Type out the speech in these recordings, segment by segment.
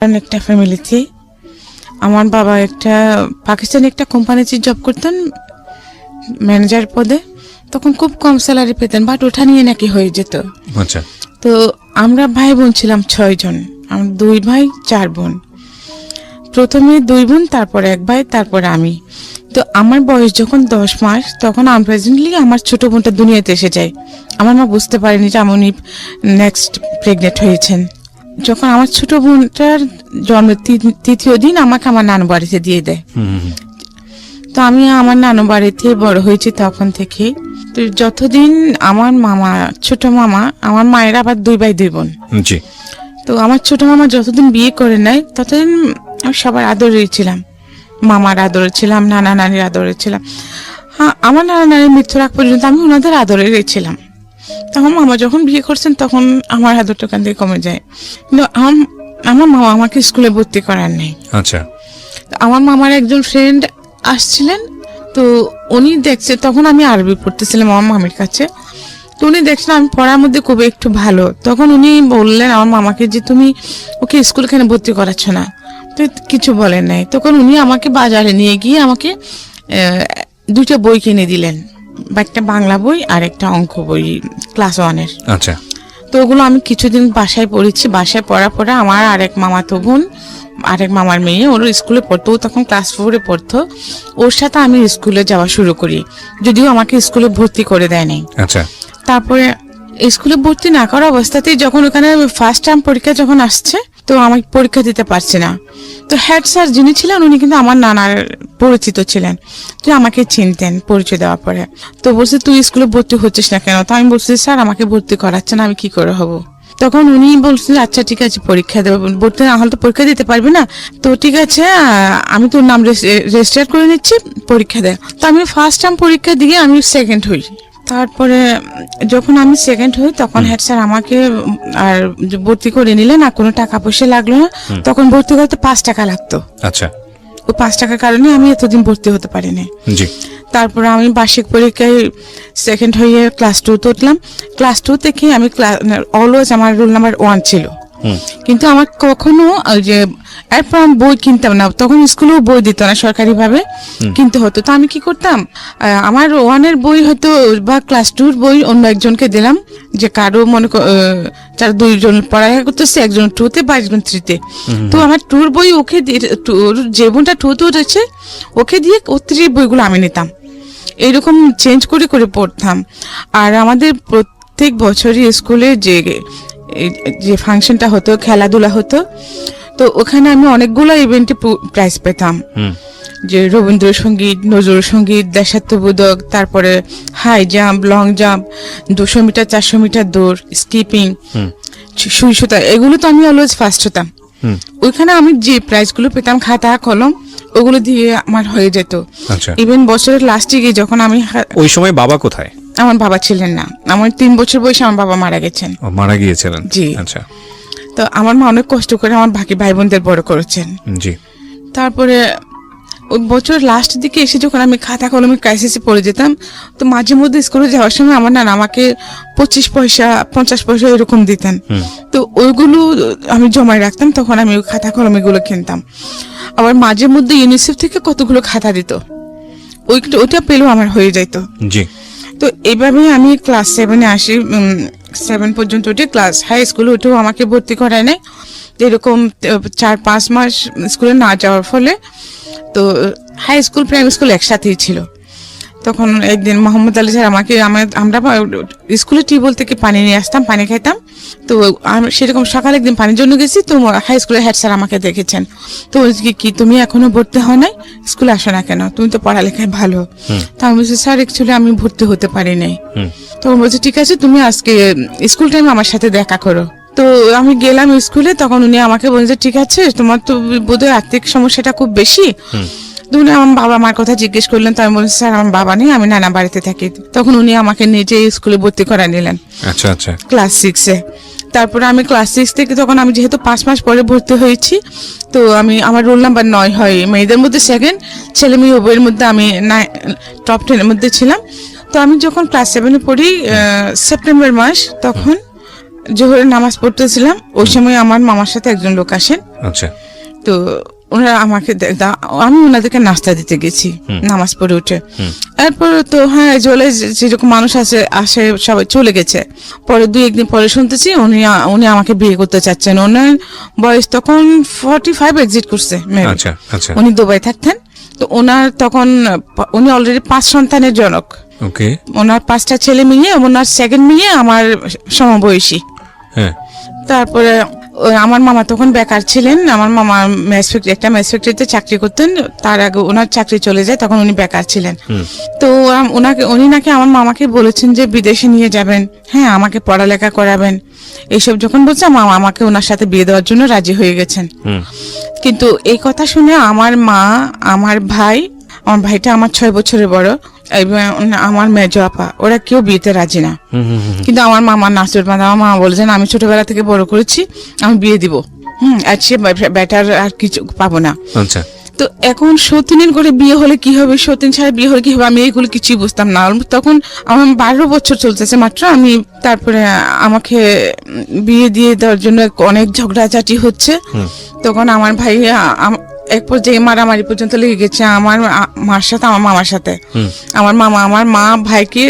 একটা ফ্যামিলিতে আমার বাবা একটা পাকিস্তানি একটা কোম্পানিতে জব করতেন ম্যানেজার পদে। তখন খুব কম স্যালারি পেতেন, বাট ওঠা নিয়ে নাকি হয়ে যেত। আচ্ছা। তো আমরা ভাই বোন ছিলাম 6 জন, আমরা 2 ভাই 4 বোন। প্রথমে 2 বোন, তারপরে 1 ভাই, তারপরে আমি। তো আমার বয়স যখন 10 মাস তখন আনপ্রেজেন্টলি আমার ছোট বোনটা দুনিয়াতে এসে যায়। আমার মা বুঝতে পারেনি যে আমি নেক্সট প্রেগনেন্ট হয়েছেন। যখন আমার ছোট বোনটার জন্মের 3য় দিন আমাকে আমার নানু বাড়িতে দিয়ে দেয়। তো আমি আমার নানু বাড়িতে বড় হয়েছি তখন থেকে। তো যতদিন আমার মামা, ছোট মামা, আমার মায়ের আবার 2 ভাই 2 বোন। জি। তো আমার ছোট মামা যতদিন বিয়ে করে নেয় ততদিন আমি সবার আদরে ছিলাম, মামার আদরে ছিলাম, নানা নানির আদরে ছিলাম। হ্যাঁ, আমার নানা নানির মৃত্যুর আগ পর্যন্ত আমি ওনাদের আদরে ছিলাম। তখন মামা যখন বিয়ে করছেন তখন আমার আদরটা ওখান থেকে কমে যায়। কিন্তু আমার মামা আমাকে স্কুলে ভর্তি করার নেই। আচ্ছা। আমার মামার একজন ফ্রেন্ড আসছিলেন, তো উনি দেখছে, তখন আমি আরবি পড়তেছিলাম আমার মামির কাছে। তো উনি দেখছেন আমি পড়ার মধ্যে খুব একটু ভালো, তখন উনি বললেন আমার মামাকে যে তুমি ওকে স্কুল কেন ভর্তি করাচ্ছ না? তো কিছু বলেন নাই। তখন উনি আমাকে বাজারে নিয়ে গিয়ে আমাকে 2টা বই কিনে দিলেন, একটা বাংলা বই আর একটা অঙ্ক বই ক্লাস 1-এর। আচ্ছা। তো ওগুলো আমি কিছুদিন বাসায় পড়েছি। বাসায় পড়ার পরে আমার আরেক মামাতো বোন, আরেক মামার মেয়ে, ওর স্কুলে পড়তো, তখন ক্লাস 4-এ পড়তো। ওর সাথে আমি স্কুলে যাওয়া শুরু করি, যদিও আমাকে স্কুলে ভর্তি করে দেয়নি। আচ্ছা। তারপরে স্কুলে ভর্তি না করা অবস্থাতেই যখন ওখানে ফার্স্ট টার্ম পরীক্ষা যখন আসছে, তো আমাকে পরীক্ষা দিতে পারছি না। তো হেড স্যার যিনি ছিলেন উনি কিন্তু আমার নানার পরিচিত ছিলেন, তো আমাকে চিনতেন পরিচয় দেওয়ার পরে। তো বলছে তুই স্কুলে ভর্তি হচ্ছিস না কেন? তো আমি বলছি স্যার আমাকে ভর্তি করাচ্ছে না, আমি কি করে হব? তখন উনি বলছেন আচ্ছা ঠিক আছে পরীক্ষা দেবো, ভর্তি না হলে তো পরীক্ষা দিতে পারবি না, তো ঠিক আছে আমি তোর নাম রেজিস্টার করে নিচ্ছি, পরীক্ষা দে। তো আমি ফার্স্ট টার্ম পরীক্ষা দিয়ে আমি সেকেন্ড হই। তারপরে যখন আমি সেকেন্ড হই তখন হেড স্যার আমাকে আর ভর্তি করে নিলেন, আর কোনো টাকা পয়সা লাগলো না। তখন ভর্তি করতে 5 টাকা লাগতো। আচ্ছা। ওই 5 টাকার কারণে আমি এতদিন ভর্তি হতে পারিনি। জি। তারপরে আমি বার্ষিক পরীক্ষায় সেকেন্ড হয়ে ক্লাস 2-তে উঠলাম। ক্লাস 2 থেকে আমি অলওয়েজ আমার রোল নাম্বার 1 ছিল। কিন্তু আমার কখনো যে এরপর আমি বই কিনতাম না, তখন স্কুলেও বই দিত না, সরকারি ভাবে কিনতে হতো। তো আমি কি করতাম, আমার 1-এর বই হয়তো বা ক্লাস 2-র বই অন্য একজনকে দিলাম, যে কারো মনে যারা 2 জন পড়ালেখা করতেছে, একজন 2-তে বা একজন 3-তে। তো আমার 2-র বই ওকে দিয়ে, যে বোনটা 2-তে উঠেছে ওকে দিয়ে, ও 3-এর বইগুলো আমি নিতাম। এইরকম চেঞ্জ করে করে পড়তাম। আর আমাদের প্রত্যেক বছরই স্কুলে যে ফাংশনটা হতো, খেলাধুলা হতো, তো ওখানে আমি অনেকগুলো ইভেন্টে প্রাইজ পেতাম, যে রবীন্দ্রসঙ্গীত, নজরুল সঙ্গীত, দেশাত্মবোধক, তারপরে high jump, long jump, 200 metre, 400 metre দৌড়, স্কিপিং, সুই সুতা, এগুলো তো আমি অলওয়েজ ফার্স্ট হতাম। ওইখানে আমি যে প্রাইজগুলো পেতাম, খাতা কলম ওগুলো দিয়ে আমার হয়ে যেত। ইভেন বছরের লাস্টে গিয়ে যখন আমি, ওই সময় বাবা কোথায়? আমার বাবা ছিলেন না, আমার 3 বছর বয়সে আমার বাবা মারা গেছেন। মারা গিয়েছিলেন? জি। আচ্ছা। তো আমার মা অনেক কষ্ট করে আমার বাকি ভাই বোনদের বড় করেছেন। জি। তারপরে ওই বছর লাস্টের দিকে এসে যখন আমি খাতা কলমে ক্রাইসিসে পড়ে যেতাম, তো মাঝে মধ্যে স্কুলে যাওয়ার সময় আমার নানা আমাকে 25 পয়সা 50 পয়সা এরকম দিতেন। তো ওইগুলো আমি জমায় রাখতাম, তখন আমি ওই খাতা কলম এগুলো কিনতাম। আবার মাঝে মধ্যে ইউনিসেফ থেকে কতগুলো খাতা দিত, ওইটা পেলেও আমার হয়ে যেত। জি। তো এইভাবে আমি ক্লাস 7-এ আসি। 7 পর্যন্ত উঠে ক্লাস হাই স্কুলে উঠেও আমাকে ভর্তি করায় নাই। এরকম 4-5 মাস স্কুলে না যাওয়ার ফলে, তো হাই স্কুল প্রাইমারি স্কুল একসাথেই ছিল। তখন একদিন মোহাম্মদ আলী স্যার আমরা স্কুলে টিউবওয়েল থেকে পানি নিয়ে আসতাম, পানি খাইতাম। তো সেরকম সকালে একদিন পানির জন্য গেছি, তো হাই স্কুলের হেড স্যার আমাকে দেখেছেন। তো কি তুমি এখনো ভর্তি হও নাই, স্কুলে আসো না কেন, তুমি তো পড়ালেখায় ভালো? তো আমি বলছি স্যার অ্যাকচুয়ালি আমি ভর্তি হতে পারি নাই। তখন বলছে ঠিক আছে তুমি আজকে স্কুল টাইমে আমার সাথে দেখা করো। তো আমি গেলাম স্কুলে, তখন উনি আমাকে বলছে ঠিক আছে তোমার তো বোধহয় আর্থিক সমস্যাটা খুব বেশি। উনি আমার বাবা মার কথা জিজ্ঞেস করলেন, তো আমি বলছি স্যার আমার বাবা নেই, আমি নানা বাড়িতে থাকি। তখন উনি আমাকে নিজে স্কুলে ভর্তি করা নিলেন। আচ্ছা আচ্ছা। ক্লাস 6-এ। তারপরে আমি ক্লাস 6 থেকে, তখন আমি যেহেতু 5 মাস পরে ভর্তি হয়েছি, তো আমার রোল নাম্বার 9 হয়, মেয়েদের মধ্যে সেকেন্ড, ছেলে মেয়ে উভয়ের মধ্যে আমি টপ 10-এর মধ্যে ছিলাম। তো আমি যখন ক্লাস 7-এ পড়ি, সেপ্টেম্বর মাস, তখন জোহরের নামাজ পড়তেছিলাম, ওই সময় আমার মামার সাথে একজন লোক আসেন। আচ্ছা। তো ওনারা আমাকে আমি ওনাদেরকে নাস্তা দিতে গেছি নামাজ পড়ে উঠে। এরপর তো হ্যাঁ চলে যেরকম মানুষ আসে সবাই চলে গেছে। পরে 2-1 দিন পরে শুনতেছি উনি আমাকে বিয়ে করতে চাচ্ছেন। ওনার বয়স তখন 45 এক্সিট করছে। আচ্ছা আচ্ছা। উনি দুবাই থাকতেন। তো ওনার তখন উনি অলরেডি 5 সন্তানের জনক। ওকে। ওনার 5টা ছেলে মিলিয়ে ওনার সেকেন্ড মিলিয়ে আমার সমবয়সী। হ্যাঁ। তারপরে আমার মামা তখন বেকার ছিলেন। আমার মামা একটা মেস ফ্যাক্টরিতে চাকরি করতেন। তার আগে ওনার চাকরি চলে যায়, তখন উনি বেকার ছিলেন। তো উনি নাকি আমার মামাকে বলেছেন যে বিদেশে নিয়ে যাবেন, হ্যাঁ আমাকে পড়ালেখা করাবেন। এইসব যখন বলছে মামা আমাকে ওনার সাথে বিয়ে দেওয়ার জন্য রাজি হয়ে গেছেন। কিন্তু এই কথা শুনে আমার মা, আমার ভাইটা আমার 6 বছরের বড়, এবং আমার মেজো আপা, ওরা কেউ বিয়েতে রাজি না। কিন্তু আমার মামা নাসুর আমার মামা বলেছেন আমি ছোটবেলা থেকে বড় করেছি, আমি বিয়ে দিব, আর সে বেটার আর কিছু পাবো না। আচ্ছা। তো এখন সতীনের করে বিয়ে হলে কি হবে, সতীন ছাড়া বিয়ে হলে কি হবে, আমি এইগুলো কিছুই বুঝতাম না। তখন আমার 12 বছর চলতেছে মাত্র। তারপরে আমাকে বিয়ে দিয়ে দেওয়ার জন্য অনেক ঝগড়াঝাটি হচ্ছে। তখন আমার ভাই এক পর্যায়ে মারামারি পর্যন্ত লেগে গেছে আমার মার সাথে, আমার মামার সাথে। আমার মা ভাইকে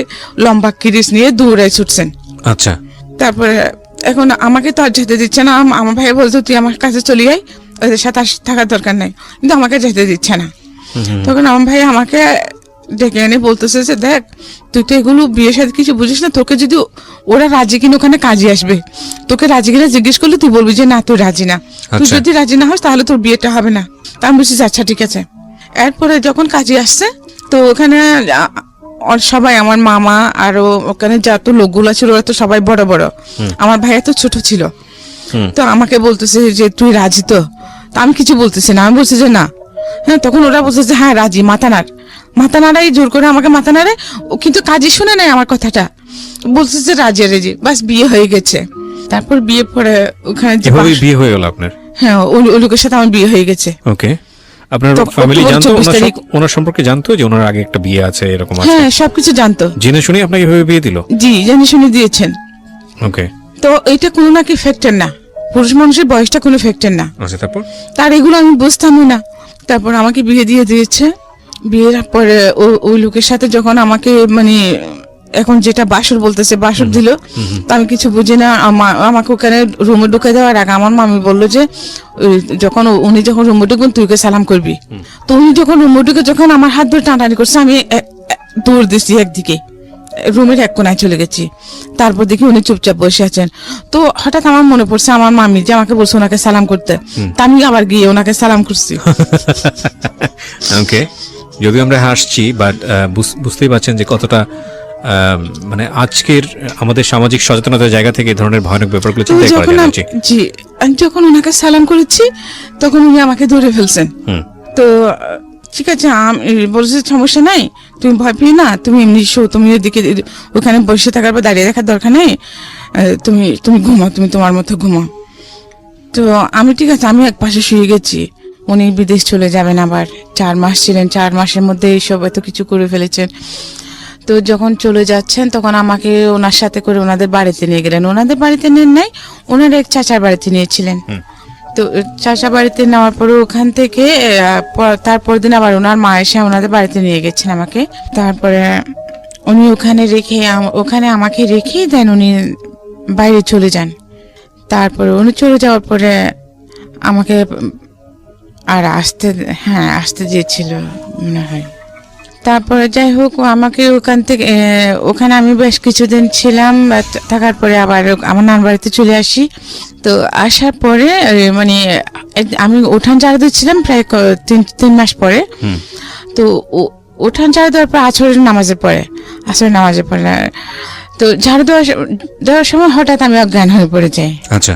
লম্বা কিরিচ নিয়ে দৌড়ায় ছুটছেন। আচ্ছা। তারপরে এখন আমাকে তো আর যেতে দিচ্ছে না। আমার ভাই বলতো তুই আমার কাছে চলে আয়, ওদের সাথে থাকার দরকার নাই, কিন্তু আমাকে যেতে দিচ্ছে না। তখন আমার ভাই আমাকে ডেকে এনে বলতেছে যে দেখ তুই তো এগুলো বিয়ের সাথে কিছু বুঝিস না, তোকে যদি ওরা রাজি কিনা ওখানে কাজে আসবে, তোকে রাজি কিনা জিজ্ঞেস করলে তুই বলবি যে না তুই রাজি না। তুই যদি রাজি না হস তাহলে তোর বিয়েটা হবে না। তা আমি বলছি আচ্ছা ঠিক আছে। এরপরে যখন কাজে আসছে তো ওখানে সবাই আমার মামা আরো ওখানে যত লোকগুলো ছিল ওরা তো সবাই বড় বড়, আমার ভাইয়া তো ছোট ছিল। তো আমাকে বলতেছে যে তুই রাজি তো? আমি কিছু বলতেছি না, আমি বলছি যে না। হ্যাঁ, তখন ওরা বলছে যে হ্যাঁ রাজি, মাথা নাড়াই জোর করে আমাকে মাথা নাড়ে, কিন্তু কাজে শুনে নাই আমার কথাটা, বলছে যে রাজি রাজি, বাস বিয়ে হয়ে গেছে। তারপর বিয়ে পরে ওখানে বিয়ে হয়ে গেল আপনার? হ্যাঁ, ওই লোকের সাথে আমার বিয়ে হয়ে গেছে। ওকে। আপনার ফ্যামিলি জানতো ওনার সম্পর্কে, জানতো যে ওনার আগে একটা বিয়ে আছে এরকম আছে? হ্যাঁ, সবকিছু জানতো। জেনে শুনে আপনাকে এভাবে বিয়ে দিল? জি, জেনে শুনে দিয়েছেন। ওকে। তো এটা কোনো নাকি ফ্যাক্টর না, পুরুষ মানুষের বয়সটা কোনো ফ্যাক্টর না। আচ্ছা, তারপর? তার এগুলো আমি বুঝতামই না। তারপর আমাকে বিয়ে দিয়ে দিয়েছে। বিয়ের পরে ওই লোকের সাথে যখন আমাকে মানে এখন যেটা বাসর বলতেছে, বাসর দিল, তো আমি কিছু বুঝি না। আমাকে ওখানে রুমে ঢুকে দেওয়ার আগে আমার মামি বললো যে উনি যখন রুমে ঢুকবেন তুই ওকে সালাম করবি। তো উনি যখন রুমে ঢুকে যখন আমার হাত ধরে টানাটানি করছে, আমি দৌড় দিচ্ছি একদিকে, রুমের এক কোনায় চলে গেছি। তারপর দেখি উনি চুপচাপ বসে আছেন। তো হঠাৎ আমার মনে পড়ছে আমার মামি যে আমাকে বলছে ওনাকে সালাম করতে, তা আমি আবার গিয়ে ওনাকে সালাম করছি। ওকে। যদি আমরা হাসছি, বাট বুঝতেই পারছেন যে কতটা মানে আজকের আমাদের সামাজিক সচেতনতার জায়গা থেকে এই ধরনের ভয়ানক ব্যাপারগুলো চিন্তা করা যায়। জি, আমি যখন ওনাকে সালাম করেছি তখন উনি আমাকে ধরে ফেলছেন। তো ঠিক আছে, আমি বলছি সমস্যা নাই, তুমি ভয় পেয়ে না, তুমি এমনি শো, তুমি ওদিকে ওখানে বসে থাকার পর দাঁড়িয়ে রাখার দরকার নেই, তুমি ঘুমাও, তুমি তোমার মতো ঘুমাও। তো আমি ঠিক আছে, আমি এক পাশে শুয়ে গেছি। উনি বিদেশ চলে যাবেন আবার, 4 মাস ছিলেন, 4 মাসের মধ্যে এইসব এত কিছু করে ফেলেছেন। তো যখন চলে যাচ্ছেন তখন আমাকে ওনার সাথে করে ওনাদের বাড়িতে নিয়ে গেলেন। ওনাদের বাড়িতে নেন নাই, ওনার এক চাচার বাড়িতে নিয়েছিলেন। তো চাচা বাড়িতে নেওয়ার পরে ওখান থেকে তারপর দিন আবার ওনার মা এসে ওনাদের বাড়িতে নিয়ে গেছেন আমাকে। তারপরে উনি ওখানে আমাকে রেখে দেন, উনি বাইরে চলে যান। তারপরে উনি চলে যাওয়ার পরে আমাকে আর আসতে দিয়েছিল মনে হয়। তারপরে যাই হোক, আমাকে ওখানে আমি বেশ কিছুদিন ছিলাম। থাকার পরে আবার আমার নানার বাড়িতে চলে আসি। তো আসার পরে মানে আমি উঠান ঝাড়ু দিচ্ছিলাম প্রায় 3 মাস পরে। তো উঠান ঝাড়ু দেওয়ার পর আসরের নামাজের পরে তো ঝাড়ু দেওয়ার সময় হঠাৎ আমি অজ্ঞান হয়ে পড়ে যাই। আচ্ছা।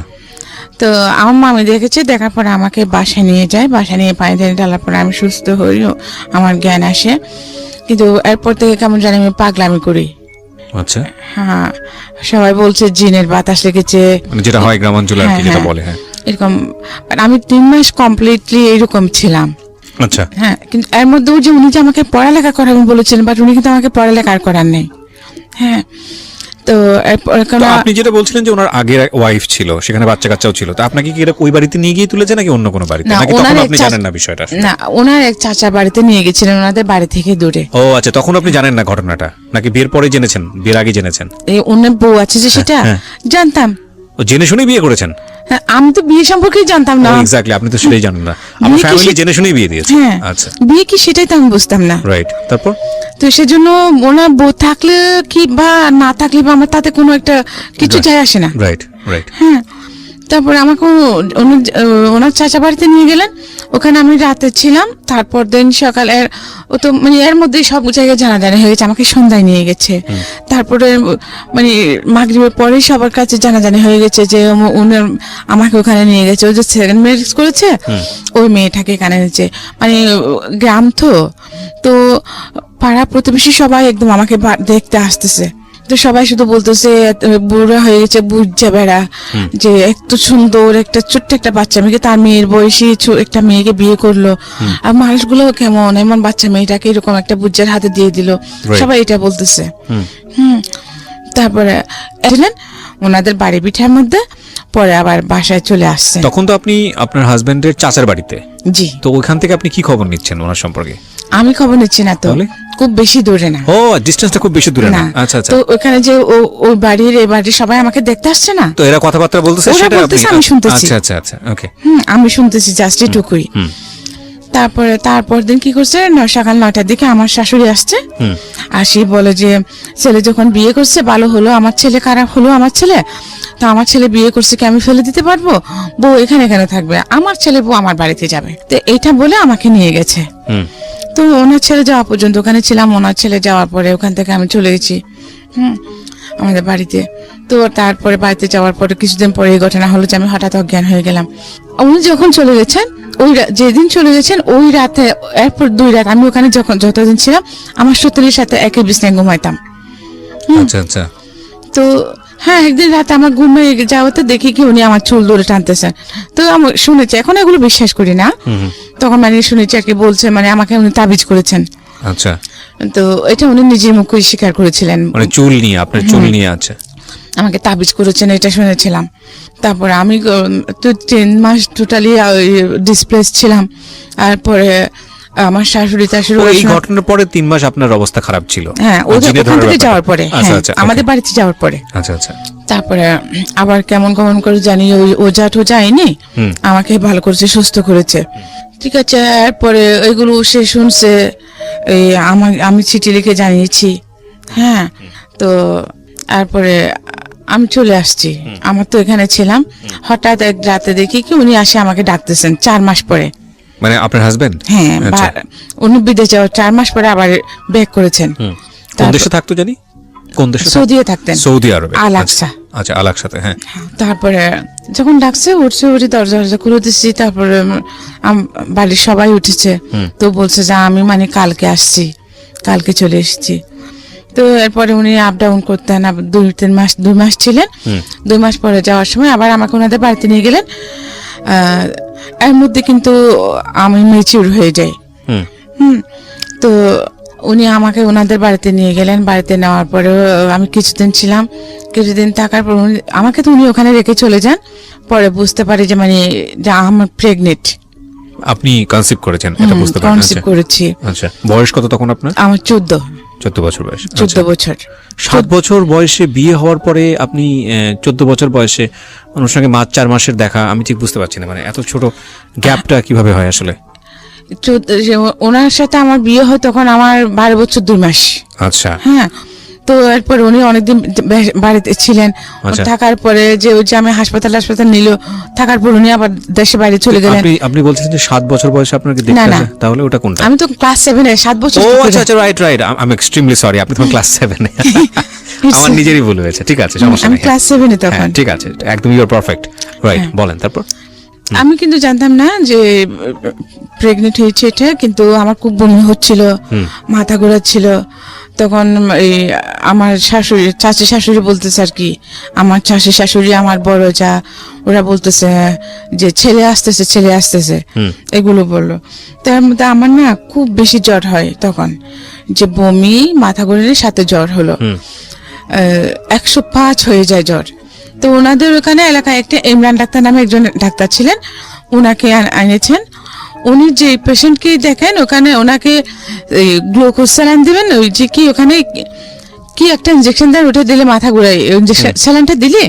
তো আমার মামি দেখেছে, দেখার পরে আমাকে বাসায় নিয়ে যায়। বাসায় নিয়ে পানি ঢেলে ঢালার পরে আমি সুস্থ হই, আমার জ্ঞান আসে। কিন্তু এরপর থেকে কেমন জানি আমি পাগলামি করি। আচ্ছা। হ্যাঁ, সবাই বলছে জিনের বাতাস লেগেছে, যেটা হয় গ্রামাঞ্চলে আর কি যেটা বলে। হ্যাঁ, এরকম। আমি 3 মাস কমপ্লিটলি এরকম ছিলাম। আচ্ছা। হ্যাঁ, কিন্তু এর মধ্যে উনি যে আমাকে পড়ালেখা করাবেন বলেছিলেন, বাট উনি কিন্তু আমাকে পড়ালেখা আর করার নেই। হ্যাঁ, তো এরপর তো আপনি যেটা বলছিলেন যে ওনার আগের ওয়াইফ ছিল, সেখানে বাচ্চা কাচ্চাও ছিল, তো আপনাকে কি এটা ওই বাড়িতে নিয়ে গিয়ে তুলেছে নাকি অন্য কোনো বাড়িতে, না, নাকি ওনার তখন এক আপনি জানেন না বিষয়টা? না, ওনার এক চাচার বাড়িতে নিয়ে গেছিলেন, ওনাদের বাড়ি থেকে দূরে। ও আচ্ছা, তখন আপনি জানেন না ঘটনাটা, নাকি বিয়ের পরে জেনেছেন, বিয়ের আগে জেনেছেন? এই ওনার বউ আছে যে সেটা জানতাম। ও জেনে শুনেই বিয়ে করেছেন? হ্যাঁ, আমি তো বিয়ে সম্পর্কে জানতাম না। এক্স্যাক্টলি, আপনি তো সেটাই জানেন না, আপনার বিয়ে কি ফ্যামিলি সে- জেনে শুনেই বিয়ে দিয়েছে। হ্যাঁ, আচ্ছা, বিয়ে কি সেটাই তো আমি বুঝতাম না। রাইট। তারপর তো সেজন্য ওনার বউ থাকলে কি বা না থাকলে বা আমার তাতে কোনো একটা কিছু যায় আসে না। Right right. হ্যাঁ, তারপরে আমাকে ওনার চাচা বাড়িতে নিয়ে গেলেন, ওখানে আমি রাতে ছিলাম। তারপর দিন সকালে ও তো মানে এর মধ্যে সব জায়গায় জানাজানি হয়ে গেছে, আমাকে সন্ধ্যায় নিয়ে গেছে। তারপরে মানে মাগরিবের পরে সবার কাছে জানাজানি হয়ে গেছে যে উনি আমাকে ওখানে নিয়ে গেছে। ও যে সেকেন্ড ম্যারেজ করেছে ওই মেয়েটাকে এখানে এনেছে, মানে গ্রাম তো তো পাড়া প্রতিবেশী সবাই একদম আমাকে দেখতে আসতেছে। তো সবাই শুধু বলতেছে বুড়া হয়ে গেছে, বুঝছে বেড়া, যে এত সুন্দর একটা ছোট্ট একটা বাচ্চা মেয়েকে, তার মেয়ের বয়সী একটা মেয়েকে বিয়ে করলো, আর মানুষগুলো কেমন এমন বাচ্চা মেয়েটাকে এরকম একটা বুজ্জার হাতে দিয়ে দিল, সবাই এটা বলতেছে। তারপরে এলেন ওনাদের বাড়ি পিঠার মধ্যে, পরে আবার বাসায় চলে আসছে। তখন তো আপনি আপনার হাজবেন্ডের চাচার বাড়িতে। জি। তো ওইখান থেকে আপনি কি খবর নিচ্ছেন ওনার সম্পর্কে? আমি খবর নিচ্ছি না তো, খুব বেশি দূরে না। ও, ডিসটেন্সটা খুব বেশি দূরে না। না। আচ্ছা আচ্ছা। তো ওখানে যে ওই বাড়ির এই বাড়ির সবাই আমাকে দেখতে আসছে না, তো এরা কথাবার্তা বলতেছে, ওরা সেটা বলতেছে, আমি শুনতেছি। আচ্ছা আচ্ছা আচ্ছা, ওকে। আমি শুনতেছি জাস্ট এটুকুই। তারপর দিন কি করছে, সকাল 9টার দিকে আমার শাশুড়ি আসছে, আসি বলে যে ছেলে যখন বিয়ে করছে ভালো হলো, আমার ছেলে খারাপ হলো, আমার ছেলে তো আমার ছেলে বিয়ে করছে কি আমি ফেলে দিতে পারবো, বউ এখানে থাকবে, আমার ছেলে বউ আমার বাড়িতে যাবে। তো এটা বলে আমাকে নিয়ে গেছে। তো ওনার ছেলে যাওয়া পর্যন্ত ওখানে ছিলাম, ওনার ছেলে যাওয়ার পরে ওখান থেকে আমি চলে গেছি আমাদের বাড়িতে। তো তারপরে বাড়িতে যাওয়ার পরে কিছুদিন পরে এই ঘটনা হলো যে আমি হঠাৎ অজ্ঞান হয়ে গেলাম। উনি যখন চলে গেছেন, যেদিন চলে গেছেন ওই রাতে, এরপর 2 রাত আমি ওখানে যতদিন ছিলাম আমার সতীর সাথে একই বিছানায় ঘুমাইতাম। আচ্ছা আচ্ছা। তো হ্যাঁ, একদিন রাতে আমার ঘুমিয়ে যাওয়াতে দেখি কি উনি আমার চুল ধরে টানতেছেন। তো আমি শুনেছি, এখন এগুলো বিশ্বাস করি না, তখন মানে শুনেছি আর কি বলছে, মানে আমাকে উনি তাবিজ করেছেন। আচ্ছা। তো এটা উনি নিজের মুখে স্বীকার করেছিলেন, মানে চুল নিয়ে, আপনার চুল নিয়ে। আচ্ছা, আমাকে তাবিজ করেছেন, এটা শুনেছিলাম। তারপরে আমি তো 3 মাস টোটালি ডিসপ্লেস ছিলাম। আর পরে আমার শাশুড়ি এই ঘটনার পরে 3 মাস আপনার অবস্থা খারাপ ছিল? হ্যাঁ, ওখান থেকে যাওয়ার পরে, আচ্ছা আচ্ছা, আমাদের বাড়িতে যাওয়ার পরে। আচ্ছা আচ্ছা। তারপরে আবার কেমন করে জানি ওই ওজা টোজা আইনি আমাকে ভালো করেছে, সুস্থ করেছে, ঠিক আছে। এরপরে ওইগুলো সে শুনছে, এই আমি চিঠি লিখে জানিয়েছি। হ্যাঁ, তো তারপরে আমি চলে আসছি, আমার তো এখানে ছিলাম। হঠাৎ এক রাতে দেখি কি উনি আসে আমাকে ডাকতেছেন 4 মাস পরে। মানে আপনার হাজবেন্ড? হ্যাঁ, উনি বিদেশ যাওয়ার 4 মাস পরে আবার ব্যাক করেছেন। কোন দেশে থাকতো জানি? কোন দেশে? সৌদিতে থাকতেন। সৌদি আরবে। আল-আকসা। আচ্ছা, আল-আকসাতে। হ্যাঁ। তারপরে যখন ডাকছে উঠে দরজা খুলে দিচ্ছি, তারপরে বাড়ির সবাই উঠেছে। তো বলছে যে আমি মানে কালকে আসছি, কালকে চলে এসেছি। তো এরপরে উনি আপ ডাউন করতেন, 2 মাস ছিলেন। 2 মাস পরে যাওয়ার সময় আবার আমাকে ওনাদের বাড়িতে নিয়ে গেলেন। এর মধ্যে কিন্তু আমি ম্যাচিউর হয়ে যাই। তো উনি আমাকে ওনাদের বাড়িতে নিয়ে গেলেন। বাড়িতে নেওয়ার পরে আমি কিছুদিন ছিলাম, কিছুদিন থাকার পর আমাকে তো উনি ওখানে রেখে চলে যান। পরে বুঝতে পারি যে মানে যে আমার প্রেগনেন্ট। আপনি কনসিভ করেছেন, এটা বুঝতে পারছেন? কনসিভ করেছি। আচ্ছা, বয়স কত তখন আপনার? আমার 14 বছর বয়স। 14 বছর। 7 বছর বয়সে বিয়ে হওয়ার পরে আপনি 14 বছর বয়সে ওনার সঙ্গে 4 মাসের দেখা, আমি ঠিক বুঝতে পারছি না, মানে এত ছোট গ্যাপটা কিভাবে হয় আসলে? ওনার সাথে আমার বিয়ে হয় তখন আমার 12 বছর 2 মাস। আচ্ছা। হ্যাঁ, তো এরপর উনি অনেকদিন বাড়িতে ছিলেন। থাকার পরে যে আমি হাসপাতাল নিল, থাকার পর উনি আবার দেশে বাইরে চলে গেলেন। আপনি বলছেন যে 7 বছর বয়সে আপনাকে দেখতে আসে, তাহলে ওটা কোনটা? আমি তো ক্লাস 7 এ 7 বছর। ও আচ্ছা আচ্ছা, right. I am extremely sorry, আপনি তখন ক্লাস 7 এ। আমার নিজেরই ভুল হয়েছে, ঠিক আছে, সমস্যা নেই। আমি ক্লাস 7 এ তখন। ঠিক আছে, একদম ইউ আর পারফেক্ট, রাইট। বলেন তারপর। আমি কিন্তু জানতাম না যে প্রেগনেন্ট হয়েছে এটা, কিন্তু আমার খুব বমি হচ্ছিল, মাথা ঘোরাচ্ছিল। তখন এই আমার চাচি শাশুড়ি বলতেছে আর কি, আমার চাচি শাশুড়ি, আমার বড় যা, ওরা বলতেছে যে ছেলে আসতেছে এগুলো বললো। তার মধ্যে আমার না খুব বেশি জ্বর হয় তখন, যে বমি, মাথা ঘোরানোর সাথে জ্বর হলো। 105 হয়ে যায় জ্বর। তো ওনাদের ওখানে এলাকায় একটা ইমরান ডাক্তার নামে একজন ডাক্তার ছিলেন, ওনাকে এনেছেন। উনি যে পেশেন্টকে দেখেন ওখানে ওনাকে গ্লুকোজ স্যালাইন দিবেন, ওই যে কি ওখানে কি একটা ইনজেকশন দেন, ওটা দিলে মাথা ঘুরায়, স্যালাইনটা দিলে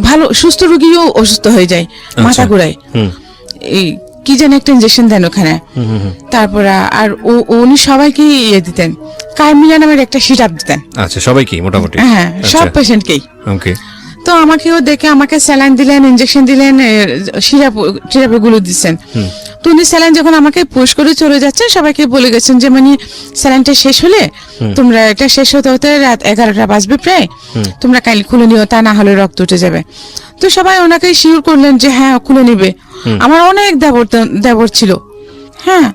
ভালো সুস্থ রোগীও অসুস্থ হয়ে যায়, মাথা ঘুরায়। এই কি জানি একটা ইনজেকশন দেন ওখানে। তারপর আর উনি সবাইকে ইয়ে দিতেন, কার্মিলা নামের একটা সিরাপ দিতেন। আচ্ছা, সবাইকে মোটামুটি? হ্যাঁ, সব পেশেন্টকেই। ওকে। তো আমাকেও দেখে আমাকে স্যালাইন দিলেন, ইনজেকশন দিলেন, সিরাপগুলো দিচ্ছেন। তো উনি স্যালাইন যখন আমাকে পুশ করে চলে যাচ্ছেন, সবাইকে বলে গেছেন যে মানে স্যালাইনটা শেষ হলে তোমরা, এটা শেষ হতে হতে রাত 11টা বাজবে প্রায়, তোমরা কাইল খুলে নিও, তা না হলে রক্ত উঠে যাবে। তো সবাই ওনাকে শিওর করলেন যে হ্যাঁ খুলে নিবে। আমার অনেক দেবর ছিল, হ্যাঁ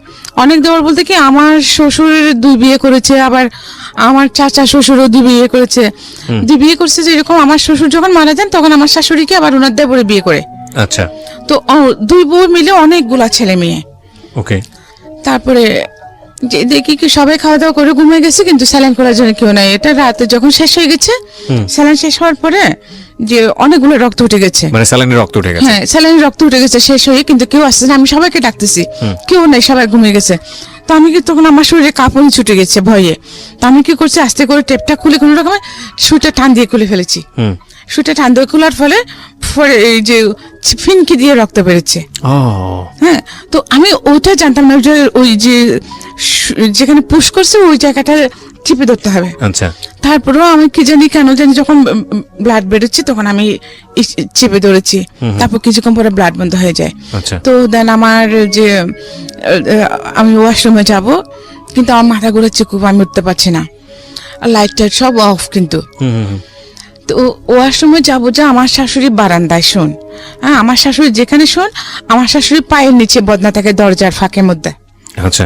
অনেক দেবর বলতে কি আমার শ্বশুরের 2 বিয়ে করেছে, আবার আমার চাচা শ্বশুরও 2 বিয়ে করেছে। 2 বিয়ে করছে, যেরকম আমার শ্বশুর যখন মারা যান তখন আমার শাশুড়িকে আবার ওনার দেবরে বিয়ে করে। আচ্ছা। তো 2 বউ মিলে অনেকগুলা ছেলে মেয়ে। ওকে। তারপরে যে দেখি কি সবাই খাওয়া দাওয়া করে ঘুমিয়ে গেছে, কিন্তু স্যালাইন করার জন্য কেউ নাই। এটা রাতে যখন শেষ হয়ে গেছে, স্যালাইন শেষ হওয়ার পরে যে অনেকগুলো রক্ত উঠে গেছে, মানে স্যালাইনের রক্ত উঠে গেছে? হ্যাঁ, স্যালাইনের রক্ত উঠে গেছে শেষ হয়ে, কিন্তু কেউ আসছে না। আমি সবাইকে ডাকতেছি, কেউ নাই, সবাই ঘুমিয়ে গেছে। তো আমি কি তখন আমার শরীরে কাঁপুনি ছুটে গেছে ভয়ে। তো আমি কি করছি, আস্তে করে টেপটা খুলে কোনো রকমের সুইটা টান দিয়ে খুলে ফেলেছি। সুইটা টান দিয়ে খোলার ফলে এই যে ফিনকি দিয়ে রক্ত বেরোচ্ছে। হ্যাঁ, তো আমি ওইটা জানতাম না যে ওই যে যেখানে পুশ করছে ওই জায়গাটা চিপে ধরতে হবে। আচ্ছা। তারপরেও আমি কি জানি কেন জানি যখন ব্লাড বেরোচ্ছে তখন আমি চেপে ধরেছি, তারপর কিছুক্ষণ পরে ব্লাড বন্ধ হয়ে যায়। তো দেন আমার যে আমি ওয়াশরুমে যাব, কিন্তু আমার মাথা ঘুরাচ্ছে খুব, আমি উঠতে পারছি না, লাইট টাইট সব অফ। কিন্তু তো ওয়াশরুমে যাবো, যে আমার শাশুড়ি বারান্দায় শোন, হ্যাঁ আমার শাশুড়ি যেখানে শোন, আমার শাশুড়ি পায়ের নিচে বদনা থাকে দরজার ফাঁকের মধ্যে। আচ্ছা।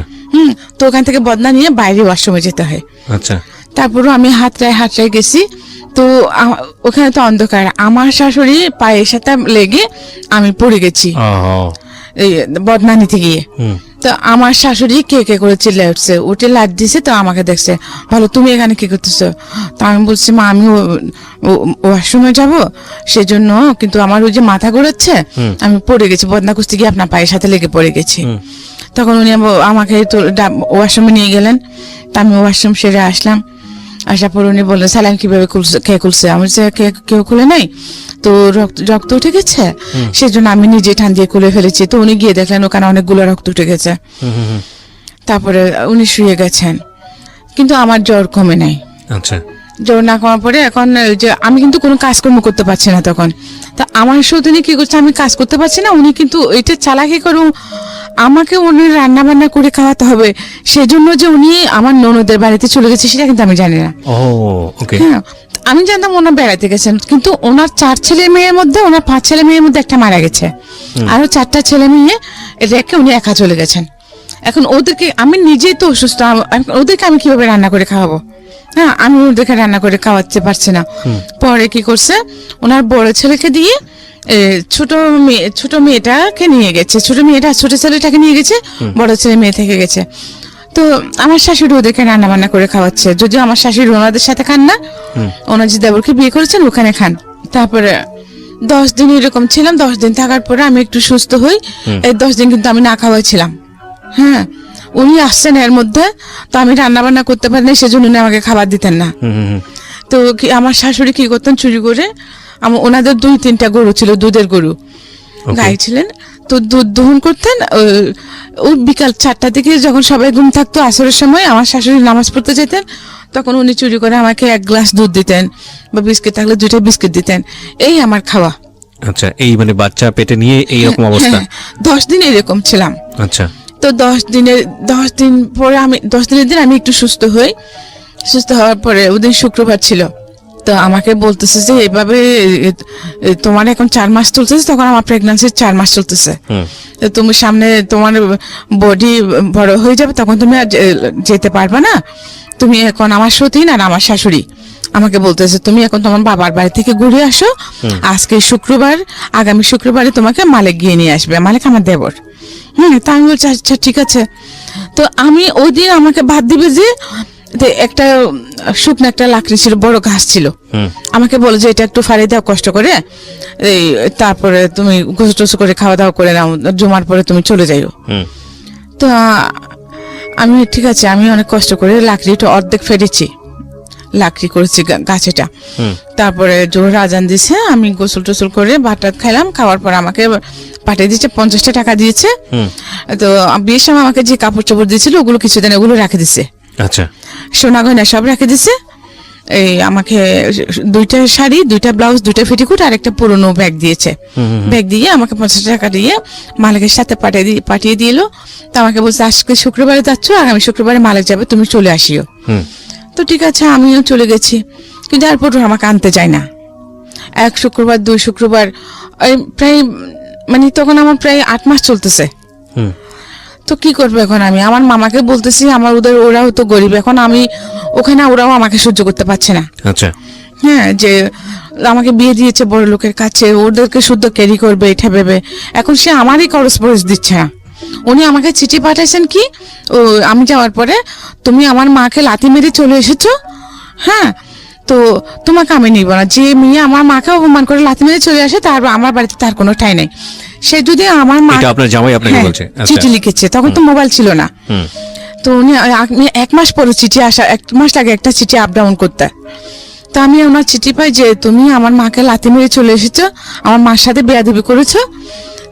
তো ওখান থেকে বদনা নিয়ে বাইরে ওয়াশরুমে যেতে হয়। আচ্ছা। তারপরও আমি হাতড়ায় গেছি, তো ওখানে তো অন্ধকার, আমার শাশুড়ি পায়ের সাথে লেগে আমি পড়ে গেছি এই বদনা নিতে গিয়ে। তো আমার শাশুড়ি কে কে করে চিল্লাই উঠছে, উঠে লাট দিছে। তো আমাকে দেখছে, বলো তুমি এখানে কি করতেছো? তো আমি বলছি, মা আমি ওয়াশরুমে যাবো সেজন্য, কিন্তু আমার ওই যে মাথা ঘোরাচ্ছে, আমি পড়ে গেছি, বদনা কুস্তি গিয়ে আপনার পায়ের সাথে লেগে পড়ে গেছি। তখন উনি আমাকে তো ওয়াশরুমে নিয়ে গেলেন। তা আমি ওয়াশরুম সেরে আসলাম, আসার পর উনি বললেন স্যালাইন কিভাবে কে খুলছে? আমি কেউ খুলে নাই, তো রক্ত উঠে গেছে, সেজন্য আমি নিজে টান দিয়ে খুলে ফেলেছি। তো উনি গিয়ে দেখলেন ওখানে অনেকগুলো রক্ত উঠে গেছে। তারপরে উনি শুয়ে গেছেন, কিন্তু আমার জ্বর কমে নাই। আচ্ছা। জ্বর না কমার পরে এখন যে আমি কিন্তু কোনো কাজকর্ম করতে পারছি না তখন। তা আমার সৌদিনী কি করছে, আমি কাজ করতে পারছি না, উনি কিন্তু এটা চালাকি করুন, আমাকে উনি রান্না বান্না করে খাওয়াতে হবে, সেজন্য যে উনি আমার ননদের বাড়িতে চলে গেছে সেটা কিন্তু আমি জানি না। হ্যাঁ, আমি জানতাম ওনার বেড়াতে গেছেন, কিন্তু ওনার 4 ছেলে মেয়ের মধ্যে, ওনার 5 ছেলে মেয়ের মধ্যে একটা মারা গেছে, আরো 4টা ছেলে মেয়ে রেখে উনি একা চলে গেছেন। এখন ওদেরকে আমি নিজেই তো অসুস্থ, ওদেরকে আমি কিভাবে রান্না করে খাওয়াবো? হ্যাঁ, আমি ওদেরকে রান্না করে খাওয়াতে পারছি না। পরে কি করছে, ওনার বড় ছেলেকে দিয়ে ছোট মেয়েটাকে নিয়ে গেছে, ছোট ছেলেটাকে নিয়ে গেছে, বড় ছেলে মেয়ে থেকে গেছে। তো আমার শাশুড়ি ওদেরকে রান্না বান্না করে খাওয়াচ্ছে, যদিও আমার শাশুড়ি ওনাদের সাথে খান না, ওনার যে দেবরকে বিয়ে করেছেন ওখানে খান। তারপরে 10 দিন এরকম ছিলাম। 10 দিন থাকার পরে আমি একটু সুস্থ হই। এই 10 দিন কিন্তু আমি না খাওয়াইছিলাম। হ্যাঁ, উনি আসছেন এর মধ্যে, তো আমি রান্না বান্না করতে পারি না, সেজন্য উনি আমাকে খাবার দিতেন না। তো আমার শাশুড়ি কি করতেন, চুরি করে, ওনাদের 2-3টা গরু ছিল, দুধের গরু, গাই ছিলেন, তো দুধ দহন করতেন। ওই বিকাল 4টা থেকে যখন সবাই ঘুম থাকতো, আসরের সময় আমার শাশুড়ি নামাজ পড়তে যেতেন, তখন উনি চুরি করে আমাকে 1 গ্লাস দুধ দিতেন, বা বিস্কিট থাকলে 2টা বিস্কিট দিতেন। এই আমার খাওয়া। আচ্ছা, এই মানে বাচ্চা পেটে নিয়ে এইরকম অবস্থা? 10 দিন এরকম ছিলাম। আচ্ছা। তো 10 দিন পরে আমি 10 দিনের দিন আমি একটু সুস্থ হই। সুস্থ হওয়ার পরে ওদিন শুক্রবার ছিল, তো আমাকে বলতেছে যে এভাবে তোমার এখন 4 মাস চলতেছে, তখন আমার প্রেগন্যান্সির 4 মাস চলতেছে, তুমি সামনে তোমার বডি বড় হয়ে যাবে, তখন তুমি আর যেতে পারবে না, তুমি এখন আমার সতীন আর আমার শাশুড়ি আমাকে বলতেছে তুমি এখন তোমার বাবার বাড়ি থেকে ঘুরে আসো, আজকে শুক্রবার, আগামী শুক্রবারে তোমাকে মালিক গিয়ে নিয়ে আসবে, মালিক আমার দেবর। তা আমি বলছি আচ্ছা ঠিক আছে। তো আমি ওই দিন আমাকে ভাত দিবে যে তো একটা শুকনো একটা লাকড়ি ছিল, বড় ঘাস ছিল। আমাকে বলে যে এটা একটু ফাড়ি দাও কষ্ট করে, এই তারপরে তুমি গোসল টোসল করে খাওয়া দাওয়া করে নাও, জমার পরে তুমি চলে যাইও। তো আমি ঠিক আছে, আমি অনেক কষ্ট করে লাকড়িটা অর্ধেক ফেরেছি, লাকড়ি করেছি গাছেটা। তারপরে জোহর আজান দিছে, আমি গোসল টোসল করে ভাত টাত খাইলাম। খাওয়ার পর আমাকে পাঠিয়ে দিয়েছে, 50টা টাকা দিয়েছে। তো বিয়ের সময় আমাকে যে কাপড় চোপড় দিয়েছিল ওগুলো কিছুদিন ওগুলো রেখে দিছে। আচ্ছা, সোনা গয়না সব রেখে দিছে। এই আমাকে 2টা শাড়ি, 2টা ব্লাউজ, 2টা পেটিকোট আর একটা পুরোনো ব্যাগ দিয়েছে। ব্যাগ দিয়ে আমাকে 50 টাকা দিয়ে মালিকের সাথে পাঠিয়ে দিল। তো আমাকে বলছে আজকে শুক্রবারে যাচ্ছ, আগামী শুক্রবারে মালিক যাবে, তুমি চলে আসিও। তো ঠিক আছে, আমিও চলে গেছি। কিন্তু এরপর আমাকে আনতে যায় না। 1 শুক্রবার, 2 শুক্রবার, প্রায় মানে তখন আমার প্রায় 8 মাস চলতেছে। তো কি করবো এখন আমি? আমার মামাকে বলতেছি, আমার ওরাও তো গরিব, এখন আমি ওখানে, ওরাও আমাকে সহ্য করতে পারছে না। আচ্ছা, হ্যাঁ, যে আমাকে বিয়ে দিয়েছে বড় লোকের কাছে, ওদেরকে শুদ্ধ ক্যারি করবে এটা ভেবে। এখন সে আমারই করসপরস দিচ্ছে না। উনি আমাকে চিঠি পাঠাইছেন কি, ও আমি যাওয়ার পরে, তুমি আমার মাকে লাথি মেরে চলে এসেছো, হ্যাঁ, তো তোমাকে আমি নিব না। যে মেয়ে আমার মাকে অপমান করে লাথি মেরে চলে আসে, তার আমার বাড়িতে তার কোনো ঠাঁই নেই। সে যদি আমার মা, এটা আপনার জামাই আপনাকে হ্যাঁ, বলছে? আচ্ছা, চিঠি লিখেছে, তখন তো মোবাইল ছিল না। তো উনি 1 মাস পরে চিঠি আসা, 1 মাস লাগে একটা চিঠি আপ ডাউন করতে। তো আমি ওনার চিঠি পাই যে তুমি আমার মাকে লাথি মেরে চলে এসেছো, আমার মার সাথে বেয়াদবি করেছো,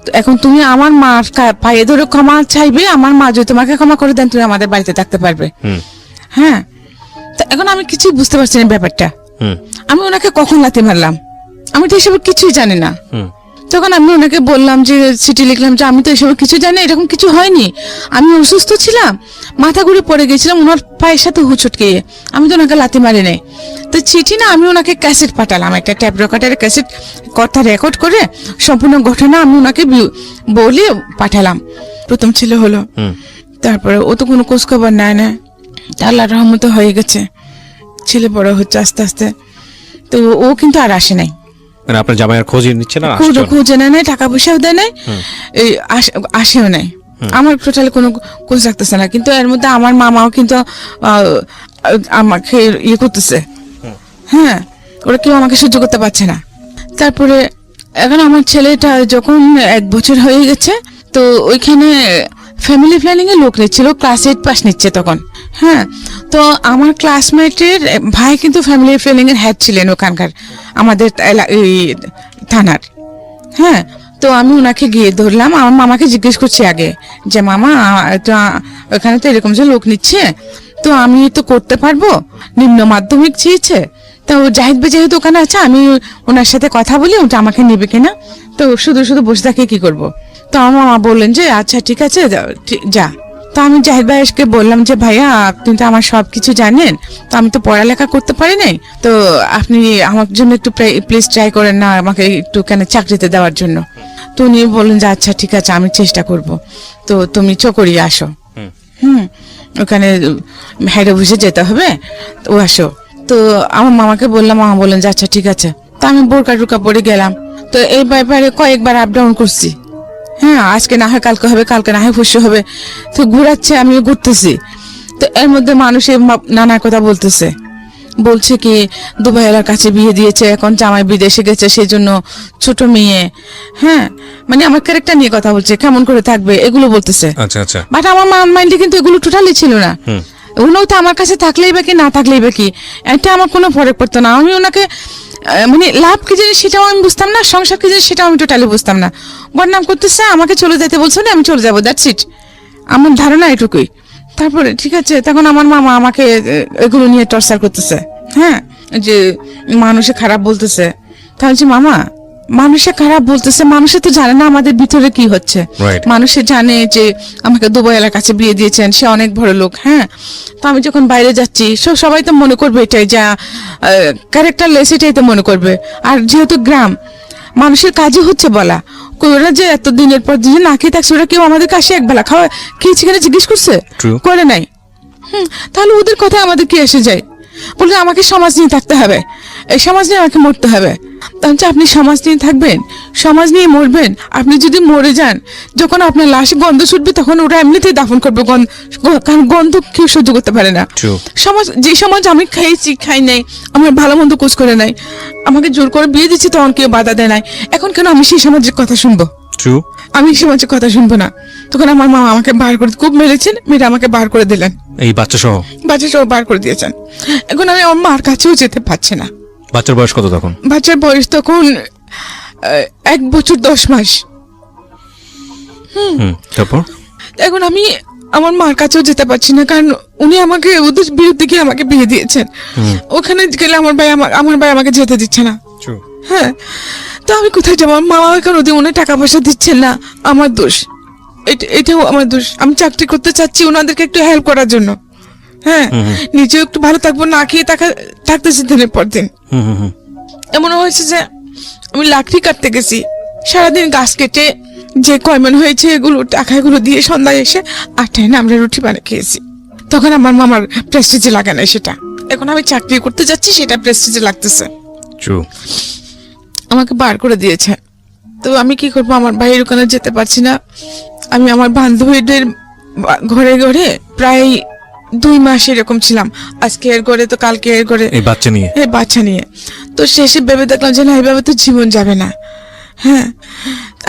তো এখন তুমি আমার মার পায়ে ধরে ক্ষমা চাইবে। আমার মা যদি তোমাকে ক্ষমা করে দেন, তুমি আমাদের বাড়িতে থাকতে পারবে। হ্যাঁ, তো এখন আমি কিছুই বুঝতে পারছি না ব্যাপারটা। আমি ওনাকে কখন লাথি মারলাম, আমি তো এসব কিছুই জানি না। তখন আমি ওনাকে বললাম যে চিঠি লিখলাম যে আমি তো এসব কিছু জানি, এরকম কিছু হয়নি, আমি অসুস্থ ছিলাম, মাথা ঘুরে পড়ে গেছিলাম ওনার পায়ের সাথে হুচটকে, আমি তো ওনাকে লাথি মারি নাই। তো চিঠি না, আমি ওনাকে ক্যাসেট পাঠালাম, একটা ট্যাপ রেকর্ডারের ক্যাসেট, কথা রেকর্ড করে সম্পূর্ণ ঘটনা আমি ওনাকে বলে পাঠালাম। প্রথম ছেলে হলো, তারপরে ও তো কোনো খোঁজ খবর নেয় না। আল্লাহর রহমতে হয়ে গেছে, ছেলে বড় হচ্ছে আস্তে আস্তে। তো ও কিন্তু আর আসে নাই, মানে আপনার জামাই আর খোঁজ নিচ্ছে না? খোঁজে নাই, টাকা পয়সাও দেয় নাই, এই আসেও নাই, আমার টোটালি কোনো খোঁজ রাখতেছে না। কিন্তু এর মধ্যে আমার মামাও কিন্তু আমাকে ইয়ে করতেছে, হ্যাঁ, ওরা কেউ আমাকে সহ্য করতে পারছে না। তারপরে এখন আমার ছেলেটা যখন 1 বছর হয়ে গেছে, তো ওইখানে ফ্যামিলি প্ল্যানিং এর লোক নিচ্ছিল, ক্লাস 8 পাস নিচ্ছে তখন। হ্যাঁ, তো আমার ক্লাসমেটের ভাই কিন্তু ফ্যামিলি প্ল্যানিং এর হেড ছিলেন ওখানকার, আমাদের থানার। হ্যাঁ, তো আমি ওনাকে গিয়ে ধরলাম, আমার মামাকে জিজ্ঞেস করছি আগে যে মামা, ওখানে তো এরকম যে লোক নিচ্ছে, তো আমি তো করতে পারবো? নিম্ন মাধ্যমিক চেয়েছে, তো জাহিদ ভাই যেহেতু ওখানে আছে, আমি ওনার সাথে কথা বলি ওটা আমাকে নেবে কিনা। তো শুধু শুধু বসে থাকে কি করব? তো আমার মামা বললেন যে আচ্ছা ঠিক আছে যা। তো আমি জাহিদ ভাইকে বললাম যে ভাইয়া, আপনি তো আমার সবকিছু জানেন, তো আমি তো পড়ালেখা করতে পারি নাই, তো আপনি আমার জন্য একটু প্লিজ ট্রাই করেন না, আমাকে একটু কেন চাকরিতে দেওয়ার জন্য। তো উনি বললেন যে আচ্ছা ঠিক আছে, আমি চেষ্টা করব, তো তুমি চকরিয়ে আসো। ওখানে হেড অফিসে যেতে হবে, ও আসো। তো আমার মামাকে বললাম, মামা বললেন যে আচ্ছা ঠিক আছে। তো আমি বোরকা টোরকা পরে গেলাম। তো এই ব্যাপারে কয়েকবার আপ ডাউন করছি। হ্যাঁ, আজকে না হয় কালকে হবে, কালকে না হয় পরশু হবে, তো ঘুরাচ্ছে, আমিও ঘুরতেছি। তো এর মধ্যে মানুষের নানা কথা বলছে কি দুবাইয়ের কাছে বিয়ে দিয়েছে, এখন জামাই বিদেশে গেছে, সেই জন্য ছোট মেয়ে, হ্যাঁ, মানে আমার ক্যারেক্টার নিয়ে কথা বলছে, কেমন করে থাকবে এগুলো বলতেছে। আচ্ছা আচ্ছা, বাট আমার মাইন্ডে কিন্তু এগুলো টোটালি ছিল না। ওনাও তো আমার কাছে থাকলেই বা কি, না থাকলেই বা কি, এটা আমার কোনো ফরক পড়তো না। আমি ওনাকে মানে লাভ কি জিনিস সেটাও আমি বুঝতাম না, সংসার কি জিনিস সেটাও আমি টোটালি বুঝতাম না। বদনাম করতেছে, আমাকে চলে যেতে বলছে না, আমি চলে যাবো, দ্যাটস ইট, আমার ধারণা এটুকুই। তারপরে ঠিক আছে, তখন আমার মামা আমাকে এগুলো নিয়ে টর্চার করতেছে, হ্যাঁ, যে মানুষে খারাপ বলতেছে। তাহলে মামা, মানুষে খারাপ বলতেছে, মানুষে তো জানে না আমাদের ভিতরে কি হচ্ছে। মানুষে জানে যে আমাকে দুবাইয়ের কাছে বিয়ে দিয়েছেন, সে অনেক বড় লোক। হ্যাঁ, তো আমি যখন বাইরে যাচ্ছি, সবাই তো মনে করবে এটাই, যা ক্যারেক্টারলেস, এটাই তো মনে করবে। আর যেহেতু গ্রাম, মানুষের কাজই হচ্ছে বলা, ওরা যে এত দিনের পর দিন না খেয়ে থাকছে, ওরা কেউ আমাদের কাছে একবেলা খেয়েছি কিনা জিজ্ঞেস করছে? করে নাই। তাহলে ওদের কথা আমাদের কি এসে যায়? বলছে আমাকে সমাজ নিয়ে থাকতে হবে, এই সমাজ নিয়ে আমাকে মরতে হবে। তাহলে আপনি সমাজ নিয়ে থাকবেন, সমাজ নিয়ে মরবেন। আপনি যদি মরে যান, যখন আপনার লাশে গন্ধ ছুটবে তখন ওরা এমনিতেই দাফন করবে, কারণ গন্ধ কেউ সহ্য করতে পারে না। সমাজ, যে সমাজ আমি খাইছি খাই নাই, আমার ভালো মন্দ কোচ করে নাই, আমাকে জোর করে বিয়ে দিচ্ছে তখন কেউ বাধা দেয় নাই, এখন কেন আমি সেই সমাজের কথা শুনবো? আমি সমাজের কথা শুনবো না। তখন আমার মা আমাকে বার করে, খুব মেরেছেন, মেয়েরা আমাকে বার করে দিলেন, এই বাচ্চা সহ বার করে দিয়েছেন। এখন আমি আমার মার কাছেও যেতে পারছি না। বাচ্চার বয়স কত তখন? বাচ্চার বয়স তখন 1 বছর 10 মাস। তারপর এখন আমি আমার মার কাছেও যেতে পারছি না, কারণ উনি আমাকে ওদের বিরুদ্ধে গিয়ে আমাকে বিয়ে দিয়েছেন। ওখানে গেলে আমার ভাই আমাকে যেতে দিচ্ছে না। হ্যাঁ, তো আমি কোথায় যাবো? মা এখন উনি টাকা পয়সা দিচ্ছেন না, আমার দোষ, এটাও আমার দোষ। আমি চাকরি করতে চাচ্ছি ওনাদেরকে একটু হেল্প করার জন্য। হ্যাঁ, নিজেও একটু ভালো থাকবো, না খেয়ে থাকতেছি দিনের পর দিন। এমন হয়েছে যে আমি লাকড়ি কাটতে গেছি, সারাদিন গাছ কেটে যে কয়মন হয়েছে এগুলো টাকাগুলো দিয়ে সন্ধ্যায় এসে 8টায় না আমরা রুটি বানিয়ে খেয়েছি। তখন আমার মামার প্রেস্টিজে লাগে না সেটা, এখন আমি চাকরি করতে যাচ্ছি সেটা প্রেস্টিজে লাগতেছে। আমাকে বার করে দিয়েছে। তো আমি কি করবো? আমার ভাইয়ের ওখানে যেতে পারছি না। আমি আমার বান্ধবীদের ঘরে ঘরে প্রায় 2 মাস এরকম ছিলাম, আজকে এর ঘরে তো কালকে এর ঘরে, এই বাচ্চা নিয়ে। তো শেষে ভেবে দেখলাম যে না, এইভাবে তো জীবন যাবে না। হ্যাঁ,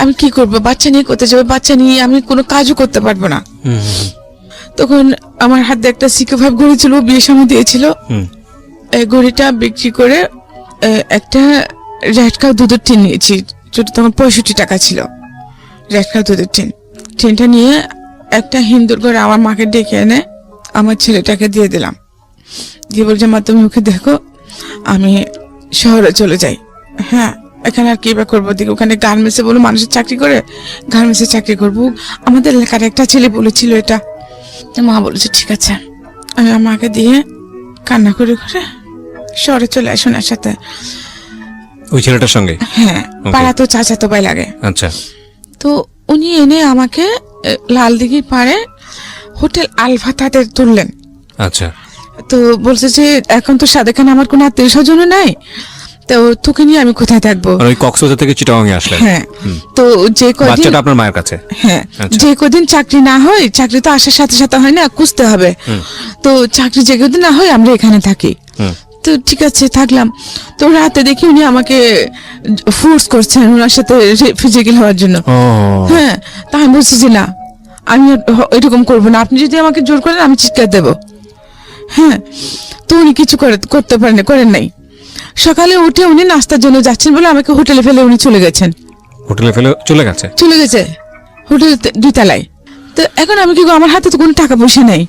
আমি কি করবো? বাচ্চা নিয়ে করতে যাবো, বাচ্চা নিয়ে আমি কোনো কাজও করতে পারবো না। তখন আমার হাতে একটা সিকোভাব ঘড়ি ছিল, বিয়ের সময় দিয়েছিল। এই ঘড়িটা বিক্রি করে একটা রেড কাউ দুধের টিন নিয়েছি, যেটা তখন 65 টাকা ছিল। রেড কাউ দুধের টিনটা নিয়ে একটা হিন্দুর ঘরে আমার মাকে ডেকে এনে আমার ছেলেটাকে দিয়ে দিলাম, দিয়ে বলছে মা তুমি ওকে দেখো, আমি শহরে চলে যাই। হ্যাঁ, এখানে আর কি বা করবো? দিকে ওখানে গার্মেন্টসে বলো মানুষের চাকরি করে, গার্মেন্টসে চাকরি করবো। আমাদের এলাকার একটা ছেলে বলেছিল এটা। মা বলেছে ঠিক আছে। আমি আমাকে দিয়ে কান্না করে করে শহরে চলে আসুন ওনার সাথে, ওই ছেলেটার সঙ্গে। হ্যাঁ, পাড়া তো চাচাতো ভাই লাগে। আচ্ছা। তো উনি এনে আমাকে লালদিঘির পাড়ে হোটেল আলফা তাদের তুললেন। আচ্ছা। তো বলছে যে এখন তো সাদেখানে আমার কোনো আত্মীয় স্বজনও নাই, তো তোকে নিয়ে আমি কোথায় থাকবো? ওই কক্সবাজার থেকে চিটাগাং এ আসলেন। হ্যাঁ, তো যে কদিন বাচ্চাটা আপনার মায়ের কাছে। হ্যাঁ, যে কদিন চাকরি না হয়, চাকরি তো আসার সাথে সাথে হয় না, খুঁজতে হবে। তো চাকরি যে কদিন না হয় আমরা এখানে থাকি। তো ঠিক আছে থাকলাম। তো রাতে দেখি উনি আমাকে ফোর্স করছেন ওনার সাথে ফিজিক্যাল হওয়ার জন্য। হ্যাঁ, তা আমি বলছি যে না, আমি এরকম করবো না, আপনি যদি আমাকে জোর করেন আমি চিৎকার দেবো। হ্যাঁ, তো উনি কিছু করতে করেন নাই। সকালে উঠে উনি নাস্তার জন্য যাচ্ছেন বলে আমাকে হোটেলে ফেলে উনি চলে গেছেন। চলে গেছে হোটেল 2 তলায়। তো এখন আমি কি করবো? আমার হাতে তো কোনো টাকা পয়সা নেই,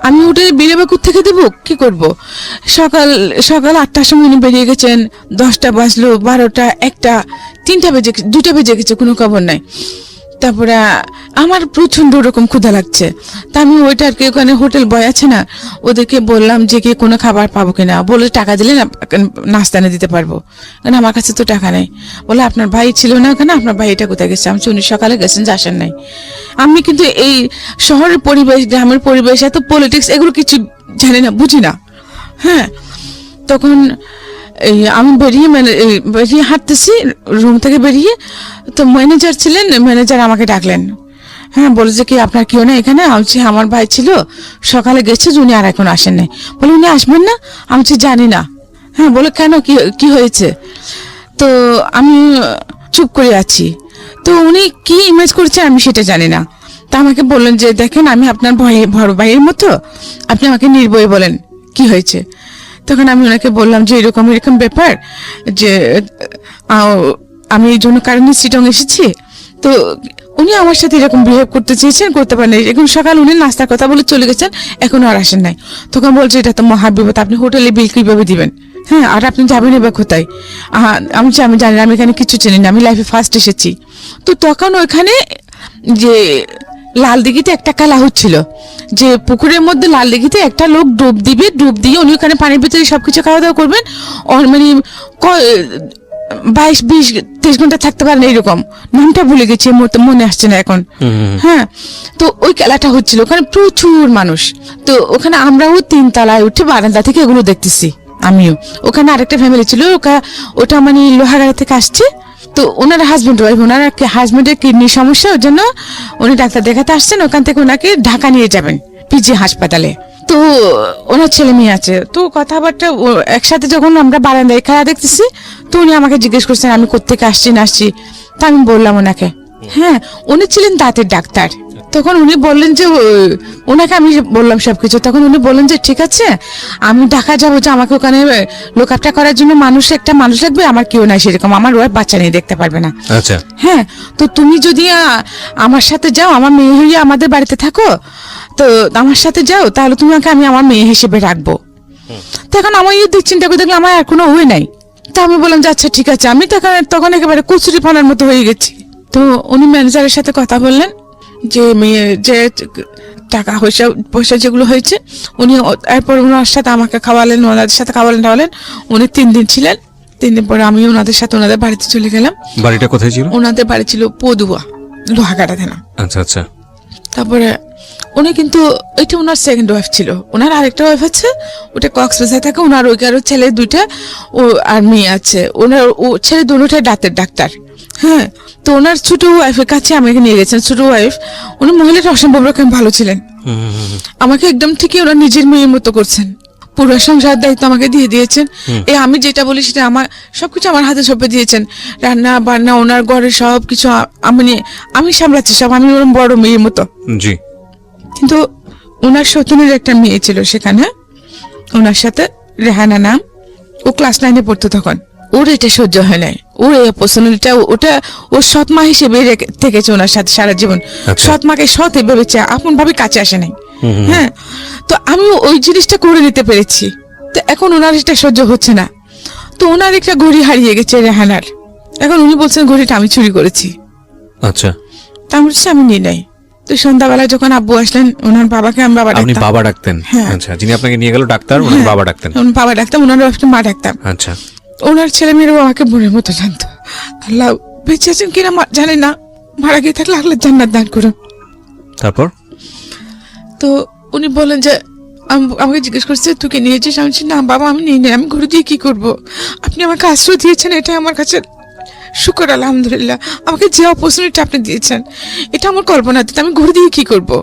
আমি হোটেলে বেরোবো থেকে দেবো, কি করব? সকাল 8টার সময় উনি বেরিয়ে গেছেন, 10টা বাজলো, 12টা, 1টা, 3টা বেজে 2টা বেজে গেছে, কোনো খবর নাই। তারপরে আমার প্রচন্ড রকম ক্ষুধা লাগছে, তা আমি ওইটারকে ওখানে হোটেল বয় আছে না, ওদেরকে বললাম যে কি কোনো খাবার পাবো কিনা। বলে টাকা দিলে না নাস্তা এনে দিতে পারবো, কারণ আমার কাছে তো টাকা নেই। বলে আপনার ভাই ছিল না ওখানে, আপনার ভাই এটা কোথায় গেছে? আমি উনি সকালে গেছেন, যে আসেন নাই। আমি কিন্তু এই শহরের পরিবেশ, গ্রামের পরিবেশ, এত পলিটিক্স এগুলো কিছু জানি না, বুঝি না। হ্যাঁ, তখন আমি বেরিয়ে হাঁটতেছি রুম থেকে বেরিয়ে, তো ম্যানেজার ছিলেন, ম্যানেজার আমাকে ডাকলেন। হ্যাঁ, বলেছে কি আপনার কেউ না এখানে? আমি আমার ভাই ছিল, সকালে গেছে, উনি আর এখন আসেন নাই। বলে উনি আসবেন না? আমি জানি না। হ্যাঁ, বলে কেন, কি হয়েছে? তো আমি চুপ করে আছি। তো উনি কি ইমেজ করছেন আমি সেটা জানি না। তা আমাকে বললেন যে দেখেন আমি আপনার বড় ভাইয়ের মতো, আপনি আমাকে নির্ভয়ে বলেন কি হয়েছে। তখন আমি ওনাকে বললাম যে এরকম ব্যাপার, যে আমি এই জন্য কারণে চিটং এসেছি। তো উনি আমার সাথে এরকম বিহেভ করতে চেয়েছেন, করতে পারেন। এখন সকাল উনি নাস্তার কথা বলে চলে গেছেন, এখনো আর আসেন নাই। তখন বলছে এটা তো মহাবিপদ, আপনি হোটেলে বিল কিভাবে দিবেন? হ্যাঁ, আর আপনি যাবেন এবার কোথায়? আমি জানি না, আমি এখানে কিছু চিনি না, আমি লাইফে ফার্স্ট এসেছি। তো তখন ওইখানে যে লালদিঘিতে একটা খেলা হচ্ছিল, যে পুকুরের মধ্যে লালদিঘিতে একটা লোক ডুব দিয়ে উনি ওখানে পানির ভিতরে সবকিছু খাওয়া দাওয়া করবেন, মানে 22-20-23 ঘন্টা থাকতে পারেন, এইরকম নামটা ভুলে গেছি, এই মুহূর্তে মনে আসছে না এখন। হ্যাঁ, তো ওই খেলাটা হচ্ছিল, ওখানে প্রচুর মানুষ। তো ওখানে আমরাও 3 তলায় উঠে বারান্দা থেকে এগুলো দেখতেছি। আমিও, ওখানে আরেকটা ফ্যামিলি ছিল, ওটা মানে লোহাগাড়া থেকে আসছে। তো ওনার হাজবেন্ড ওয়াইফ, ওনার হাজবেন্ডের কিডনির সমস্যা, ওর জন্য উনি ডাক্তার দেখাতে আসছেন, ওখান থেকে ওনাকে ঢাকা নিয়ে যাবেন পিজি হাসপাতালে। তো ওনার ছেলে মেয়ে আছে, তো কথাবার্তা একসাথে যখন আমরা বারান্দায় খেলা দেখতেছি, তো উনি আমাকে জিজ্ঞেস করছেন আমি কোত্থেকে আসছি না আসছি। তা আমি বললাম ওনাকে, হ্যাঁ উনি ছিলেন দাঁতের ডাক্তার। তখন উনি বললেন যে ওনাকে আমি বললাম সবকিছু, তখন উনি বললেন যে ঠিক আছে আমি ঢাকা যাবো, যে আমাকে ওখানে লোকআপটা করার জন্য একটা মানুষ লাগবে, আমার কেউ নাই সেরকম, আমার ওর বাচ্চা নিয়ে দেখতে পারবে না। আচ্ছা, হ্যাঁ, তো তুমি যদি আমার সাথে যাও, আমার মেয়ে হইয়া আমাদের বাড়িতে থাকো, তো আমার সাথে যাও, তাহলে তোমাকে আমি আমার মেয়ে হিসেবে রাখবো। তখন আমার দিক চিন্তা করে দেখলাম আমার আর কোনো ওয়ে নাই। তো আমি বললাম যে আচ্ছা ঠিক আছে। আমি তখন একেবারে কচুরি পানার মতো হয়ে গেছি। তো উনি ম্যানেজারের সাথে কথা বললেন যে মেয়ে যে টাকা পয়সা যেগুলো হয়েছে, উনি এরপর ওনার সাথে আমাকে খাওয়ালেন, ওনাদের সাথে খাওয়ালেন। উনি 3 দিন ছিলেন। 3 দিন পরে আমি ওনাদের সাথে ওনাদের বাড়িতে চলে গেলাম। বাড়িটা কোথায় ছিল? ওনাদের বাড়ি ছিল পদুয়া, লোহাগাড়া থানা। আচ্ছা আচ্ছা। তারপরে উনি কিন্তু এটা ওনার সেকেন্ড ওয়াইফ ছিল, ওনার আরেকটা ওয়াইফ আছে, ওটা কক্সবাজার থাকে। ওনার ওইকারও ছেলে 2টা আর মেয়ে আছে। ওনার ছেলে দুটোটাই দাঁতের ডাক্তার। হ্যাঁ, তো ওনার ছোট ওয়াইফের কাছে আমাকে নিয়ে গেছেন। ছোট ওয়াইফ, উনি মহিলাটা অসম্ভব রকম ভালো ছিলেন। আমাকে একদম ঠিকই ওনার নিজের মেয়ের মতো করছেন। পুরো সংসার দায়িত্ব আমাকে দিয়ে দিয়েছেন। আমি যেটা বলি সেটা আমার সবকিছু আমার হাতে সঁপে দিয়েছেন। রান্না বান্না, ওনার ঘরের সবকিছু আমি সামলাচ্ছি সব, আমি ওর বড় মেয়ের মতো। জি। কিন্তু ওনার সতীনের একটা মেয়ে ছিল সেখানে, ওনার সাথে রেহানা নাম। ও ক্লাস 9-এ পড়তো তখন। ওর এটা সহ্য হয় নাই, ওর এই অপরচুনিটিটা ওটা ওর সৎ মা হিসেবে থেকেছে ওনার সাথে সারা জীবন। সৎ মাকে সৎ ভেবেছে, আপন ভাবে কাছে আসে নাই। হ্যাঁ, তো আমি ওই জিনিসটা করে নিতে পেরেছি। তো এখন ওনার এটা সহ্য হচ্ছে না। তো ওনার একটা ঘড়ি হারিয়ে গেছে রেহানার। এখন উনি বলছেন ঘড়িটা আমি চুরি করেছি। আচ্ছা, তা আমি বলছি আমি নিই নাই। তো সন্ধ্যাবেলা যখন আব্বু আসলেন, ওনার বাবাকে আমি বাবা ডাকতাম। আপনি বাবা ডাকতেন? আচ্ছা, যিনি আপনাকে নিয়ে গেল ডাক্তার, ওনাকে বাবা ডাকতেন? বাবা ডাকতাম, ওনার বাবাকে মা ডাকতাম। আচ্ছা। ওনার ছেলে মেয়েরাও আমাকে বোনের মতো জানতো। আল্লাহ বেঁচে আছেন কিনা জানি না, মারা গিয়ে থাকলে আল্লাহ জান্নাত দান করুন। তারপর তো উনি বলেন যে আমাকে জিজ্ঞেস করছে তুই কি নিয়েছিস? আমি বলছি না বাবা আমি নিই নাই, আমি ঘুরে দিয়ে কি করব? আপনি আমাকে আশ্রয় দিয়েছেন, এটা আমার কাছে শুকর আলহামদুলিল্লাহ। আমাকে যে অপরচুনিটি আপনি দিয়েছেন এটা আমার কল্পনাতে, আমি ঘুরে দিয়ে কি করবো?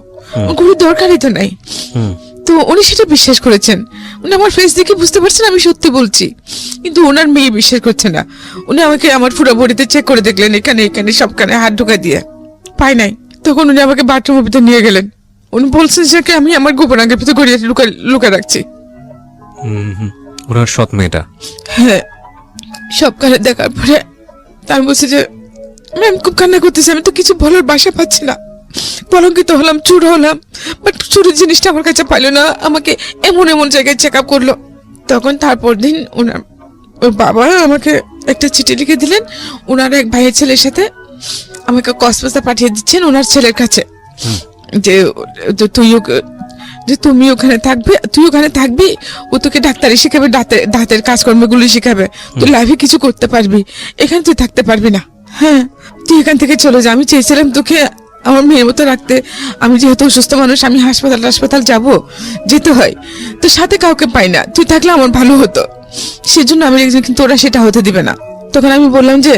ঘুরে দরকারই তো নাই। তো উনি সেটা বিশ্বাস করেছেন। উনি আমার ফেস দেখে বুঝতে পারছেন আমি সত্যি বলছি, কিন্তু ওনার মেয়ে বিশ্বাস করছে না। উনি আমাকে আমার পুরো বডিতে চেক করে দেখলেন, এখানে এখানে সবখানে হাত ঢুকা দিয়ে পাই নাই। তখন উনি আমাকে বাথরুমের ভিতরে নিয়ে গেলেন। উনি বলছেন যে আমি আমার গোপনাঙ্গের ভিতরে গড়িয়ে লুকা রাখছি। ওনার সৎ মেয়েটা? হ্যাঁ। সবখানে দেখার পরে তার বলছে যে আমি খুব কান্না করতেছি, আমি তো কিছু বলার বাসা পাচ্ছি না। কলঙ্কিত হলাম, চুর হলাম, বাট চুরির জিনিসটা আমার কাছে পাইলো না। আমাকে এমন এমন জায়গায় চেক আপ করলো। তখন তারপর দিন ওর বাবা আমাকে একটা চিঠি লিখে দিলেন। ওনার এক ভাইয়ের ছেলের সাথে আমাকে কক্সবাজার পাঠিয়ে দিচ্ছেন ওনার ছেলের কাছে, যে তুমি ওখানে থাকবে, তুই ওখানে থাকবি, ও তোকে ডাক্তারি শিখাবে, দাঁতের কাজকর্মগুলো শিখাবে, তুই লাইফে কিছু করতে পারবি, এখানে তুই থাকতে পারবি না। হ্যাঁ, তুই এখান থেকে চলে যা। আমি চেয়েছিলাম তোকে আমার মেয়ের মতো রাখতে। আমি যেহেতু অসুস্থ মানুষ, আমি হাসপাতাল যাব, যেতে হয়, তো সাথে কাউকে পাই না। তুই থাকলে আমার ভালো হতো, সেজন্য আমি, কিন্তু ওরা সেটা হতে দিবে না। তখন আমি বললাম যে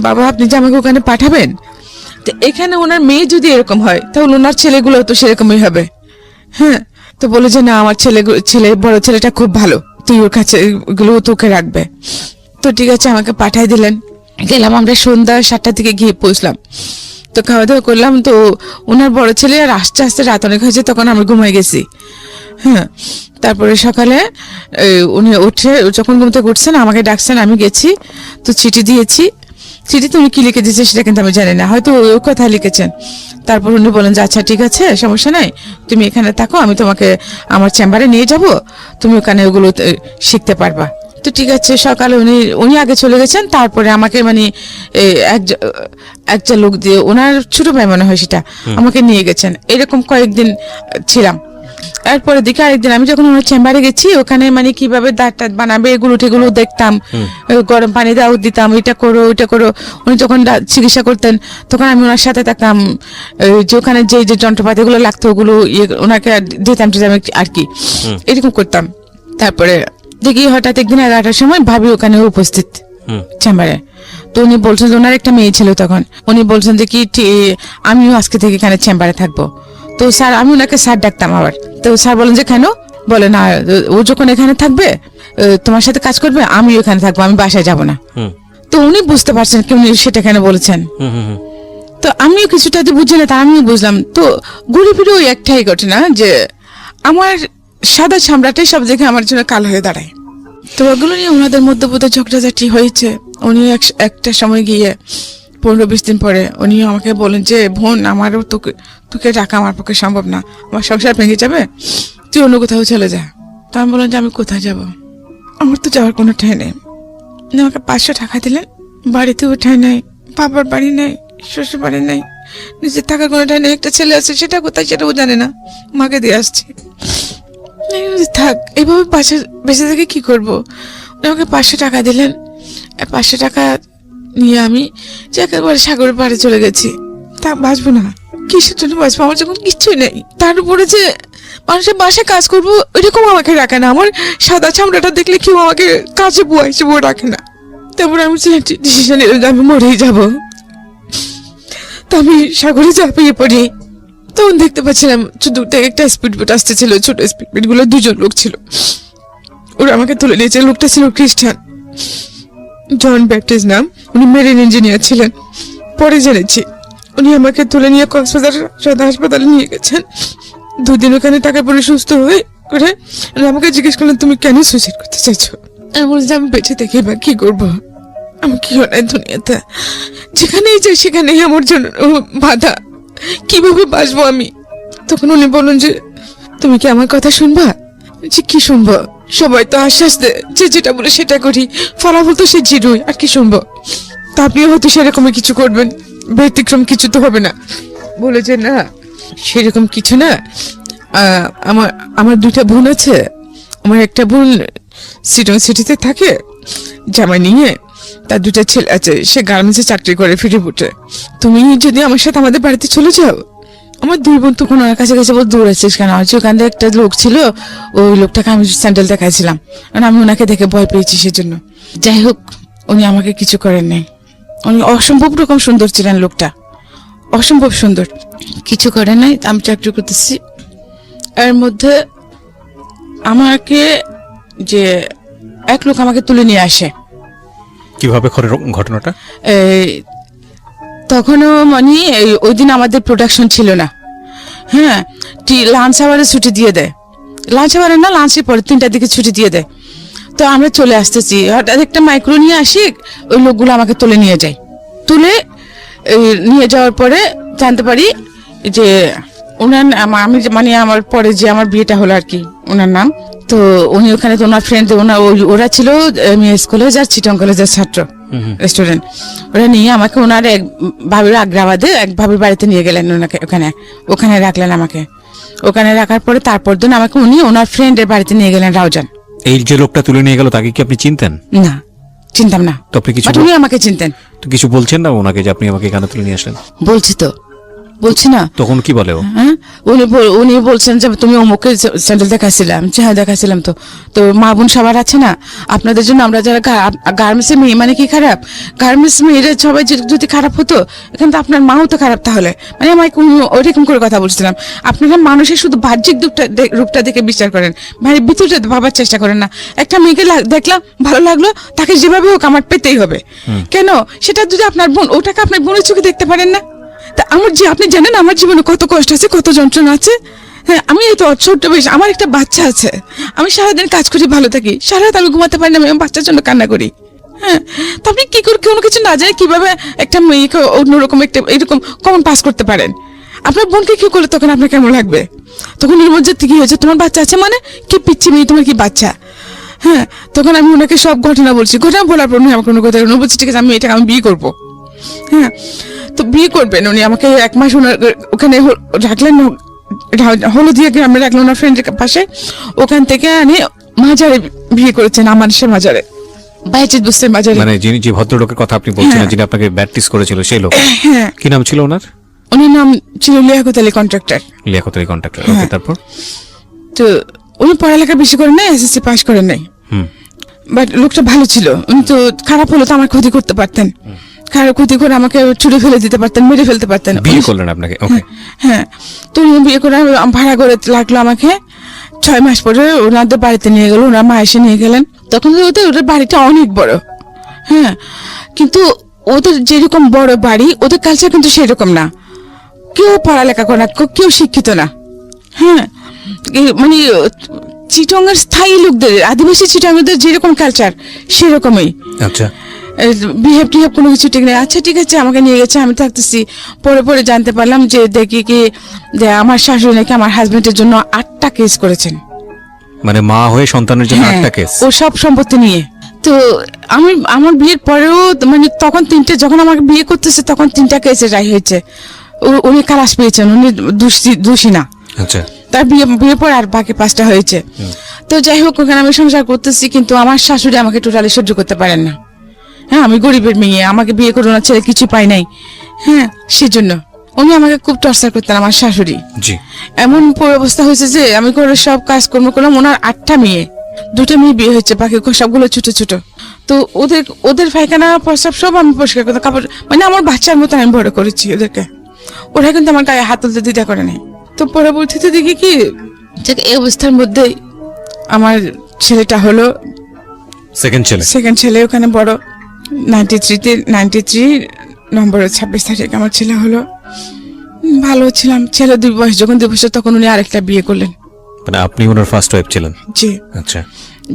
বাবা আপনি যে আমাকে ওখানে পাঠাবেন, তো এখানে ওনার মেয়ে যদি এরকম হয় তাহলে ওনার ছেলেগুলো তো সেরকমই হবে। হ্যাঁ, তো বলে যে না আমার বড় ছেলেটা খুব ভালো, তুই ওর কাছে এগুলো তোকে রাখবে। তো ঠিক আছে, আমাকে পাঠাই দিলেন। গেলাম, আমরা সন্ধ্যা 7টার দিকে গিয়ে পৌঁছলাম। তো খাওয়া দাওয়া করলাম। তো ওনার বড় ছেলে আর আস্তে আস্তে রাত অনেক হয়েছে, তখন আমরা ঘুমাই গেছি। হ্যাঁ, তারপরে সকালে উনি উঠে যখন ঘুম থেকে উঠছেন আমাকে ডাকছেন, আমি গেছি। তো চিঠি দিয়েছি। চিঠিতে উনি কি লিখে দিয়েছে সেটা কিন্তু আমি জানি না, হয়তো ওই কথা লিখেছেন। তারপর উনি বলেন যে আচ্ছা ঠিক আছে, সমস্যা নাই, তুমি এখানে থাকো, আমি তোমাকে আমার চেম্বারে নিয়ে যাব, তুমি ওখানে ওগুলো শিখতে পারবা। তো ঠিক আছে, সকালে উনি আগে চলে গেছেন। তারপরে আমাকে মানে একটা লোক দিয়ে, ওনার ছোট ভাই মনে হয় সেটা, আমাকে নিয়ে গেছেন। এরকম কয়েকদিন ছিলাম। এরপরে দিকে আরেকদিন আমি যখন ওনার চেম্বারে গেছি, ওখানে মানে কিভাবে দাঁত টাত বানাবে এগুলো টেগুলো দেখতাম, গরম পানি দাও দিতাম, এটা করো ওইটা করো। উনি যখন চিকিৎসা করতেন তখন আমি ওনার সাথে থাকতাম, যে ওখানে যে যে যন্ত্রপাতিগুলো লাগতো ওগুলো ওনাকে দিতাম আর কি, এরকম করতাম। তারপরে দেখি হঠাৎ একদিন 11টার সময় ভাবি ওখানে উপস্থিত চেম্বারে। তো উনি বলছেন যে ওনার একটা মেয়ে ছিল তখন, উনি বলছেন যে কি আমিও আজকে থেকে এখানে চেম্বারে থাকবো। তো স্যার, আমি ওনাকে স্যার ডাকতাম আবার। তো স্যার বলেন যে কেন? বলে না, ও যখন এখানে থাকবে তোমার সাথে কাজ করবে, আমিও এখানে থাকবো, আমি বাসায় যাব না। তো উনি বুঝতে পারছেন কি উনি সেটা কেন বলেছেন। তো আমিও কিছুটা বুঝি না, তা আমিও বুঝলাম। তো ঘুরে ফিরে ওই একটাই ঘটনা যে আমার সাদা চামড়াটাই সব জায়গায় আমার জন্য কালো হয়ে দাঁড়ায়। তো ওগুলো নিয়ে ওনাদের মধ্যে বোধহয় ঝগড়াঝাটি হয়েছে। উনি একটা সময় গিয়ে 15-20 দিন পরে উনিও আমাকে বলেন যে বোন, আমারও তোকে রাখা আমার পক্ষে সম্ভব না, আমার সংসার ভেঙে যাবে, তুই অন্য কোথাও চলে যা। তো আমি বললাম যে আমি কোথায় যাব, আমার তো যাওয়ার কোনো ঠাঁই নেই। উনি আমাকে 500 টাকা দিলেন, বাড়িতেও ঠাঁই নেই, বাবার বাড়ি নেই, শ্বশুর বাড়ি নেই, নিজের থাকার কোনো ঠাঁই নেই। একটা ছেলে আছে, সেটা কোথায় সেটাও জানে না, মাকে দিয়ে আসছে। থাক, এইভাবে বেঁচে থেকে কি করবো? উনি আমাকে 500 টাকা দিলেন। 500 টাকা নিয়ে আমি যে একেবারে সাগরের পাড়ে চলে গেছি। তা বাঁচবো না, কিসের জন্য বাঁচবো? আমার যখন কিচ্ছুই নেই, তার উপরে যে মানুষের বাসায় কাজ করবো এরকম আমাকে রাখে না। আমার সাদা চামড়াটা দেখলে কেউ আমাকে কাজে বুয়া হিসেবে রাখে না। তারপরে আমি ডিসিশন নিলাম যে আমি মরেই যাবো। তো আমি সাগরে ঝাঁপিয়ে পড়ি। তখন দেখতে পাচ্ছিলাম শুধু একটা স্পিড বোট আসতেছিল, ছোট স্পিড বোট গুলো, 2জন লোক ছিল। ওরা আমাকে তুলে নিয়েছে। লোকটা ছিল খ্রিস্টান, জন ব্যাপটিস্ট নাম, উনি মেরিন ইঞ্জিনিয়ার ছিলেন। পরে জেনেছি উনি আমাকে তুলে নিয়ে কক্সবাজার সদর হাসপাতালে নিয়ে গেছেন। 2 দিন ওখানে টাকা পরে সুস্থ হয়ে করে আমাকে জিজ্ঞেস করলেন তুমি কেন সুইসাইড করতে চাইছো? আমি বলছি আমি বেঁচে থেকে এবার কি করবো, আমি কি হয় দুনিয়াতে, যেখানেই যাই সেখানেই আমার জন্য বাধা, কিভাবে বাঁচবো আমি? তখন উনি বললেন যে তুমি কি আমার কথা শুনবা? যে কি শুনবো, সবাই তো আশ্বাস দেয় যে যেটা বলে সেটা করি, ফলাফল তো সে জিরোই, আর কি শুনবো? তা আপনিও হয়তো সেরকমই কিছু করবেন, ব্যতিক্রম কিছু তো হবে না। বলে যে না, সেরকম কিছু না, আমার 2টা বোন আছে। আমার একটা বোন সিটং সিটিতে থাকে জামাই নিয়ে, তার 2টা ছেলে আছে, সে গার্মেন্টসে চাকরি করে ফিরে। তুমি যদি আমার সাথে আমাদের বাড়িতে চলে যাও, আমার 2 বোন তখন ওনার কাছে গেছে, বল দৌড়াচ্ছিস কেন? ওখান থেকে একটা লোক ছিল, ওই লোকটাকে আমি স্যান্ডেল দেখাইছিলাম, কারণ আমি ওনাকে দেখে ভয় পেয়েছি সেজন্য। যাই হোক, উনি আমাকে কিছু করেন নাই। উনি অসম্ভব রকম সুন্দর ছিলেন, লোকটা অসম্ভব সুন্দর, কিছু করেন নাই। আমি চাকরি করতেছি, এর মধ্যে আমাকে যে এক লোক আমাকে তুলে নিয়ে আসে। কিভাবে ঘটনাটা? তখনও মানে ওই দিন আমাদের প্রোডাকশন ছিল না। হ্যাঁ, লাঞ্চ আওয়ারে ছুটি দিয়ে দেয়, লাঞ্চ আওয়ারে না, লাঞ্চের পরে 3টার দিকে ছুটি দিয়ে দেয়। তো আমরা চলে আসতেছি, হঠাৎ একটা মাইক্রো নিয়ে আসি, ওই লোকগুলো আমাকে তুলে নিয়ে যায়। তুলে নিয়ে যাওয়ার পরে জানতে পারি যে ওনার আমি মানে আমার পরে যে আমার বিয়েটা হলো আর কি, ওনার নাম। তো উনি ওখানে তো ওনার ফ্রেন্ড, ওরা ছিল এমএস কলেজ আর চিটং কলেজের ছাত্র, স্টুডেন্ট। ওরা নিয়ে আমাকে ওনার এক ভাবির আগ্রাবাদে এক ভাবির বাড়িতে নিয়ে গেলেন, ওনাকে ওখানে রাখলেন আমাকে। ওখানে রাখার পরে তারপর দিন আমাকে উনি ওনার ফ্রেন্ডের বাড়িতে নিয়ে গেলেন, রাউজান। এই যে লোকটা তুলে নিয়ে গেল, তাকে কি আপনি চিনতেন? না, চিনতাম না। তো আপনি কিছু, উনি আমাকে চিনতেন তো কিছু বলছেন না ওনাকে যে আপনি আমাকে এখানে তুলে নিয়ে আসলেন? বলছি তো, বলছি না। তখন কি বলে ও? হ্যাঁ, উনি বলছেন যে তুমি অমুকে স্যান্ডেল দেখাছিলাম। হ্যাঁ, দেখাছিলাম। তো মা বোন সবার আছে না, আপনাদের জন্য আমরা যারা গার্মেন্টসের মেয়ে, মানে কি খারাপ? গার্মেন্টস মেয়েরা সবাই যদি খারাপ হতো, এখানে তো আপনার মাও তো খারাপ তাহলে। মানে আমাকে ওইরকম করে কথা বলছিলাম। আপনারা মানুষের শুধু বাহ্যিক রূপটা দেখে বিচার করেন, মানে ভিতরটা ভাবার চেষ্টা করেন না। একটা মেয়েকে দেখলাম, ভালো লাগলো, তাকে যেভাবে হোক আমার পেতেই হবে। কেন? সেটা যদি আপনার বোন, ওটাকে আপনার বোনের চোখে দেখতে পারেন না? তা আমার আপনি জানেন আমার জীবনে কত কষ্ট আছে, কত যন্ত্রণা আছে। হ্যাঁ, আমি এই তো ছোট্ট বয়স, আমার একটা বাচ্চা আছে। আমি সারাদিন কাজ করি, ভালো থাকি, সারা রাত আমি ঘুমাতে পারি না, আমি আমার বাচ্চার জন্য কান্না করি। হ্যাঁ, তো আপনি কি করে কোনো কিছু না জানে কিভাবে একটা মেয়েকে অন্যরকম একটা এরকম কমন পাস করতে পারেন? আপনার বোনকে কি করলে তখন আপনার কেমন লাগবে? তখন এর মধ্যে কি হয়েছে, তোমার বাচ্চা আছে মানে কি পিচ্ছি মেয়ে, তোমার কি বাচ্চা? হ্যাঁ, তখন আমি ওনাকে সব ঘটনা বলছি। ঘটনা বলার পর উনি আমার কোনো কথা বলছি, ঠিক আছে আমি এটাকে আমি বিয়ে করবো। হ্যাঁ, তো বিয়ে করবেন উনি। আমাকে 1 মাস ওখানে রাখলেন হলদিয়া গ্রামে রাখলো ওনার ফ্রেন্ডের পাশে, ওখান থেকে আনি মাজারে বিয়ে করেছেন, আমার সে মাজারে, বাইজিদ বুস্তের মাজারে। মানে যিনি যে ভদ্রলোকের কথা আপনি বলছেন, হ্যাঁ। যিনি আপনাকে ব্যাপটিস করেছিল সেই লোক, হ্যাঁ, কি নাম ছিল ওনার? উনার নাম ছিল লিয়াকত আলী কন্ট্রাক্টর। লিয়াকত আলী কন্ট্রাক্টর। ওকে, তারপর? তো উনি পড়ালেখা বেশি করেন নাই, এসএসসি পাস করেন নাই, বাট লোকটা ভালো ছিল। উনি তো খারাপ হলো তো আমার ক্ষতি করতে পারতেন, খারাপ ক্ষতি করে আমাকে ছুড়ে ফেলে দিতে পারতেন, মেরে ফেলতে পারতেন। বিয়ে করলেন আপনাকে? ওকে, হ্যাঁ। তো উনি বিয়ে করে ভাড়া করে লাগলো আমাকে। 6 মাস পরে ওনাদের বাড়িতে নিয়ে গেল, ওনার মা এসে নিয়ে গেলেন। তখন ওদের বাড়িটা অনেক বড়, হ্যাঁ, কিন্তু ওদের যেরকম বড় বাড়ি, ওদের কালচার কিন্তু সেরকম না। কেউ পড়ালেখা করে না, কেউ শিক্ষিত না, হ্যাঁ। মানে চিটংয়ের স্থায়ী লোকদের, আদিবাসী চিটংদের যেরকম কালচার সেরকমই। আচ্ছা, বিহেভ টিহেভ কোনো কিছু ঠিক নেই। আচ্ছা ঠিক আছে, আমাকে নিয়ে গেছে, আমি থাকতেছি। পরে পরে জানতে পারলাম যে দেখি কি যে আমার শাশুড়ি নাকি আমার হাজবেন্ডের জন্য 8টা কেস করেছেন। মানে মা হয়ে সন্তানের জন্য 8টা কেস? ও সব সম্পত্তি নিয়ে। তো আমি আমার বিয়ের পরেও মানে তখন 3টে, যখন আমাকে বিয়ে করতেছে তখন 3টা কেসে রায় হয়েছে। উনি খালাস পেয়েছেন, উনি দোষী না। আচ্ছা, তার বিয়ে পর আর বাকি 5টা হয়েছে। তো যাই হোক, ওখানে আমি সংসার করতেছি, কিন্তু আমার শাশুড়ি আমাকে টোটালি সহ্য করতে পারেন না। হ্যাঁ, আমি গরিবের মেয়ে, আমাকে বিয়ে করে ওনার ছেলে কিছু পাই নাই, হ্যাঁ, সেজন্য উনি আমাকে খুব টর্চার করতেন, আমার শাশুড়ি। জি। এমন অবস্থা হয়েছে যে আমি করে সব কাজকর্ম করলাম। ওনার 8টা মেয়ে, 2টা মেয়ে বিয়ে হয়েছে, বাকি সবগুলো ছোট ছোট। তো ওদের পায়খানা প্রস্রাব সব আমি পরিষ্কার করতাম, কাপড়, মানে আমার বাচ্চার মতো আমি বড় করেছি ওদেরকে। ওরা কিন্তু আমার গায়ে হাত তুলতে দ্বিধা করে নাই। তো পরবর্তীতে দেখি কি যে এই অবস্থার মধ্যে আমার ছেলেটা হলো, সেকেন্ড ছেলে, ওখানে বড় 93 নম্বরের 26 তারিখ আমার ছেলে হলো। ভালো ছিলাম। ছেলে 2 বয়স, যখন 2 বছর তখন উনি আরেকটা বিয়ে করলেন। মানে আপনি ওনার ফার্স্ট ওয়াইফ ছিলেন? জি। আচ্ছা,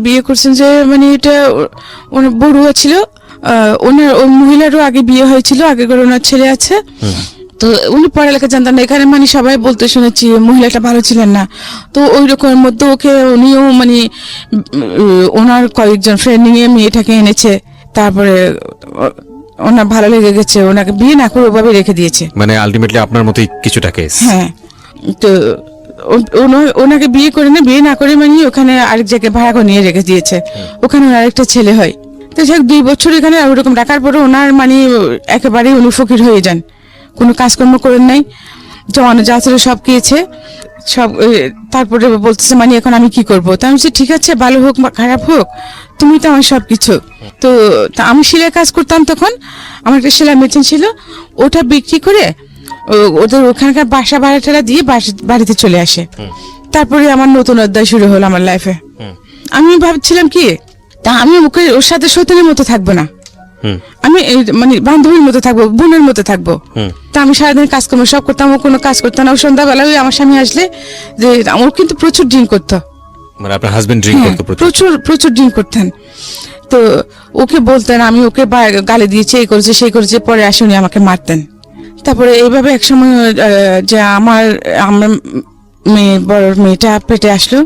বিয়ে করছেন যে মানে এটা ওনার বড়ুয়া ছিল। ওনার ওই মহিলারও আগে বিয়ে হয়েছিল, আগে করে ওনার ছেলে আছে। তো উনি পড়ালেখা জানতেন না, এখানে মানে সবাই বলতে শুনেছি মহিলাটা ভালো ছিলেন না। তো ওই রকমের মধ্যে ওকে উনিও মানে ওনার কয়েকজন ফ্রেন্ড নিয়ে মেয়েটাকে এনেছে। তারপরে ওনার ভালো লেগে গেছে, ওনাকে বিয়ে না করে ওভাবে রেখে দিয়েছে। মানে আলটিমেটলি আপনার মতোই কিছুটা কেস? হ্যাঁ। তো ওনাকে বিয়ে করে না, বিয়ে না করে মানে ওখানে আরেক জায়গায় ভাড়া করে নিয়ে রেখে দিয়েছে। ওখানে ওনার আরেকটা ছেলে হয়। তো যাক 2 বছর এখানে ওরকম রাখার পরে ওনার মানে একেবারে উনি ফকির হয়ে যান, কোনো কাজকর্ম করেন নাই, জমানো যা ছিল সব খেয়েছে সব। তারপরে বলতেছে মানে এখন আমি কি করবো? তা আমি বলছি ঠিক আছে, ভালো হোক বা খারাপ হোক, তুমি তো আমার সবকিছু। তো আমি সেলাই কাজ করতাম, তখন আমার একটা সেলাই মেশিন ছিল, ওটা বিক্রি করে ওদের ওখানকার বাসা ভাড়াটা দিয়ে বাড়িতে চলে আসে। তারপরে আমার নতুন অধ্যায় শুরু হলো আমার লাইফে। আমি ভাবছিলাম কি, তা আমি ওর সাথে সতীনের মতো থাকবো না, আমি মানে বান্ধবীর মতো থাকবো, বোনের মতো থাকবো। তা আমি সারাদিন কাজকর্ম সব করতাম, ও কোনো কাজ করতাম না। ও সন্ধ্যাবেলা ওই আমার স্বামী আসলে যে ওর কিন্তু প্রচুর ড্রিঙ্ক করতো। মানে আপনার হাজবেন্ড ড্রিঙ্ক করতো? প্রচুর ড্রিঙ্ক করতেন। তো ওকে বলতেন, আমি ওকে গালি দিয়েছি, এই করেছে সেই করেছে, পরে আসে উনি আমাকে মারতেন। তারপরে এইভাবে একসময় যে আমার বড় মেয়েটা পেটে আসলো।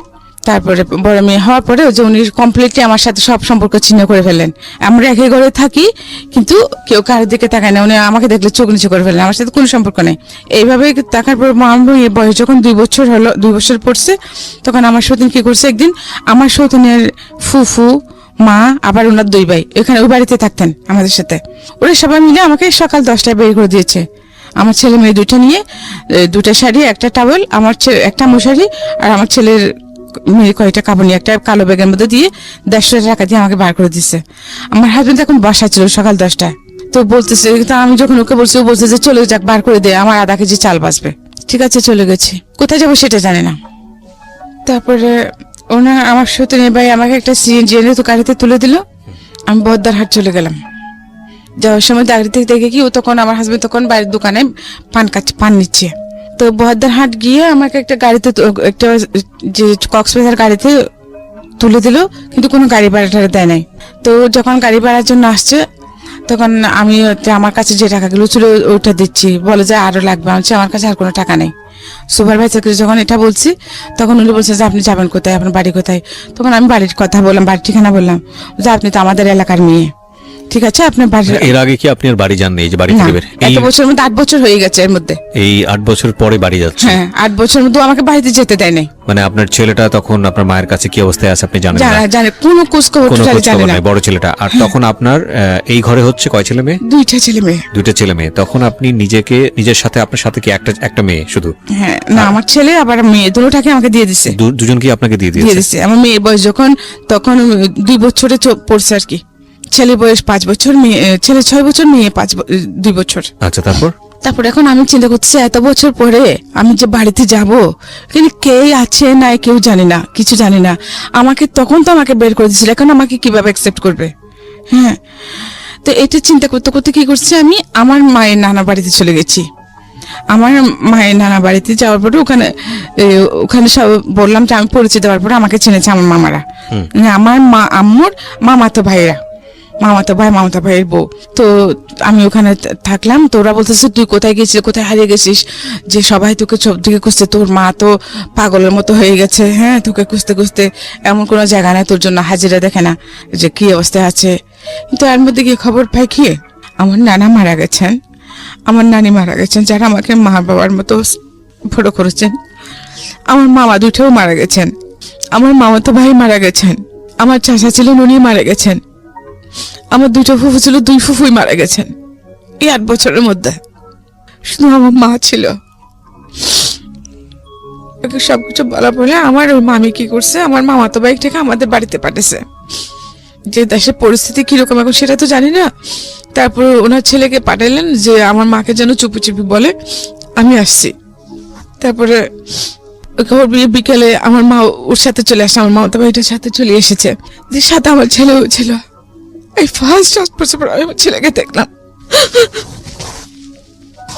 তারপরে বড় মেয়ে হওয়ার পরে যে উনি কমপ্লিটলি আমার সাথে সব সম্পর্ক ছিন্ন করে ফেললেন। আমরা একই ঘরে থাকি, কিন্তু কেউ কারোর দিকে তাকায় না। উনি আমাকে দেখলে চোখ নিচু করে ফেললেন, আমার সাথে কোনো সম্পর্ক নেই। এইভাবে থাকার পর আমার বয়স যখন 2 বছর হলো, 2 বছর পড়ছে, তখন আমার সতীন কি করছে, একদিন আমার সতীনের ফুফু মা আবার ওনার 2 ভাই এখানে ওই বাড়িতে থাকতেন আমাদের সাথে। ওরা সবাই মিলে আমাকে সকাল 10টায় বের করে দিয়েছে। আমার ছেলে মেয়ে 2টা নিয়ে, 2টা শাড়ি, একটা টাওয়েল, আমার একটা মশারি, আর আমার ছেলের মেয়ে কয়েকটা কাপড় নিয়ে একটা কালো ব্যাগের মধ্যে দিয়ে 150 টাকা দিয়ে আমাকে বার করে দিচ্ছে। আমার হাজবেন্ড এখন বাসা ছিল সকাল 10টায়। তো বলতেছে, তো আমি যখন ওকে বলছি, ও বলছে যে চলে যাক, বার করে দে, আমার আধা কেজি চাল বাঁচবে। ঠিক আছে, চলে গেছি। কোথায় যাবো সেটা জানে না। তারপরে আমার সতীনের ভাই আমাকে একটা সিএনজি এনে তো গাড়িতে তুলে দিল। আমি বহদ্দার হাট চলে গেলাম। যাওয়ার সময় গাড়ি থেকে দেখে কি, ও তখন আমার হাজবেন্ড তখন বাড়ির দোকানে পান নিচ্ছে। তো বহদ্দার হাট গিয়ে আমাকে একটা গাড়িতে, একটা যে কক্সবাজার গাড়িতে তুলে দিল, কিন্তু কোনো গাড়ি ভাড়া দেয় নাই। তো যখন গাড়ি ভাড়ার জন্য আসছে, তখন আমি আমার কাছে যে টাকাগুলো ছিল ওটা দিচ্ছি, বলে যে আরো লাগবে। আমি আমার কাছে আর কোনো টাকা নেই। সুপারভাইজারকে যখন এটা বলছি, তখন উনি বলছে যে আপনি যাবেন কোথায়, আপনার বাড়ি কোথায়? তখন আমি বাড়ির কথা বললাম, বাড়ির ঠিকানা বললাম, যে আপনি তো আমাদের এলাকার মেয়ে, ঠিক আছে আপনার বাড়ি এর আগে কি আপনি আর বাড়ি যাননি, এই যে বাড়ি না, থেকে বের এত বছরের মধ্যে 8 বছর হয়ে গেছে এর মধ্যে। এই 8 বছর পরে বাড়ি যাচ্ছে? হ্যাঁ 8 বছরের মধ্যে আমাকে বাড়িতে যেতে দেয় নাই। মানে আপনার ছেলেটা তখন আপনার মায়ের কাছে কি অবস্থায় আছে আপনি জানেন না? জানে কোনো খোঁজ খবর কোনো খোঁজ জানে খবর না। নাই বড় ছেলেটা। আর তখন আপনার এই ঘরে হচ্ছে কয় ছেলে মেয়ে? 2টা ছেলে মেয়ে। 2টা ছেলে মেয়ে। তখন আপনি নিজের সাথে আপনার সাথে কি একটা মেয়ে শুধু? হ্যাঁ না, আমার ছেলে আবার মেয়ে দুটোটাকে আমাকে দিয়ে দিছে। দুজন কি আপনাকে দিয়ে দিয়ে দিয়েছে? দিছে। আমার মেয়ের বয়স তখন 2 বছরে পড়ছে আর কি। ছেলে বয়স 5 বছর, ছেলে 6 বছর, মেয়ে 2 বছর। আচ্ছা, তারপর এখন আমি চিন্তা করতেছি এত বছর পরে আমি যে বাড়িতে যাব, কিন্তু কে আছে নাই কেউ জানি না, কিছু জানি না। আমাকে তখন তো আমাকে বের করে দিয়েছিল, এখন আমাকে কিভাবে অ্যাকসেপ্ট করবে? হ্যাঁ, তো এটা চিন্তা করতে করতে কি করছি, আমি আমার মায়ের নানা বাড়িতে চলে গেছি। আমার মায়ের নানা বাড়িতে যাওয়ার পরে ওখানে সব বললাম যে আমি পরিচয় দেওয়ার পরে আমাকে চিনেছে আমার মামারা, আমার আম্মুর মামাতো ভাইয়ের বউ। তো আমি ওখানে থাকলাম। তো ওরা বলতেছে তুই কোথায় গেছিস, কোথায় হারিয়ে গেছিস, যে সবাই তোকে সব দিকে খুঁজতে, তোর মা তো পাগলের মতো হয়ে গেছে। হ্যাঁ, তোকে খুঁজতে খুঁজতে এমন কোনো জায়গা নাই তোর জন্য হাজিরা দেখে না, যে কি অবস্থায় আছে। কিন্তু এর মধ্যে গিয়ে খবর পাই কি আমার নানা মারা গেছেন, আমার নানি মারা গেছেন, যারা আমাকে মা বাবার মতো বড় করেছেন। আমার মামা 2টাও মারা গেছেন, আমার মামাতো ভাই মারা গেছেন, আমার চাচা ছিলেন উনি মারা গেছেন, আমার 2টা ফুফু ছিল, 2 ফুফুই মারা গেছেন এই 8 বছরের মধ্যে। শুধু আমার মা ছিল। সবকিছু বলা বলে আমার ওর মামি কি করছে, আমার মামাতো ভাইটাকে আমাদের বাড়িতে পাঠিয়েছে। যে দেশের পরিস্থিতি কিরকম এখন সেটা তো জানি না। তারপর ওনার ছেলেকে পাঠালেন যে আমার মাকে যেন চুপি চুপি বলে আমি আসছি। তারপরে খবর বিকেলে আমার মা ওর সাথে চলে আসছে, আমার মামাতো ভাইটার সাথে চলে এসেছে, যে সাথে আমার ছেলেও ছিল। এই ফার্স্ট 8 বছর পর আমি আমার ছেলেকে দেখলাম।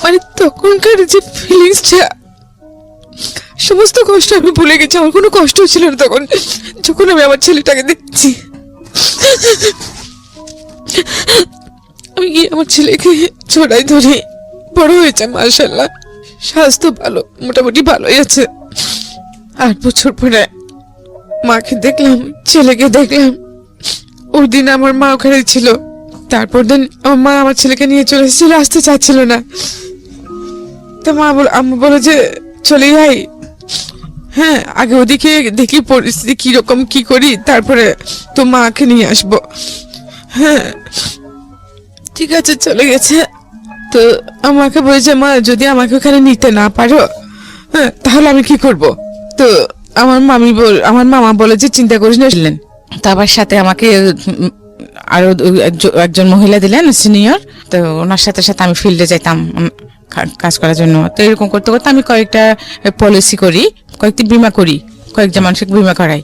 মানে তখনকার যে ফিলিংসটা, সমস্ত কষ্ট আমি ভুলে গেছি। আমার কোনো কষ্ট ছিল না তখন, যখন আমি আমার ছেলেটাকে দেখছি। আমি গিয়ে আমার ছেলেকে ছড়াই ধরে, বড় হয়েছে মাশাআল্লাহ, স্বাস্থ্য ভালো, মোটামুটি ভালোই আছে। 8 বছর পরে মাকে দেখলাম, ছেলেকে দেখলাম। ওই দিন আমার মা ওখানে ছিল। তারপর দিন আমার মা আমার ছেলেকে নিয়ে চলে এসেছিল, আসতে চাচ্ছিল না। তো আম্মু বলে যে চলে যাই, হ্যাঁ আগে ওদিকে দেখি পরিস্থিতি কিরকম, কি করি, তারপরে তো মাকে নিয়ে আসবো। হ্যাঁ ঠিক আছে, চলে গেছে। তো আমাকে বলেছে মা যদি আমাকে ওখানে নিতে না পারো, হ্যাঁ তাহলে আমি কি করব? তো আমার মামা বলে যে চিন্তা করিস না। তারপর সাথে আমাকে আরো একজন মহিলা দিলেন সিনিয়র। তো ওনার সাথে সাথে আমি ফিল্ডে যাইতাম কাজ করার জন্য। তো এরকম করতে করতে আমি কয়েকটা পলিসি করি, কয়েকটি বিমা করি, কয়েকজন মানুষের বিমা করাই।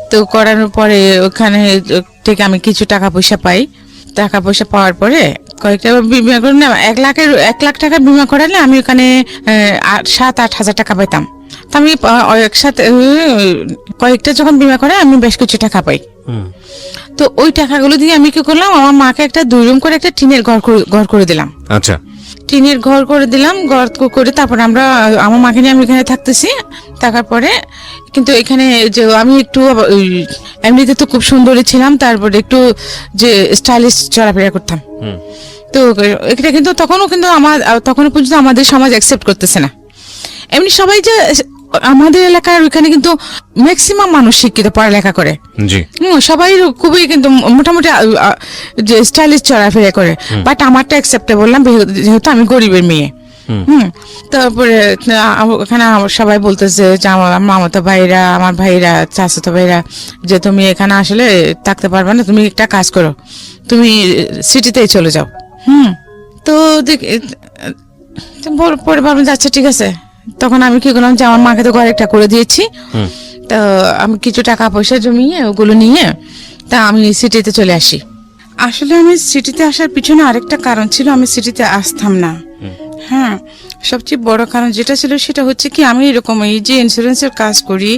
তো করানোর পরে ওখানে থেকে আমি কিছু টাকা পয়সা পাই। টাকা পয়সা পাওয়ার পরে কয়েকটা বিমা করে না, 1 লাখ টাকা বিমা করালে আমি ওখানে 7-8 হাজার টাকা পাইতাম। তো আমি একসাথে কয়েকটা যখন বিমা করে আমি বেশ কিছু টাকা পাই। তো ওই টাকাগুলো দিয়ে আমি কি করলাম, আমার মাকে একটা 2 রুম করে একটা টিনের ঘর করে দিলাম। আচ্ছা, টিনের ঘর করে দিলাম। ঘর করে তারপর আমার মাকে নিয়ে আমি এখানে থাকতেছি। থাকার পরে কিন্তু এখানে যে আমি একটু এমনিতে তো খুব সুন্দরী ছিলাম, তারপরে একটু যে স্টাইলিশ চলাফেরা করতাম। তো এটা কিন্তু তখনও পর্যন্ত আমাদের সমাজ অ্যাকসেপ্ট করতেছে না। এমনি সবাই যে আমাদের এলাকার ওইখানে কিন্তু ম্যাক্সিমাম মানুষ শিক্ষিত, পড়ালেখা করে, সবাই খুবই কিন্তু মোটামুটি যে স্টাইলিশ চলাফেরা করে। বাট আমারটা অ্যাকসেপ্টেবল না, যেহেতু আমি গরিবের মেয়ে। তারপরে ওখানে সবাই বলতেছে যে আমার মামাতো ভাইরা, আমার ভাইরা, চাচাতো ভাইরা, যে তুমি এখানে আসলে থাকতে পারবে না, তুমি একটা কাজ করো, তুমি সিটিতেই চলে যাও। তো পরে ভাবলাম আচ্ছা ঠিক আছে। তখন আমি কি করলাম যে আমার মাকে তো ঘর একটা করে দিয়েছি। তো আমি কিছু টাকা পয়সা জমিয়ে ওগুলো নিয়ে তা আমি সিটিতে চলে আসি। আসলে আমি সিটিতে আসার পিছনে আরেকটা কারণ ছিল, আমি সিটিতে আসতাম না। হ্যাঁ, সবচেয়ে বড় কারণ যেটা ছিল সেটা হচ্ছে কি, আমি এরকম এই যে ইন্স্যুরেন্সের কাজ করি,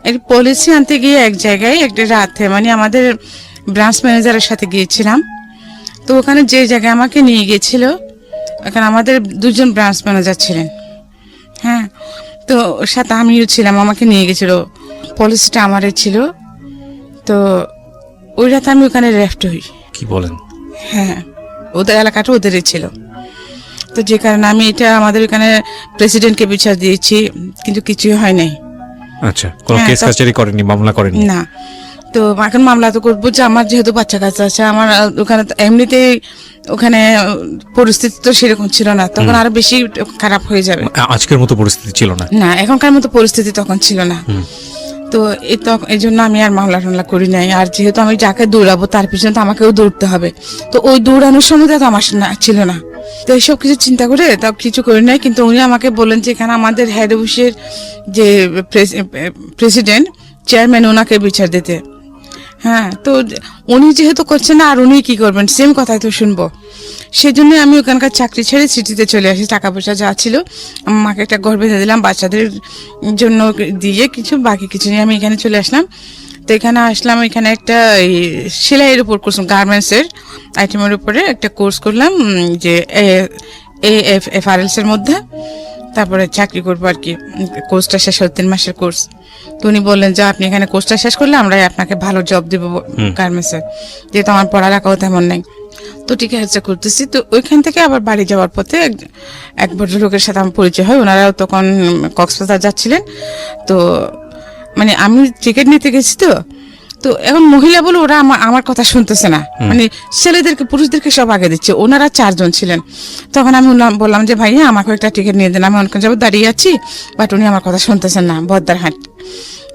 একটা পলিসি আনতে গিয়ে এক জায়গায় একটা রাতে মানে আমাদের ব্রাঞ্চ ম্যানেজারের সাথে গিয়েছিলাম। তো ওখানে যে জায়গায় আমাকে নিয়ে গিয়েছিল, ওখানে আমাদের 2জন ব্রাঞ্চ ম্যানেজার ছিলেন। হ্যাঁ, তো ওর সাথে আমিও ছিলাম, আমাকে নিয়ে গেছিল, পলিসিটা আমারই ছিল। তো ওই রাতে আমি ওখানে রেফট হই। কি বলেন? হ্যাঁ, ওদের এলাকাটা ওদেরই ছিল। তো যে কারণে আমি এটা আমাদের এখানে প্রেসিডেন্টকে বিচার দিয়েছি, কিন্তু কিছুই হয় নাই। আচ্ছা, কোনো হ্যাঁ, কেস কাচারি করেনি, মামলা করেনি? না। তো এখন মামলা তো করবো যে আমার যেহেতু বাচ্চা কাচ্চা আছে, আমার ওখানে তো এমনিতেই ওখানে পরিস্থিতি তো সেরকম ছিল না, তখন আরো বেশি খারাপ হয়ে যাবে। আজকের মতো পরিস্থিতি ছিল না? না, এখনকার মতো পরিস্থিতি তখন ছিল না। তো এই জন্য আমি আর মামলা টামলা করি নাই। আর যেহেতু আমি যাকে দৌড়াবো তার পিছনে তো আমাকেও দৌড়তে হবে, তো ওই দৌড়ানোর সময় তো আমার ছিল না। তো এইসব কিছু চিন্তা করে তা কিছু করি নাই। কিন্তু উনি আমাকে বললেন যে এখানে আমাদের হেড অফিসের যে প্রেসিডেন্ট, চেয়ারম্যান, ওনাকে বিচার দিতে। হ্যাঁ, তো উনি যেহেতু করছেন না, আর উনি কি করবেন, সেম কথাই তো শুনবো। সেই জন্য আমি ওখানকার চাকরি ছেড়ে সিটিতে চলে আসি। টাকা পয়সা যা ছিল মাকে একটা ঘর বেঁধে দিলাম, বাচ্চাদের জন্য দিয়ে কিছু, বাকি কিছু নিয়ে আমি এখানে চলে আসলাম। তো এখানে আসলাম, এখানে একটা সেলাইয়ের উপর কোর্স, গার্মেন্টসের আইটেমের উপরে একটা কোর্স করলাম, যে AFRLs এর মধ্যে। তারপরে চাকরি করবো আর কি। কোর্সটা শেষ হল, 3 মাসের কোর্স। তো উনি বললেন যে আপনি এখানে কোর্সটা শেষ করলে আমরা আপনাকে ভালো জব দেবো গার্মেন্টসের, যেহেতু আমার পড়ালেখাও তেমন নেই। তো ঠিক আছে, করতেছি। তো ওইখান থেকে আবার বাড়ি যাওয়ার পথে এক ভদ্রলোকের সাথে আমার পরিচয় হয়। ওনারাও তখন কক্সবাজার যাচ্ছিলেন। তো মানে আমি টিকিট নিতে গেছি, তো এখন মহিলা বলে ওরা আমার কথা শুনতেছে না, মানে ছেলেদেরকে পুরুষদেরকে সব আগে দিচ্ছে। ওনারা 4 জন ছিলেন। তখন আমি বললাম যে ভাইয়া আমাকে একটা টিকিট নিয়ে দেন, আমি অনেক যাবো দাঁড়িয়ে আছি, বাট উনি আমার কথা শুনতেছেন না, বদ্দারহাট।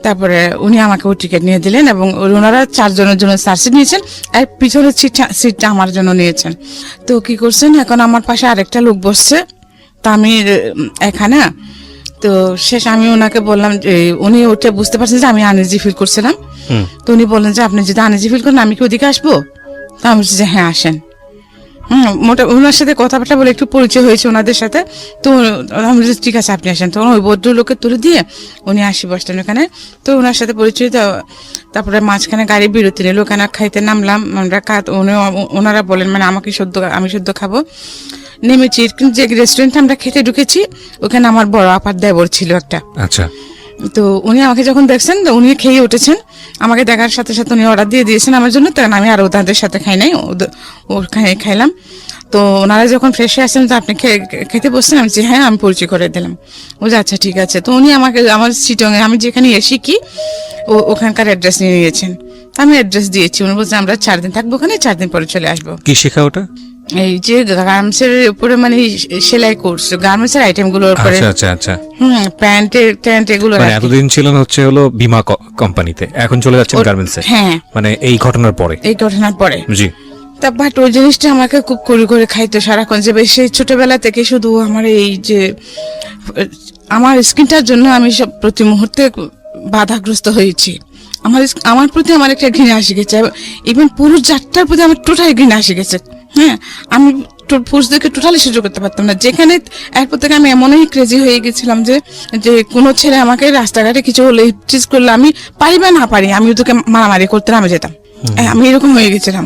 তারপরে উনি আমাকে ওই টিকিট নিয়ে দিলেন, এবং ওনারা 4 জনের জন্য সার্সিট নিয়েছেন, আর পিছনের সিটটা আমার জন্য নিয়েছেন। তো কি করছেন, এখন আমার পাশে আরেকটা লোক বসছে, তা আমি এখানে। তো শেষ আমি ওনাকে বললাম, উনি ওটা বুঝতে পারছেন যে আমি আনইজি ফিল করছিলাম। তো উনি বললেন যে আপনি যদি আনইজি ফিল করেন আমি কি ওদিকে আসবো? তো আমি বলছি যে হ্যাঁ আসেন। ওনার সাথে কথাবার্তা বলে একটু পরিচয় হয়েছে ওনাদের সাথে। তো আমি বলছি ঠিক আছে আপনি আসেন। তখন ওই ভদ্রলোকে তুলে দিয়ে উনি আসি বসলেন ওখানে। তো ওনার সাথে পরিচয়, তারপরে মাঝখানে গাড়ি বিরতি নিল, ওখানে খাইতে নামলাম আমরা। ওনারা বলেন মানে আমি সদ্য খাবো। নেমেছি, কিন্তু যে রেস্টুরেন্টে আমরা খেতে ঢুকেছি ওখানে আমার বড় আপার দেবর ছিল একটা। আচ্ছা। তো উনি আমাকে যখন দেখছেন, তো উনি খেয়ে উঠেছেন, আমাকে দেখার সাথে সাথে উনি অর্ডার দিয়ে দিয়েছেন আমার জন্য। তখন আমি আর ওদের সাথে খাই নাই, ওখানে খাইলাম। তো ওনারা যখন ফ্রেশ হয়ে আসছেন, তো আপনি খেতে বসছেন, আমি হ্যাঁ, আমি পরিচয় করে দিলাম। ও যে আচ্ছা ঠিক আছে। তো উনি আমাকে আমার চিটংয়ে আমি যেখানে শিখি ওখানকার অ্যাড্রেস নিয়ে নিয়েছেন। আমি অ্যাড্রেস দিয়েছি, উনি বলছেন আমরা 4 দিন থাকবো ওখানে, 4 দিন পরে চলে আসবো। কি শেখা ওটা? এই যে গার্মেন্টসের উপরে, মানে সেলাই কোর্স, গার্মেন্টসের আইটেম গুলোর উপরে। আচ্ছা আচ্ছা। প্যান্ট এগুলো। মানে এতদিন ছিলেন হলো বীমা কোম্পানিতে, এখন চলে যাচ্ছেন গার্মেন্টসে। হ্যাঁ, মানে এই ঘটনার পরে। জি। তা বাট ওই জিনিসটা আমাকে খুব করে খাইতো সারাক্ষণ, যে সেই ছোটবেলা থেকে শুধু আমার এই যে আমার স্কিনটার জন্য আমি সব প্রতি মুহূর্তে বাধাগ্রস্ত হয়েছি। আমার প্রতি আমার একটা ঘৃণা আসে গেছে, ইভেন পুরুষ জাতটার প্রতি আমার টোটাল ঘৃণা আসে গেছে। হ্যাঁ, আমি পুরুষদেরকে টোটালি সহ্য করতে পারতাম না। যেখানে এরপর থেকে আমি এমনই ক্রেজি হয়ে গেছিলাম যে কোনো ছেলে আমাকে রাস্তাঘাটে কিছু হলে চিজ করলে, আমি পারি বা না পারি, আমি ওদেরকে মারামারি করতে নামে যেতাম। আমি এরকম হয়ে গেছিলাম,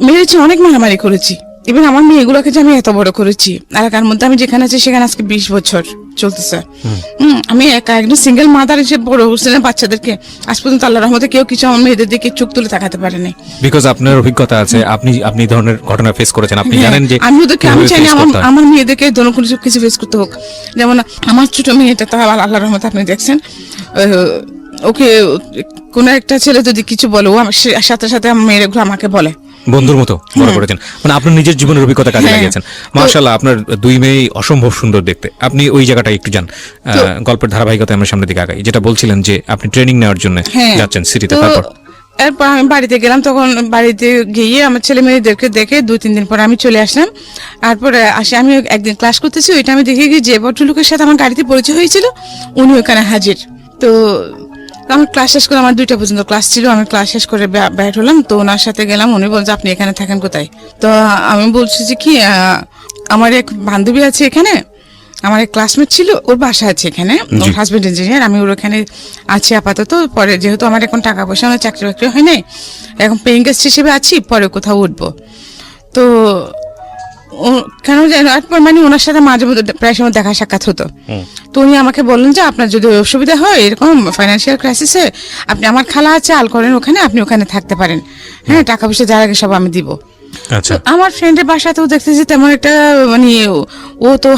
মেরেছি, অনেক মারামারি করেছি। ইভেন আমার মেয়েগুলোকে যে আমি এত বড় করেছি এলাকার মধ্যে, আমি যেখানে আছি সেখানে আজকে 20 বছর চলতেছে। আমি একা একজন সিঙ্গেল মাদার হিসেবে বড় করছিলাম বাচ্চাদেরকে। আজ পর্যন্ত আল্লাহর রহমতে কেউ কিছু আমার মেয়েদের দিকে চোখ তুলে তাকাতে পারেনি। বিকজ আপনার অভিজ্ঞতা আছে, আপনি ধরনের ঘটনা ফেস করেছেন, আপনি জানেন যে আমি ওদেরকে, আমি চাই না আমার মেয়েদেরকে কোনো কিছু ফেস করতে হোক। যেমন আমার ছোট মেয়েটা, তো আল্লাহর রহমতে আপনি দেখছেন, ওকে কোন একটা ছেলে যদি কিছু বলে, ও আমার সাথে সাথে আমার মেয়েগুলো আমাকে বলে, বন্ধুর মতো বড় করেছেন। মানে আপনার নিজের জীবনের অভিজ্ঞতা কাজে লাগিয়েছেন। মাশাআল্লাহ, আপনার 2 মেয়ে অসম্ভব সুন্দর দেখতে। আপনি ওই জায়গাটায় একটু যান, গল্পের ধারাবাহিকতা আমরা সামনের দিকে আগাই। যেটা বলছিলেন যে আপনি ট্রেনিং নেওয়ার জন্য যাচ্ছেন সিটিতে, তারপর এরপর আমি বাড়িতে গেলাম। তখন বাড়িতে গিয়ে আমার ছেলে মেয়েদেরকে দেখে 2-3 দিন পর আমি চলে আসলাম। তারপরে আমি একদিন ক্লাস করতেছি, ওইটা আমি দেখে গিয়ে যে ভদ্রলোকের সাথে আমার গাড়িতে পরিচয় হয়েছিল উনি ওখানে হাজির। তো আমার ক্লাস শেষ করে, আমার 2টা পর্যন্ত ক্লাস ছিল, আমি ক্লাস শেষ করে বের হলাম। তো ওনার সাথে গেলাম, উনি বলছে আপনি এখানে থাকেন কোথায়? তো আমি বলছি যে কি, আমার এক বান্ধবী আছে এখানে, আমার এক ক্লাসমেট ছিল, ওর বাসা আছে এখানে, ওর হাজবেন্ড ইঞ্জিনিয়ার, আমি ওর ওখানে আছি আপাতত। পরে যেহেতু আমার এখন টাকা পয়সা, আমার চাকরি বাকরি হয় নাই, এখন পেইং গেস্ট হিসেবে আছি, পরে কোথাও উঠবো। তো কেন জানো, মানে ওনার সাথে মাঝে মধ্যে প্রায় সময় দেখা সাক্ষাৎ হতো। তো উনি আমাকে বললেন যে আপনার যদি অসুবিধা হয় এরকম ফাইন্যান্সিয়াল ক্রাইসিসে, আপনি, আমার খালা আছে আলকরেন ওখানে, আপনি ওখানে থাকতে পারেন। হ্যাঁ, টাকা পয়সা যার আগে সব আমি দিব। আচ্ছা। তো আমার ফ্রেন্ডের বাসাতেও দেখতেছি তেমন একটা মানে ও তো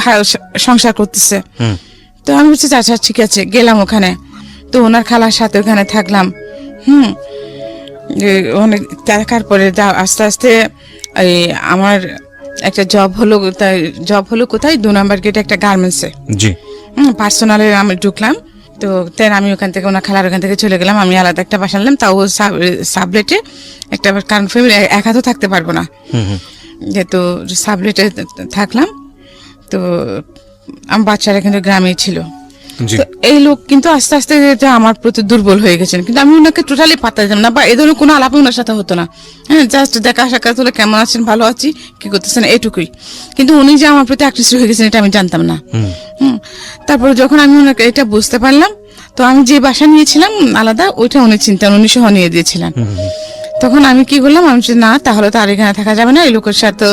সংসার করতেছে। তো আমি বলছি আচ্ছা ঠিক আছে, গেলাম ওখানে। তো ওনার খালার সাথে ওখানে থাকলাম। অনেক দেখার পরে আস্তে আস্তে এই আমার একটা জব হলো কোথায়, 2 নম্বর গেটে একটা গার্মেন্টসে। জি। পার্সোনালে আমি ঢুকলাম। তো তেন আমি ওখান থেকে ওনার খালার ওখান থেকে চলে গেলাম। আমি আলাদা একটা বাসা নিলাম, তাও সাবলেটে একটা, কারণ ফ্যামিলি একা তো থাকতে পারবো না, যেহেতু সাবলেটে থাকলাম। তো আমার বাচ্চারা কিন্তু গ্রামেই ছিল। তো এই লোক কিন্তু আস্তে আস্তে আমার প্রতি দুর্বল হয়ে গেছেন, কিন্তু আমি ওনাকে টোটালি পাত্তা দিতাম না, বা এই ধরনের কোনো আলাপ ওনার সাথে হতো না। হ্যাঁ, জাস্ট দেখা সাক্ষাৎ হলে কেমন আছেন, ভালো আছি, কি করতেছেন, এটুকুই। কিন্তু উনি যে আমার প্রতি আকৃষ্ট হয়ে গেছেন এটা আমি জানতাম না। তারপরে যখন আমি ওনাকে এটা বুঝতে পারলাম, তো আমি যে বাসা নিয়েছিলাম আলাদা, ওইটা উনি চিন্তান, উনি সহ নিয়ে দিয়েছিলেন। তখন আমি কি করলাম, আমি না তাহলে তো আর এখানে থাকা যাবে না, এই লোকের সাথে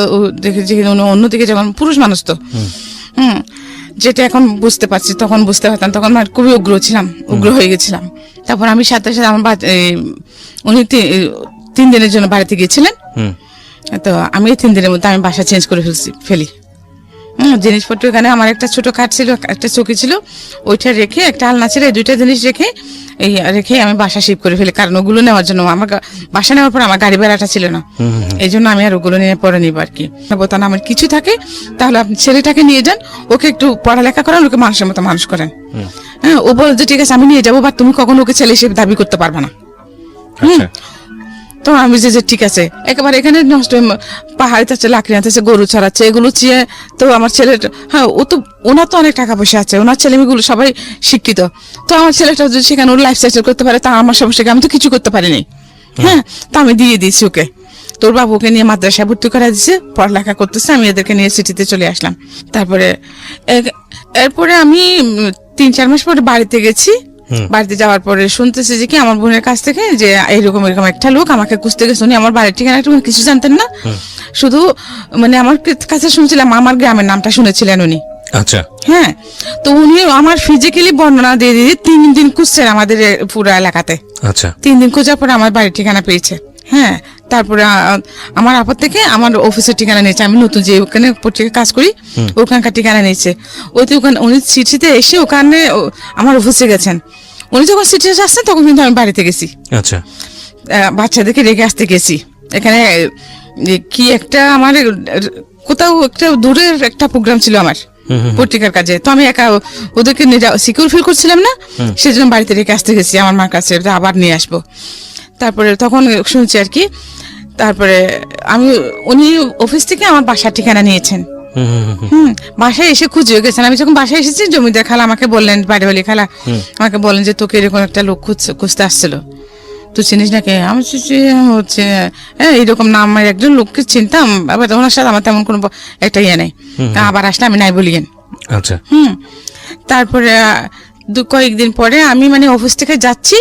দেখেছি অন্যদিকে, যখন পুরুষ মানুষ তো যেটা এখন বুঝতে পারছি, তখন বুঝতে পারতাম, তখন আমি খুবই উগ্র হয়ে গেছিলাম। তারপর আমি সাথে সাথে আমার উনি 3 দিনের জন্য বাড়িতে গিয়েছিলেন। তো আমি এই 3 দিনের মধ্যে আমি বাসা চেঞ্জ করে ফেলি। জিনিসপত্র এখানে আমার একটা ছোট খাট ছিল, একটা চৌকি ছিল, ওইটা রেখে একটা আলনা ছিল, এই 2টা জিনিস রেখে আমি বাসা শিফট করে ফেলি। কারণ ওগুলো নেওয়ার জন্য আমার বাসা নেওয়ার পর আমার গাড়ি ভাড়াটা ছিল না, এই জন্য আমি আর ওগুলো নিয়ে পরে নিব আর কি। বোতান আমার কিছু থাকে, তাহলে আপনি ছেলেটাকে নিয়ে যান, ওকে একটু পড়ালেখা করেন, ওকে মানুষের মতো মানুষ করেন। হ্যাঁ, ও বলে যে ঠিক আছে আমি নিয়ে যাবো, বাট তুমি কখনো ওকে ছেলে হিসেবে দাবি করতে পারবে না। তো আমি যে ঠিক আছে, একেবারে এখানে নষ্ট পাহাড়ি যাচ্ছে, লাকড়ি আনতেছে, গরু ছড়াচ্ছে, এগুলো চিয়ে। তো আমার ছেলে, হ্যাঁ ওনার তো অনেক টাকা পয়সা আছে, ওনার ছেলে মেয়েগুলো সবাই শিক্ষিত। তো আমার ছেলেটা যদি সেখানে ওর লাইফ সেটেল করতে পারে, তা আমার সমস্যা, আমি তো কিছু করতে পারিনি। হ্যাঁ, তো আমি দিয়ে দিয়েছি ওকে। তোর বাবুকে নিয়ে মাদ্রাসায় ভর্তি করা দিচ্ছে, পড়ালেখা করতেছে, আমি এদেরকে নিয়ে সিটিতে চলে আসলাম। তারপরে এরপরে আমি 3-4 মাস পরে বাড়িতে গেছি। বাড়িতে যাওয়ার পরে শুনতেছি যে কি আমার বোনের কাছ থেকে যে এরকম একটা লোক আমাকে খুঁজতে গেছে। উনি আমার বাড়ির ঠিকানা কিছু জানতেন না, শুধু মানে আমার কাছে শুনছিলাম, আমার গ্রামের নামটা শুনেছিলেন উনি। আচ্ছা। হ্যাঁ, তো উনি আমার ফিজিক্যালি বর্ণনা দিয়ে 3 দিন খুঁজছেন আমাদের পুরো এলাকাতে। আচ্ছা। 3 দিন খোঁজার পরে আমার বাড়ির ঠিকানা পেয়েছে। হ্যাঁ, তারপরে আমার আপদ থেকে আমার অফিসের ঠিকানা নিয়েছে, আমি নতুন যে ওখানে পত্রিকা কাজ করি ওখানকার ঠিকানা নিয়েছে। ওখানে উনি চিঠিতে এসে ওখানে আমার অফিসে গেছেন। উনি যখন চিঠিতে আসছেন তখন কিন্তু আমি বাড়িতে গেছি। আচ্ছা। বাচ্চাদেরকে রেখে আসতে গেছি। এখানে কি একটা আমার কোথাও একটা দূরের একটা প্রোগ্রাম ছিল আমার পত্রিকার কাজে, তো আমি একা ওদেরকে সিকিউর ফিল করছিলাম না, সেজন্য বাড়িতে রেখে আসতে গেছি আমার মার কাছে, আবার নিয়ে আসবো। তারপরে তখন শুনছি আর কি, তারপরে উনি অফিস থেকে আমার বাসার ঠিকানা নিয়েছেন। বাসায় এসে খুঁজে গেছেন। আমি যখন বাসায় এসেছি, জমিদার খালা আমাকে বললেন, বাড়িওয়ালি খালা আমাকে বললেন যে তোকে এরকম একটা লোক খুঁজতে আসছিল, তুই চিনিস নাকি? আমি হচ্ছে এইরকম নাম, আমার একজন লোককে চিনতাম, আবার ওনার সাথে আমার তেমন কোনো একটা ইয়ে নেই, আবার আসলে আমি নাই বলিয়েন। আচ্ছা। তারপরে কয়েকদিন পরে আমি মানে অফিস থেকে যাচ্ছি,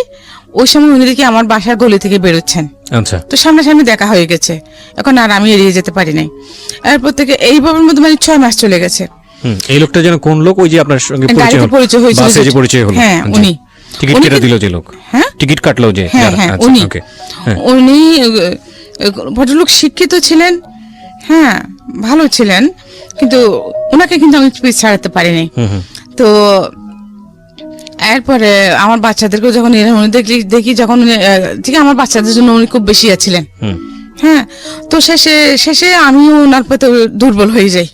ওই সময় উনি দেখি আমার বাসার গলি থেকে বেরোচ্ছেন। আচ্ছা। তো সামনাসামনি দেখা হয়ে গেছে, এখন আর আমি এড়িয়ে যেতে পারি নাই। এরপর থেকে এইভাবের মধ্যে মানে 6 মাস চলে গেছে। এই লোকটা যেন কোন লোক? ওই যে আপনার সঙ্গে পরিচয় হয়েছিল, বাসে যে পরিচয় হলো। হ্যাঁ, উনি টিকিট কেটে দিল যে লোক। হ্যাঁ, টিকিট কাটলো যে। হ্যাঁ, উনি ভদ্রলোক, শিক্ষিত ছিলেন, হ্যাঁ ভালো ছিলেন, কিন্তু ওনাকে কিন্তু আমি ছাড়াতে পারিনি। তো এরপরে আমার বাচ্চাদেরকেও যখন উনি দেখি যখন ঠিক আমার বাচ্চাদের জন্য উনি খুব বেশি ছিলেন। হ্যাঁ, তো শেষে আমিও ওনার প্রতি দুর্বল হয়ে যাই।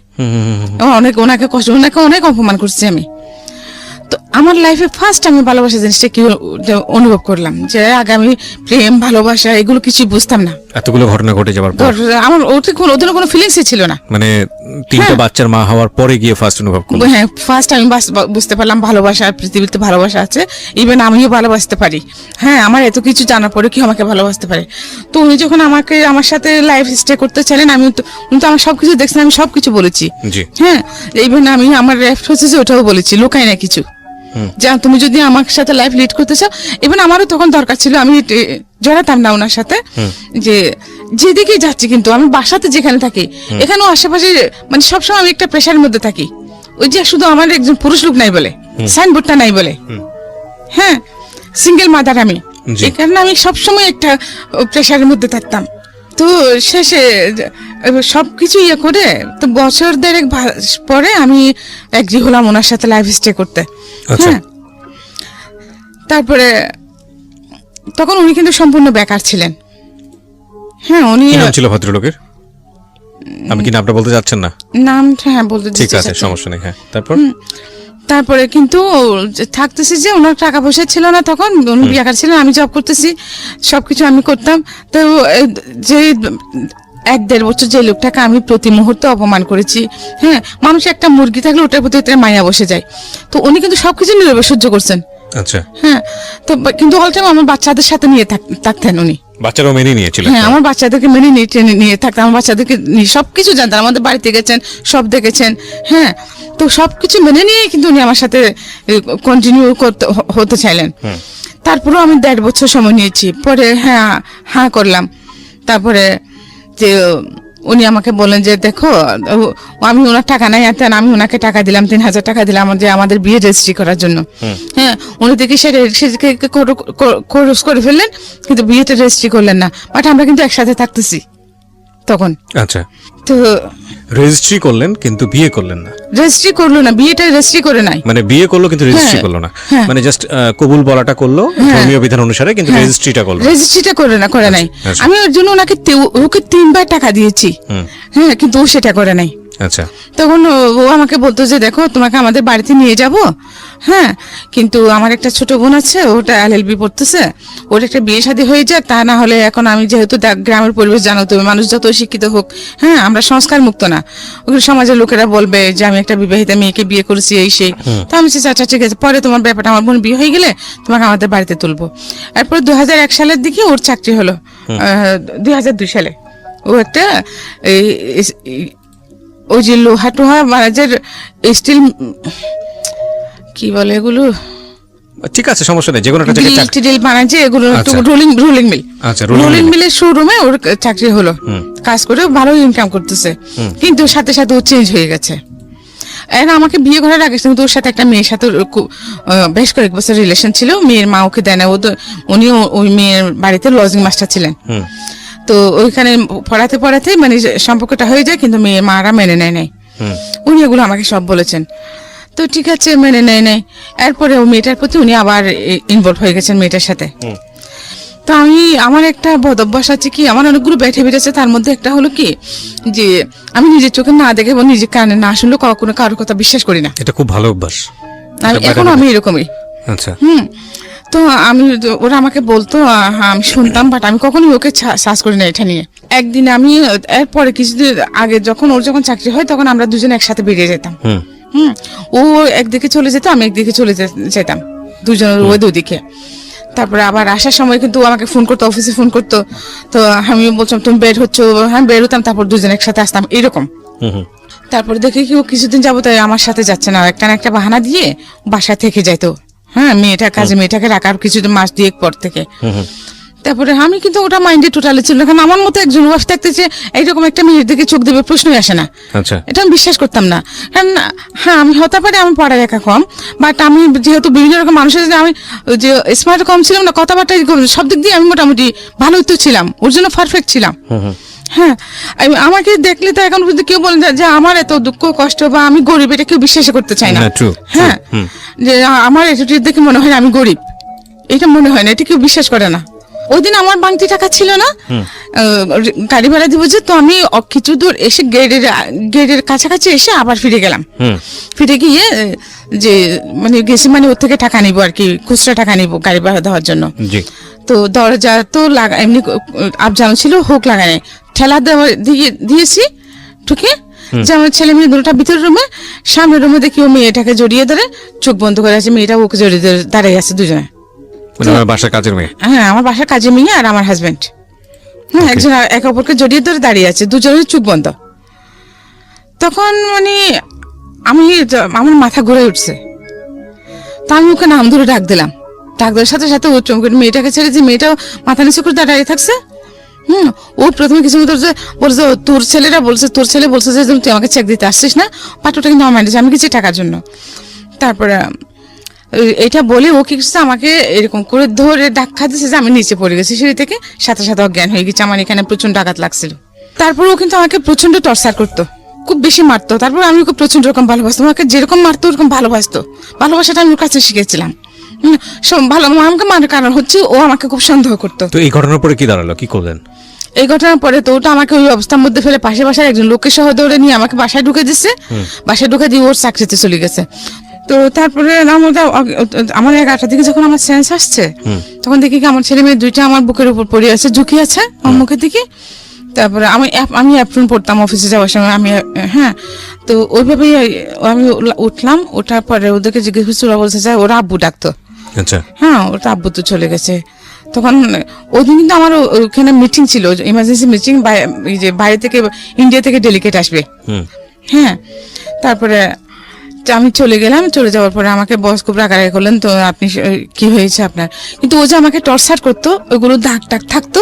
ওনাকে অনেক অপমান করছি আমি। তো আমার লাইফে ফার্স্ট আমি ভালোবাসা জিনিসটা কি অনুভব করলাম, যে আগে আমি প্রেম ভালোবাসা এগুলো কিছু বুঝতাম না। এতগুলো ঘটনা ঘটে যাবার পর আমার ওদের কোনো ফিলিংসই ছিল না। মানে 3টা বাচ্চার মা হওয়ার পরে গিয়ে ফার্স্ট অনুভব করলাম। হ্যাঁ, ফার্স্ট আমি বুঝতে পারলাম ভালোবাসা, পৃথিবীতে ভালোবাসা আছে, ইভেন আমিও ভালোবাসতে পারি। হ্যাঁ, আমার এত কিছু জানার পরে কি আমাকে ভালোবাসতে পারে। তো উনি যখন আমার সাথে লাইফ স্টে করতে চাইলেন, উনি তো আমার সবকিছু দেখছেন, আমি সবকিছু বলেছি। হ্যাঁ, ইভেন আমি আমার লাইফ হচ্ছে ওটাও বলেছি, লোকাই না কিছু। যা তুমি যদি আমার সাথে লাইফ লিড করতে চাও, ইভেন আমারও তখন দরকার ছিল, আমি জড়াতাম না ওনার সাথে, যে যেদিকে যাচ্ছি, কিন্তু আমি বাসাতে যেখানে থাকি এখানেও আশেপাশে মানে সবসময় আমি একটা প্রেশারের মধ্যে থাকি। ওই যে শুধু আমার একজন পুরুষ লোক নাই বলে, সাইনবোর্ডটা নাই বলে, হ্যাঁ সিঙ্গেল মাদার আমি, এই কারণে আমি সবসময় একটা প্রেশারের মধ্যে থাকতাম। তো শেষে সব কিছু ইয়ে করে তো বছর দেড়েক পরে আমি এগ্রি হলাম ওনার সাথে লাইফ স্টে করতে। আচ্ছা। হ্যাঁ, তারপরে তখন উনি কিন্তু সম্পূর্ণ বেকার ছিলেন। হ্যাঁ, উনি কি নাম ছিল ভদ্রলোকের? আমি কি নামটা বলতে যাচ্ছেন না? নামটা হ্যাঁ বলতে ঠিক দিচ্ছি আছে, সাথে। সমস্যা নেই। হ্যাঁ, তারপর? তারপরে কিন্তু থাকতেছি যে ওনার টাকা পয়সা ছিল না, তখন উনি বেকার ছিলেন, আমি জব করতেছি, সবকিছু আমি করতাম। তো যে 1-1.5 বছর যে লোকটাকে আমি প্রতি মুহূর্তে অপমান করেছি, হ্যাঁ, মানুষ একটা মুরগি থাকলে ওটার প্রতি একটা মায়া বসে যায়। তো উনি কিন্তু সবকিছু নীরবে সহ্য করছেন। আচ্ছা। হ্যাঁ, তো কিন্তু অল টাইম আমার বাচ্চাদের সাথে নিয়ে থাকতেন উনি। বাচ্চারাও মেনে নিয়েছিলেন? হ্যাঁ, আমার বাচ্চাদেরকে মেনে নিয়ে থাকতাম, আমার বাচ্চাদেরকে সবকিছু জানতেন, আমাদের বাড়িতে গেছেন, সব দেখেছেন। হ্যাঁ, তো সবকিছু মেনে নিয়ে কিন্তু উনি আমার সাথে কন্টিনিউ হতে চাইলেন। তারপরেও আমি 1.5 বছর সময় নিয়েছি, পরে হ্যাঁ করলাম। তারপরে যে উনি আমাকে বলেন যে দেখো, আমি ওনার টাকা নাই, আমি ওনাকে টাকা দিলাম, 3,000 টাকা দিলাম যে আমাদের বিয়ে রেজিস্ট্রি করার জন্য। হ্যাঁ, উনি দেখি সে খরচ করে ফেললেন, কিন্তু বিয়েটা রেজিস্ট্রি করলেন না। বাট আমরা কিন্তু একসাথে থাকতেছি তখন। আচ্ছা, তো রেজিস্ট্রি করলেন কিন্তু বিয়ে করলেন না? রেজিস্ট্রি করলো না, বিয়েটা রেজিস্ট্রি করে নাই। মানে বিয়ে করলো কিন্তু রেজিস্ট্রি হ্যাঁ, করলো না? হ্যাঁ। মানে জাস্ট কবুল বলাটা করলো ধর্মীয় বিধান অনুসারে, কিন্তু রেজিস্ট্রিটা করলো? রেজিস্ট্রিটা করে নাই। আচ্ছা। আমি ওর জন্য ওকে 3 বার টাকা দিয়েছি। হ্যাঁ, কিন্তু ও সেটা করে নাই। আচ্ছা। তখন ও আমাকে বলতো যে দেখো, তোমাকে আমাদের বাড়িতে নিয়ে যাব। হ্যাঁ, কিন্তু আমার একটা ছোট বোন আছে, ওটা LLB পড়তেছে, ওর একটা বিয়ে শাদী হয়ে যায়, তা না হলে এখন আমি যেহেতু গ্রামের পরিবেশ জানো তুমি, মানুষ যত শিক্ষিত হোক, হ্যাঁ, আমরা সংস্কার মুক্ত না, ওগুলো সমাজের লোকেরা বলবে যে আমি একটা বিবাহিতা মেয়েকে বিয়ে করেছি, এই সেই। তো আমি আচ্ছা ঠিক আছে, পরে তোমার ব্যাপারটা, আমার বোন বিয়ে হয়ে গেলে তোমাকে আমাদের বাড়িতে তুলবো। এরপর 2001 সালের দিকে ওর চাকরি হলো। 2002 সালে ও একটা ওই যে লোহা টোহা মারাজের স্টিল, কি বলে এগুলো, ঠিক আছে, সমস্যা নেই, যে কোনো একটা জায়গায় চাকরি। স্টিল বানাচ্ছে এগুলো, আচ্ছা। Rolling mill. আচ্ছা, রোলিং মিলের শোরুমে ওর চাকরি হলো, কাজ করে ভালো ইনকাম করতেছে। কিন্তু সাথে সাথে ও চেঞ্জ হয়ে গেছে। আর আমাকে বিয়ে করার আগে কিন্তু ওর সাথে একটা মেয়ের সাথে বেশ কয়েক বছর রিলেশন ছিল। মেয়ের মা ওকে দেয় না, উনি ওই মেয়ের বাড়িতে লজিং মাস্টার ছিলেন। তো ওইখানে পড়াতে মানে সম্পর্কটা হয়ে যায়, কিন্তু মেয়ের মারা মেনে নেয় নাই। উনি এগুলো আমাকে সব বলেছেন। তো ঠিক আছে, মেনে নেয় নাই। এরপরে ও মেয়েটার প্রতি উনি আবার ইনভলভ হয়ে গেছেন মেয়েটার সাথে। তো আমার একটা বদ অভ্যাস আছে কি, আমার অনেকগুলো ব্যাড হ্যাবিট আছে, তার মধ্যে একটা হলো কি যে আমি নিজের চোখে না দেখে বা নিজের কানে না শুনলে কখনো কারোর কথা বিশ্বাস করি না। এটা খুব ভালো অভ্যাস। এখন আমি এরকমই। আচ্ছা। তো ওরা আমাকে বলতো, আমি শুনতাম, বাট আমি কখনোই ওকে সার্চ করি না এটা নিয়ে। একদিন আমি এরপরে কিছুদিন আগে ওর যখন চাকরি হয়, তখন আমরা দুজনে একসাথে বেরিয়ে যেতাম। ও একদিকে চলে যেত, আমি একদিকে চলে যেতাম, দুজনের ওই দুদিকে। তারপরে আবার আসার সময় কিন্তু আমাকে ফোন করতো, অফিসে ফোন করতো। তো আমি বলতাম তুমি বের হচ্ছ, হ্যাঁ বের হতাম, তারপর দুজনে একসাথে আসতাম এরকম। তারপরে দেখে কি ও কিছুদিন যাবো তাই আমার সাথে যাচ্ছে না, একটা না একটা বাহানা দিয়ে বাসায় থেকে যাইতো। হ্যাঁ, মেয়েটাকে রাখার কিছুদিন মাস 2 পর থেকে। তারপরে আমি কিন্তু ওটা মাইন্ডে টোটালি ছিল না, কারণ আমার মতো একজন ওয়াইফ থাকতে যে এইরকম একটা মেয়ের দিকে চোখ দেবে প্রশ্নই আসে না। আচ্ছা। এটা আমি বিশ্বাস করতাম না। কারণ হ্যাঁ, আমি হতে পারে আমি পড়ালেখা কম, বাট আমি যেহেতু বিভিন্ন রকম মানুষের সাথে আমি যে স্মার্ট কম ছিলাম না, কথাবার্তা সব দিক দিয়ে আমি মোটামুটি ভালোই তো ছিলাম, ওর জন্য পারফেক্ট ছিলাম। হ্যাঁ, আমাকে দেখলে তো এখন পর্যন্ত কেউ বলে যে আমার এত দুঃখ কষ্ট বা আমি গরিব, এটা কেউ বিশ্বাস করতে চায় না। হ্যাঁ, যে আমার অ্যাটিটিউড দেখে মনে হয় আমি গরিব, এটা মনে হয় না, এটা কেউ বিশ্বাস করে না। ওই দিন আমার বাংতি টাকা ছিল না, গাড়ি ভাড়া দিব যে, তো আমি কিছু দূর এসে গেটের কাছাকাছি এসে আবার ফিরে গেলাম। ফিরে গিয়ে যে মানে গেছি, মানে ওর থেকে টাকা নিবো আর কি, খুচরা টাকা নিবো গাড়ি ভাড়া দেওয়ার জন্য। তো দরজা তো এমনি আবজানো ছিল, হুক লাগানো, ঠেলা দিয়েছি ঢুকে, যে আমার ছেলে মেয়ে দুটোটা ভিতর রুমে, সামনের রুমে দেখি ও মেয়েটাকে জড়িয়ে ধরে চোখ বন্ধ করে আছে, মেয়েটা ওকে জড়িয়ে ধরে দাঁড়িয়ে আছে দুজনে। আমার বাসার কাজের মেয়ে? হ্যাঁ, আমার বাসার কাজের মেয়ে আর আমার হাজবেন্ড। হ্যাঁ, একজন একে অপরকে জড়িয়ে ধরে দাঁড়িয়ে আছে, দুজনের চোখ বন্ধ। তখন মানে আমার মাথা ঘুরে উঠছে। তা আমি ওকে নাম ধরে ডাক দিলাম, ডাক দেওয়ার সাথে সাথে ও চমকে মেয়েটাকে ছেড়ে, যে মেয়েটাও মাথা নিচু করে দাঁড়িয়ে থাকছে। ও প্রথমে কিছু বলছে, তোর ছেলে বলছে যে তুই আমাকে চেক দিতে আসছিস না, বাট ওটা কিন্তু আমার মাইন্ডে, আমি কিছু টাকার জন্য। তারপরে এটা বলে ও কি করছে, আমাকে এরকম করে ধরে ধাক্কা দিচ্ছে যে আমি নিচে পড়ে গেছি সিঁড়ি থেকে, সাথে সাথে অজ্ঞান হয়ে গেছে। আমার এখানে প্রচন্ড আঘাত লাগছিল। তারপর ও কিন্তু আমাকে প্রচন্ড টর্চার করতো, খুব বেশি মারতো। তারপর আমি ওকে প্রচন্ড রকম ভালোবাসতাম, আমাকে যেরকম মারতো ওরকম ভালোবাসতো। ভালোবাসাটা আমি ওর কাছে শিখেছিলাম। ভালো আমাকে মারার কারণ হচ্ছে ও আমাকে খুব সন্দেহ করতো। তো এই ঘটনার পরে কি দাঁড়ালো, কি করলেন? এই ঘটনার পরে তো ওটা আমাকে ওই অবস্থার মধ্যে ফেলে পাশে বাসায় একজন লোককে সহ দৌড়ে নিয়ে আমাকে বাসায় ঢুকে দিচ্ছে। বাসায় ঢুকে দিয়ে ওর চাকরিতে চলে গেছে। তো তারপরে আমার 11টার দিকে যখন আমার সেন্স আসছে, তখন দেখি কি আমার ছেলে মেয়ে দুইটা আমার বুকের উপর পড়ে আছে, ঝুঁকি আছে আমার মুখের দিকে। তারপরে আমি অ্যাপ্রন পড়তাম অফিসে যাওয়ার সময়, আমি হ্যাঁ। তো ওইভাবেই আমি উঠলাম, ওঠার পরে ওদেরকে জিজ্ঞেস করছি, ওরা বলছে যে ওরা আব্বু ডাকতো। আচ্ছা। হ্যাঁ, ওটা আব্বু তো চলে গেছে। তখন ওই দিন কিন্তু আমার ওখানে মিটিং ছিল, ইমার্জেন্সি মিটিং, যে বাইরে থেকে ইন্ডিয়া থেকে ডেলিগেট আসবে। হ্যাঁ, তারপরে আমি চলে গেলাম। চলে যাওয়ার পরে আমাকে বস খুব রাগারাগি করলেন, তো আপনি কি হয়েছে আপনার? কিন্তু ও যে আমাকে টর্চার করতো, ওইগুলো দাগ টাগ থাকতো,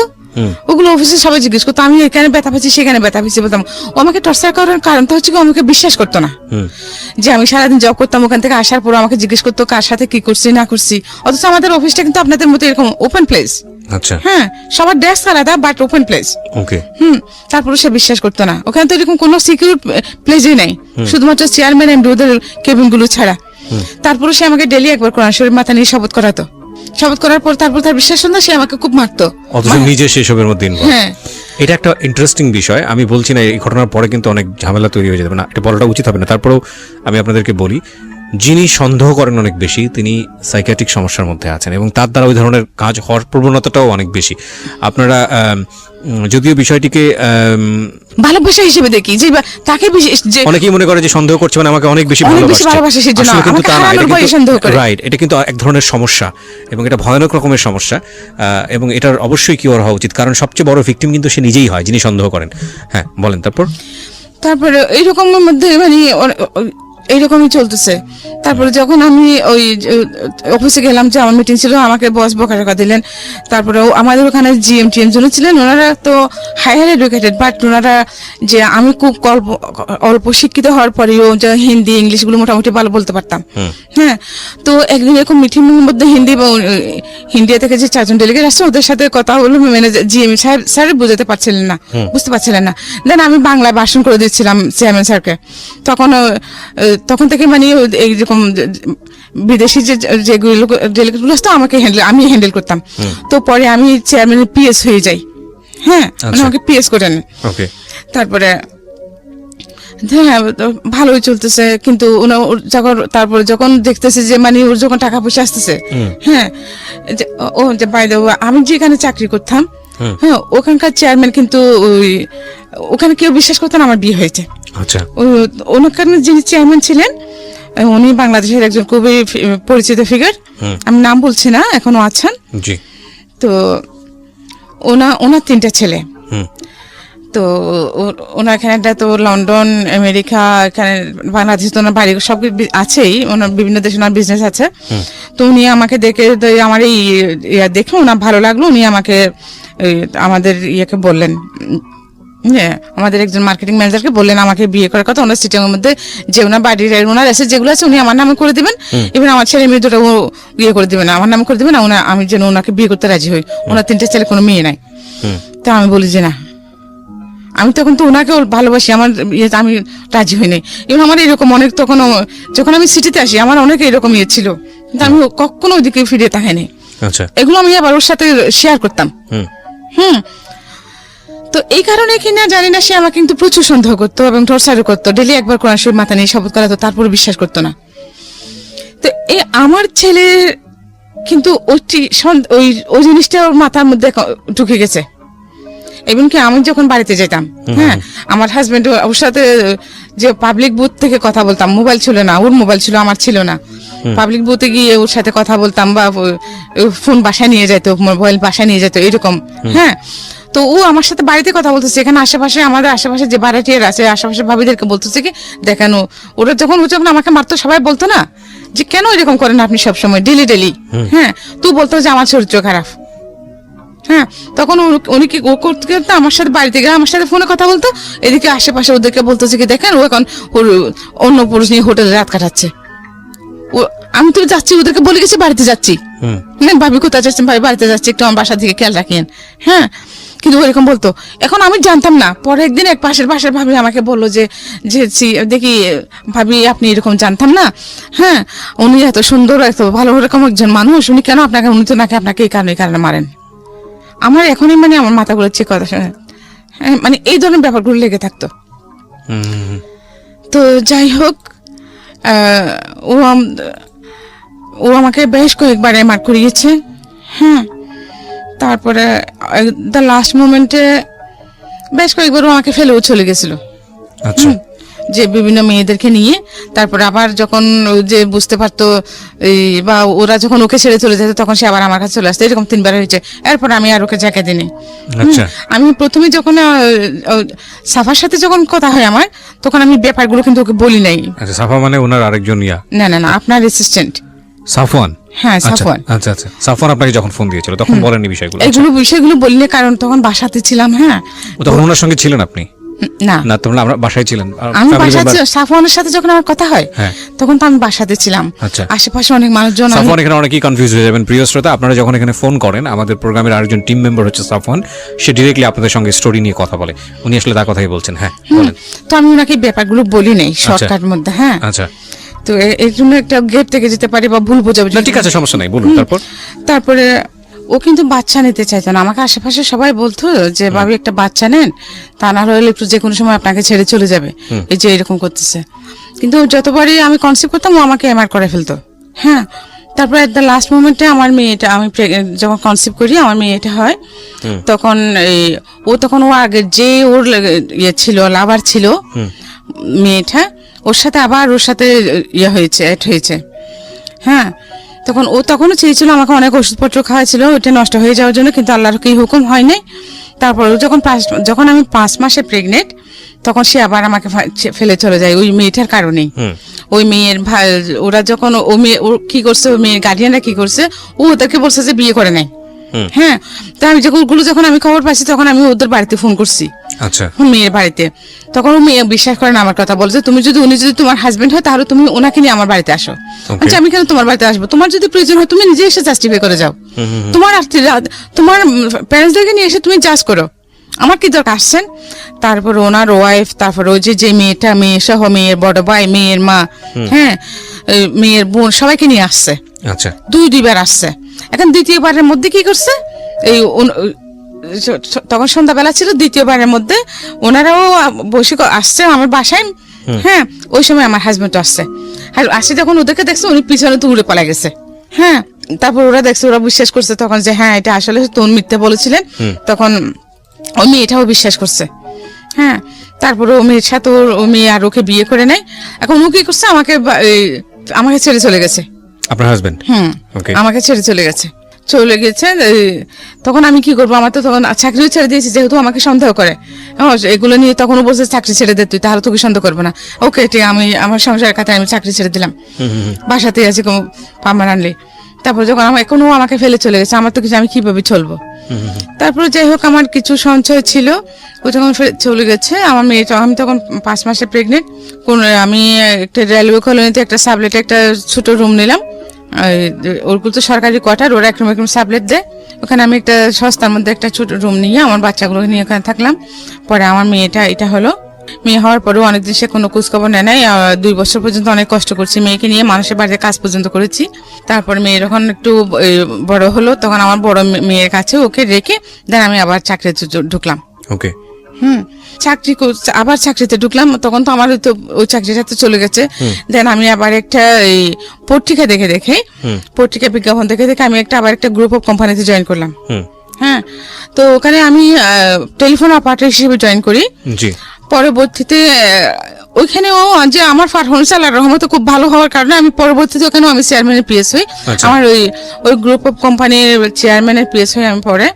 ওগুলো অফিসে সবাই জিজ্ঞেস করতো। আমি এখানে ব্যথা পাচ্ছি, সেখানে ব্যথা পাচ্ছি বলতাম। ও আমাকে টর্চার করার কারণটা হচ্ছে কি, আমাকে বিশ্বাস করতো না যে আমি সারাদিন জব করতাম, ওখান থেকে আসার পর আমাকে জিজ্ঞেস করতো কার সাথে কি করছি না করছি। অথচ আমাদের অফিসটা কিন্তু আপনাদের মতো এরকম ওপেন প্লেস। আচ্ছা। হ্যাঁ, সবার ডেস্ক আলাদা, বাট ওপেন প্লেস। ওকে। তারপরে সে বিশ্বাস করতো না। ওখানে তো এরকম কোনো সিকিউর প্লেসই নাই, শুধুমাত্র চেয়ারম্যান এমডি ওদের কেবিন গুলো ছাড়া। তারপরে সে আমাকে ডেলি একবার কোরআন শরীফ মাথা নিয়ে শপথ করাতো। শপথ করার পর তারপর তার বিশ্বাস হলো না, সে আমাকে খুব মারতো, অথচ নিজে সেসবের মধ্যে ইনভলভ। হ্যাঁ, এটা একটা ইন্টারেস্টিং বিষয়। আমি বলছি না এই ঘটনার পরে কিন্তু অনেক ঝামেলা তৈরি হয়ে যাবে না, এটা বলাটা উচিত হবে না। তারপরেও আমি আপনাদেরকে বলি, যিনি সন্দেহ করেন অনেক বেশি, তিনি সাইকিয়াট্রিক সমস্যার মধ্যে আছেন এবং তার দ্বারা ওই ধরনের কাজ হওয়ার প্রবণতাটাও অনেক বেশি। আপনারা যদিও বিষয়টিকে ভালোবাসা হিসেবে দেখি, যে তাকে অনেকেই মনে করে যে সন্দেহ করছে মানে আমাকে অনেক বেশি ভালোবাসে, সেজন্য কিন্তু তা না। সন্দেহ করে, রাইট, এটা কিন্তু এক ধরনের সমস্যা এবং এটা ভয়ানক রকমের সমস্যা, এবং এটার অবশ্যই কিওর হওয়া উচিত, কারণ সবচেয়ে বড় ভিকটিম কিন্তু সে নিজেই হয় যিনি সন্দেহ করেন। হ্যাঁ, বলেন। তারপরে এইরকমের মধ্যে মানে এইরকমই চলতেছে। তারপরে যখন আমি ওই অফিসে গেলাম, যে আমার মিটিং ছিল, আমাকে বস বকা দিলেন। তারপরে আমাদের ওখানে জিএম জন্য ছিলেন, ওনারা তো হায়ার এডুকেটেড, বাট ওনারা যে আমি খুব অল্প শিক্ষিত হওয়ার পরেও যে হিন্দি ইংলিশ গুলো মোটামুটি ভালো বলতে পারতাম। হ্যাঁ, তো একদিন এরকম মিটিং এর মধ্যে ইন্ডিয়া থেকে যে 4জন ডেলিগেট আসছে, ওদের সাথে কথা হলো, ম্যানেজার জিএম স্যার বুঝতে পারছিলেন না। দেন আমি বাংলায় ভাষণ করে দিচ্ছিলাম চেয়ারম্যান স্যারকে। তখন থেকে মানে এইরকম বিদেশি যেগুলো ডেলিগেটগুলো আসতো আমি হ্যান্ডেল করতাম। তো পরে আমি চেয়ারম্যানের পিএস হয়ে যাই। হ্যাঁ, মানে আমাকে পিএস করে নেন। তারপরে হ্যাঁ, ভালোই চলতেছে। কিন্তু তারপরে যখন দেখতেছে যে মানে ওর যখন টাকা পয়সা আসতেছে, হ্যাঁ, যে বাই দ্য ওয়ে আমি যেখানে চাকরি করতাম, হ্যাঁ, ওখানকার চেয়ারম্যান কিন্তু ওখানে কেউ বিশ্বাস করতেন আমার বিয়ে হয়েছে। আচ্ছা। ওখানে যিনি চেয়ারম্যান ছিলেন, উনি বাংলাদেশের একজন খুবই পরিচিত ফিগার, আমি নাম বলছি না, এখনো আছেন। তো ওনার 3টা ছেলে। তো ওনার এখানে তো লন্ডন, আমেরিকা, এখানে বাংলাদেশ, তো ওনার বাড়ি সব আছেই, ওনার বিভিন্ন দেশে ওনার বিজনেস আছে। তো উনি আমাকে দেখে, আমার এই দেখে ওনার ভালো লাগলো, উনি আমাকে আমাদের ইয়েকে বললেন, আমাদের একজন মার্কেটিং ম্যানেজারকে বললেন আমাকে বিয়ে করার কথা। ওনার সিটিং এর মধ্যে যে ওনার বাড়ির ওনার এসে যেগুলো আছে উনি আমার নামে করে দিবেন, এবং আমার ছেলে মেয়ে দুটো বিয়ে করে দিবেন, আমার নামে করে দিবেন, আমি যেন ওনাকে বিয়ে করতে রাজি হই। ওনার 3টে ছেলে, কোনো মেয়ে নাই। তো আমি বলি যে না, আমি তখন তো ওনাকে ভালোবাসি, আমার আমি রাজি হই নাই। এবং আমার এরকম অনেক, তখন যখন আমি সিটিতে আসি আমার অনেক এরকম ইয়ে ছিল, কিন্তু আমি কখনো ওইদিকে ফিরে তাকাইনি। এগুলো আমি আবার ওর সাথে শেয়ার করতাম। তো এই কারণে কিনা জানি না, সে আমাকে কিন্তু প্রচুর সন্দেহ করতো এবং টর্চারও করতো। ডেলি একবার কোরআন শরীফ মাথা নিয়ে শপথ করাতো, তারপরে বিশ্বাস করতো না। তো এই আমার ছেলে কিন্তু ওই জিনিসটা ওর মাথার মধ্যে ঢুকে গেছে। এবং কি আমি যখন বাড়িতে যেতাম, হ্যাঁ, আমার হাজবেন্ড ওর সাথে যে পাবলিক বুথ থেকে কথা বলতাম, মোবাইল ছিল না, ওর মোবাইল ছিল, আমার ছিল না। পাবলিক বুথে গিয়ে ওর সাথে কথা বলতাম, বা ফোন বাসায় নিয়ে যেত, মোবাইল বাসায় নিয়ে যেত, এরকম। হ্যাঁ, তো ও আমার সাথে বাড়িতে কথা বলতেছে, এখানে আশেপাশে আমাদের আশেপাশে যে ভাড়াটিয়ার আছে, আশেপাশে ভাবিদেরকে বলতেছে কি দেখানো, ওরা যখন আমাকে মারতো, সবাই বলতো না যে কেন এরকম করেন আপনি সবসময় ডেলি। হ্যাঁ, তুই বলতো যে আমার চরিত্র খারাপ। হ্যাঁ, তখন উনি কি করতে আমার সাথে বাড়িতে গেলে আমার সাথে ফোনে কথা বলতো, এদিকে আশেপাশে ওদেরকে বলতেছে কি দেখেন ও এখন ওর অন্য পুরুষ নিয়ে হোটেলে রাত কাটাচ্ছে। আমি তো যাচ্ছি, ওদেরকে বলে গেছি বাড়িতে যাচ্ছি। হুম। ভাবি কোথায় যাচ্ছেন, ভাই বাড়িতে যাচ্ছি, একটু আমার বাসা থেকে খেয়াল রাখেন। হ্যাঁ, কিন্তু এরকম বলতো। এখন আমি জানতাম না, পরে একদিন এক পাশের ভাবি আমাকে বললো যে দেখি ভাবি আপনি এরকম জানতাম না। হ্যাঁ, উনি এত সুন্দর এত ভালো রকম একজন মানুষ, উনি কেন আপনাকে, উনি তো নাকি আপনাকে এই কারণে মারেন। আমার এখনই মানে আমার মাথাগুলো চেক কথা শুনে, হ্যাঁ, মানে এই ধরনের ব্যাপারগুলো লেগে থাকতো। তো যাই হোক, ও আমাকে বেশ কয়েকবার এমআর করিয়েছে। হ্যাঁ, তারপরে দ্য লাস্ট মোমেন্টে বেশ কয়েকবার ও আমাকে ফেলেও চলে গেছিল। আচ্ছা। যে বিভিন্ন মেয়েদেরকে নিয়ে, তারপরে আবার যখন যে বুঝতে পারতো বা ওরা যখন ওকে ছেড়ে চলে যেত, তখন সে আবার আমার কাছে চলে আসতো। এরকম 3 বার হয়েছে। এরপর আমি আর ওকে জায়গা দিইনি। আচ্ছা। আমি প্রথমে যখন সাফার সাথে যখন কথা হয় আমার, তখন আমি ব্যাপারগুলো কিন্তু ওকে বলি নাই। আচ্ছা, সাফা মানে ওনার আরেকজন ইয়া? না, আপনার অ্যাসিস্ট্যান্ট সাফওয়ান। হ্যাঁ, সাফওয়ান। আচ্ছা, সাফওয়ান আপনাকে যখন ফোন দিয়েছিল তখন বলেননি বিষয়গুলো? বিষয়গুলো বলিনি, কারণ তখন বাসাতে ছিলাম। হ্যাঁ, তখন ওনার সঙ্গে ছিলেন আপনি? না, তখন আমরা বাসায় ছিলেন? আমি বাসায় সাফওয়ানের সাথে যখন আমার কথা হয়, তখন তো আমি বাসাতে ছিলাম। আচ্ছা। আশেপাশে অনেক মানুষজন। সাফওয়ান, এখানে অনেকেই কনফিউজ হয়ে যাবেন প্রিয় শ্রোতা। আপনারা যখন এখানে ফোন করেন, আমাদের প্রোগ্রামের আরেকজন টিম মেম্বার হচ্ছে সাফওয়ান, সে ডিরেক্টলি আপনাদের সঙ্গে স্টোরি নিয়ে কথা বলে। উনি আসলে তার কথাই বলছেন। হ্যাঁ, বলেন। তো আমি ওনাকে ব্যাপারগুলো বলি নাই শর্টকাট মধ্যে। হ্যাঁ, আচ্ছা। তো এর জন্য একটা গেট থেকে যেতে পারি বা ভুল বোঝাবুঝি। ঠিক আছে, সমস্যা নাই, বলুন। তারপরে ও কিন্তু বাচ্চা নিতে চাইতো না। আমাকে আশেপাশে সবাই বলতো যে ভাবি একটা বাচ্চা নেন, তা না হলে একটু যে কোনো সময় আপনাকে ছেড়ে চলে যাবে, এই যে এরকম করতেছে। কিন্তু যতবারই আমি কনসেপ্ট করতাম, ও আমাকে এমআর করে ফেলতো। হ্যাঁ, তারপরে এট দ্য লাস্ট মোমেন্টে আমার মেয়েটা, আমি যখন কনসেপ্ট করি, আমার মেয়েটা হয়, তখন ও আগের যে ওর ইয়ে ছিল, লাভার ছিল মেয়েটা, ওর সাথে ইয়ে হয়েছে, অ্যাড হয়েছে। হ্যাঁ, তখন ও তখনও চেয়েছিল আমাকে, অনেক ওষুধপত্র খাওয়াছিল ওটা নষ্ট হয়ে যাওয়ার জন্য, কিন্তু আল্লাহর কি হুকুম হয় নাই। তারপর যখন আমি 5 মাসে প্রেগনেন্ট, তখন সে আবার আমাকে ফেলে চলে যায় ওই মেয়েটার কারণেই। ওই মেয়ের ভাই, ওরা যখন ও কি করছে, ওই মেয়ের গার্ডিয়ানরা কি করছে, ও ওদেরকে বলছে যে বিয়ে করে নাই। হ্যাঁ, তা আমি যখন আমি খবর পাচ্ছি, তখন আমি ওদের বাড়িতে ফোন করছি। আচ্ছা। মেয়ের বাড়িতে, তখন ও মেয়ে বিশ্বাস করে না আমার কথা, বলছে উনি যদি তোমার হাজবেন্ড হয়, তাহলে তুমি ওনাকে নিয়ে আমার বাড়িতে আসো। আচ্ছা, আমি কেন তোমার বাড়িতে আসবো? তোমার যদি প্রয়োজন হয়, তুমি নিজে এসে জাস্টিফাই করে যাও। তোমার প্যারেন্টসদেরকে নিয়ে এসে তুমি জাজ করো, আমার কি দরকার? আসছেন। তারপর ওনার ওয়াইফ, তারপর ওই যে মেয়েটা, মেয়ে সহ মেয়ের বড় ভাই, মেয়ের মা, হ্যাঁ, মেয়ের বোন, সবাইকে নিয়ে আসছে। আচ্ছা। 2বার আসছে। এখন দ্বিতীয়বারের মধ্যে কি করছে, তখন সন্ধ্যাবেলা ছিল, দ্বিতীয়বারের মধ্যে ওনারাও বসে আসছে আমার বাসায়। হ্যাঁ, ওই সময় আমার হাজবেন্ড আসছে। আসে যখন ওদেরকে দেখছে, উনি পিছনে তো উড়ে পালা গেছে। হ্যাঁ, তারপর ওরা দেখছে, ওরা বিশ্বাস করছে তখন যে হ্যাঁ, এটা আসলে তোর মিথ্যে বলেছিলেন। তখন ওই মেয়েটাও বিশ্বাস করছে। হ্যাঁ, তারপর ও মেয়ের সাথে ও মেয়ে আর ওকে বিয়ে করে নেয়। এখন ও কি করছে, আমাকে ছেড়ে চলে গেছে। আপনার হাজবেন্ড? আমাকে ছেড়ে চলে গেছে। তখন আমি কি করবো? আমার তো তখন চাকরিও ছেড়ে দিয়েছি, যেহেতু আমাকে সন্দেহ করে এগুলো নিয়ে। তখন ও বলছে চাকরি ছেড়ে দে তুই, তাহলে তোকে সন্দেহ করবে না। ওকে, ঠিক, আমি আমার সংসারের খাতে আমি চাকরি ছেড়ে দিলাম, বাসাতে আছি পার্মানেন্টলি। তারপর যখন এখনো আমাকে ফেলে চলে গেছে, আমার তো কিছু, আমি কিভাবে চলবো? তারপরে যাই হোক, আমার কিছু সঞ্চয় ছিল, ও যখন চলে গেছে, আমার মেয়ে, আমি তখন 5 মাসে প্রেগনেন্ট। আমি একটা রেলওয়ে কলোনিতে একটা সাবলেটে একটা ছোট রুম নিলাম। ওরগুলো তো সরকারি কোয়ার্টার, ওরা একরকম সাবলেট দেয়। ওখানে আমি একটা সস্তার মধ্যে একটা ছোট রুম নিয়ে আমার বাচ্চাগুলো নিয়ে ওখানে থাকলাম। পরে আমার মেয়েটা এটা হলো। মেয়ে হওয়ার পরেও অনেকদিন সে কোনো খোঁজখবর নেয় নাই। 2 বছর পর্যন্ত অনেক কষ্ট করছি মেয়েকে নিয়ে, মানুষের বাড়িতে কাজ পর্যন্ত করেছি। তারপর মেয়ে যখন একটু বড় হলো, তখন আমার বড় মেয়ের কাছে ওকে রেখে দেন আমি আবার চাকরিতে ঢুকলাম। ওকে। আবার চাকরিতে ঢুকলাম। তখন তো আমার ওই চাকরিটা তো চলে গেছে। দেন আমি আবার একটা পত্রিকা দেখে পত্রিকা বিজ্ঞাপন দেখে আমি আবার একটা গ্রুপ অফ কোম্পানিতে জয়েন করলাম। হ্যাঁ, তো ওখানে আমি টেলিফোন অপারেটর হিসেবে জয়েন করি। পরবর্তীতে ওইখানেও যে আমার পারফরমেন্স আল্লাহর রহমতে খুব ভালো হওয়ার কারণে আমি পরবর্তীতে ওখানেও আমি চেয়ারম্যানের পিএস হই। আমার ওই গ্রুপ অফ কোম্পানির চেয়ারম্যানের পিএস হই আমি পরে।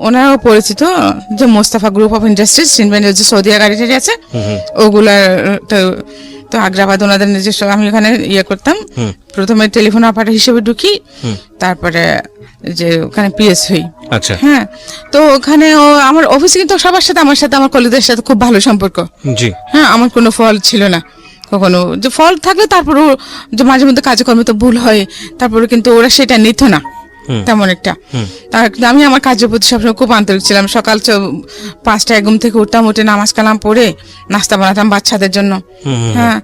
ওনারাও পরিচিত, যে মোস্তাফা গ্রুপ অফ ইন্ডাস্ট্রিজ, সিনভেন্ডের যে সৌদিয়া গাড়িটারি আছে, ওগুলার তো আগ্রাবাদ ওনাদের নিজস্ব। আমি ওখানে করতাম, প্রথমে টেলিফোন অপারেটর হিসেবে ঢুকি, তারপরে যে ওখানে পিএস হই। আচ্ছা। হ্যাঁ, তো ওখানে আমার অফিসে কিন্তু সবার সাথে, আমার কলিগদের সাথে খুব ভালো সম্পর্ক। জি। হ্যাঁ, আমার কোনো ফল ছিল না, কখনো যে ফল থাকলে তারপরও যে মাঝে মধ্যে কাজকর্মে তো ভুল হয়, তারপরে কিন্তু ওরা সেটা নিত না তেমন একটা। কিন্তু আমি আমার কাজের প্রতি সবসময় খুব আন্তরিক ছিলাম। সকাল 5টায় ঘুম থেকে উঠতাম, উঠে নামাজ কালাম পড়ে নাস্তা বানাতাম বাচ্চাদের জন্য, হ্যাঁ,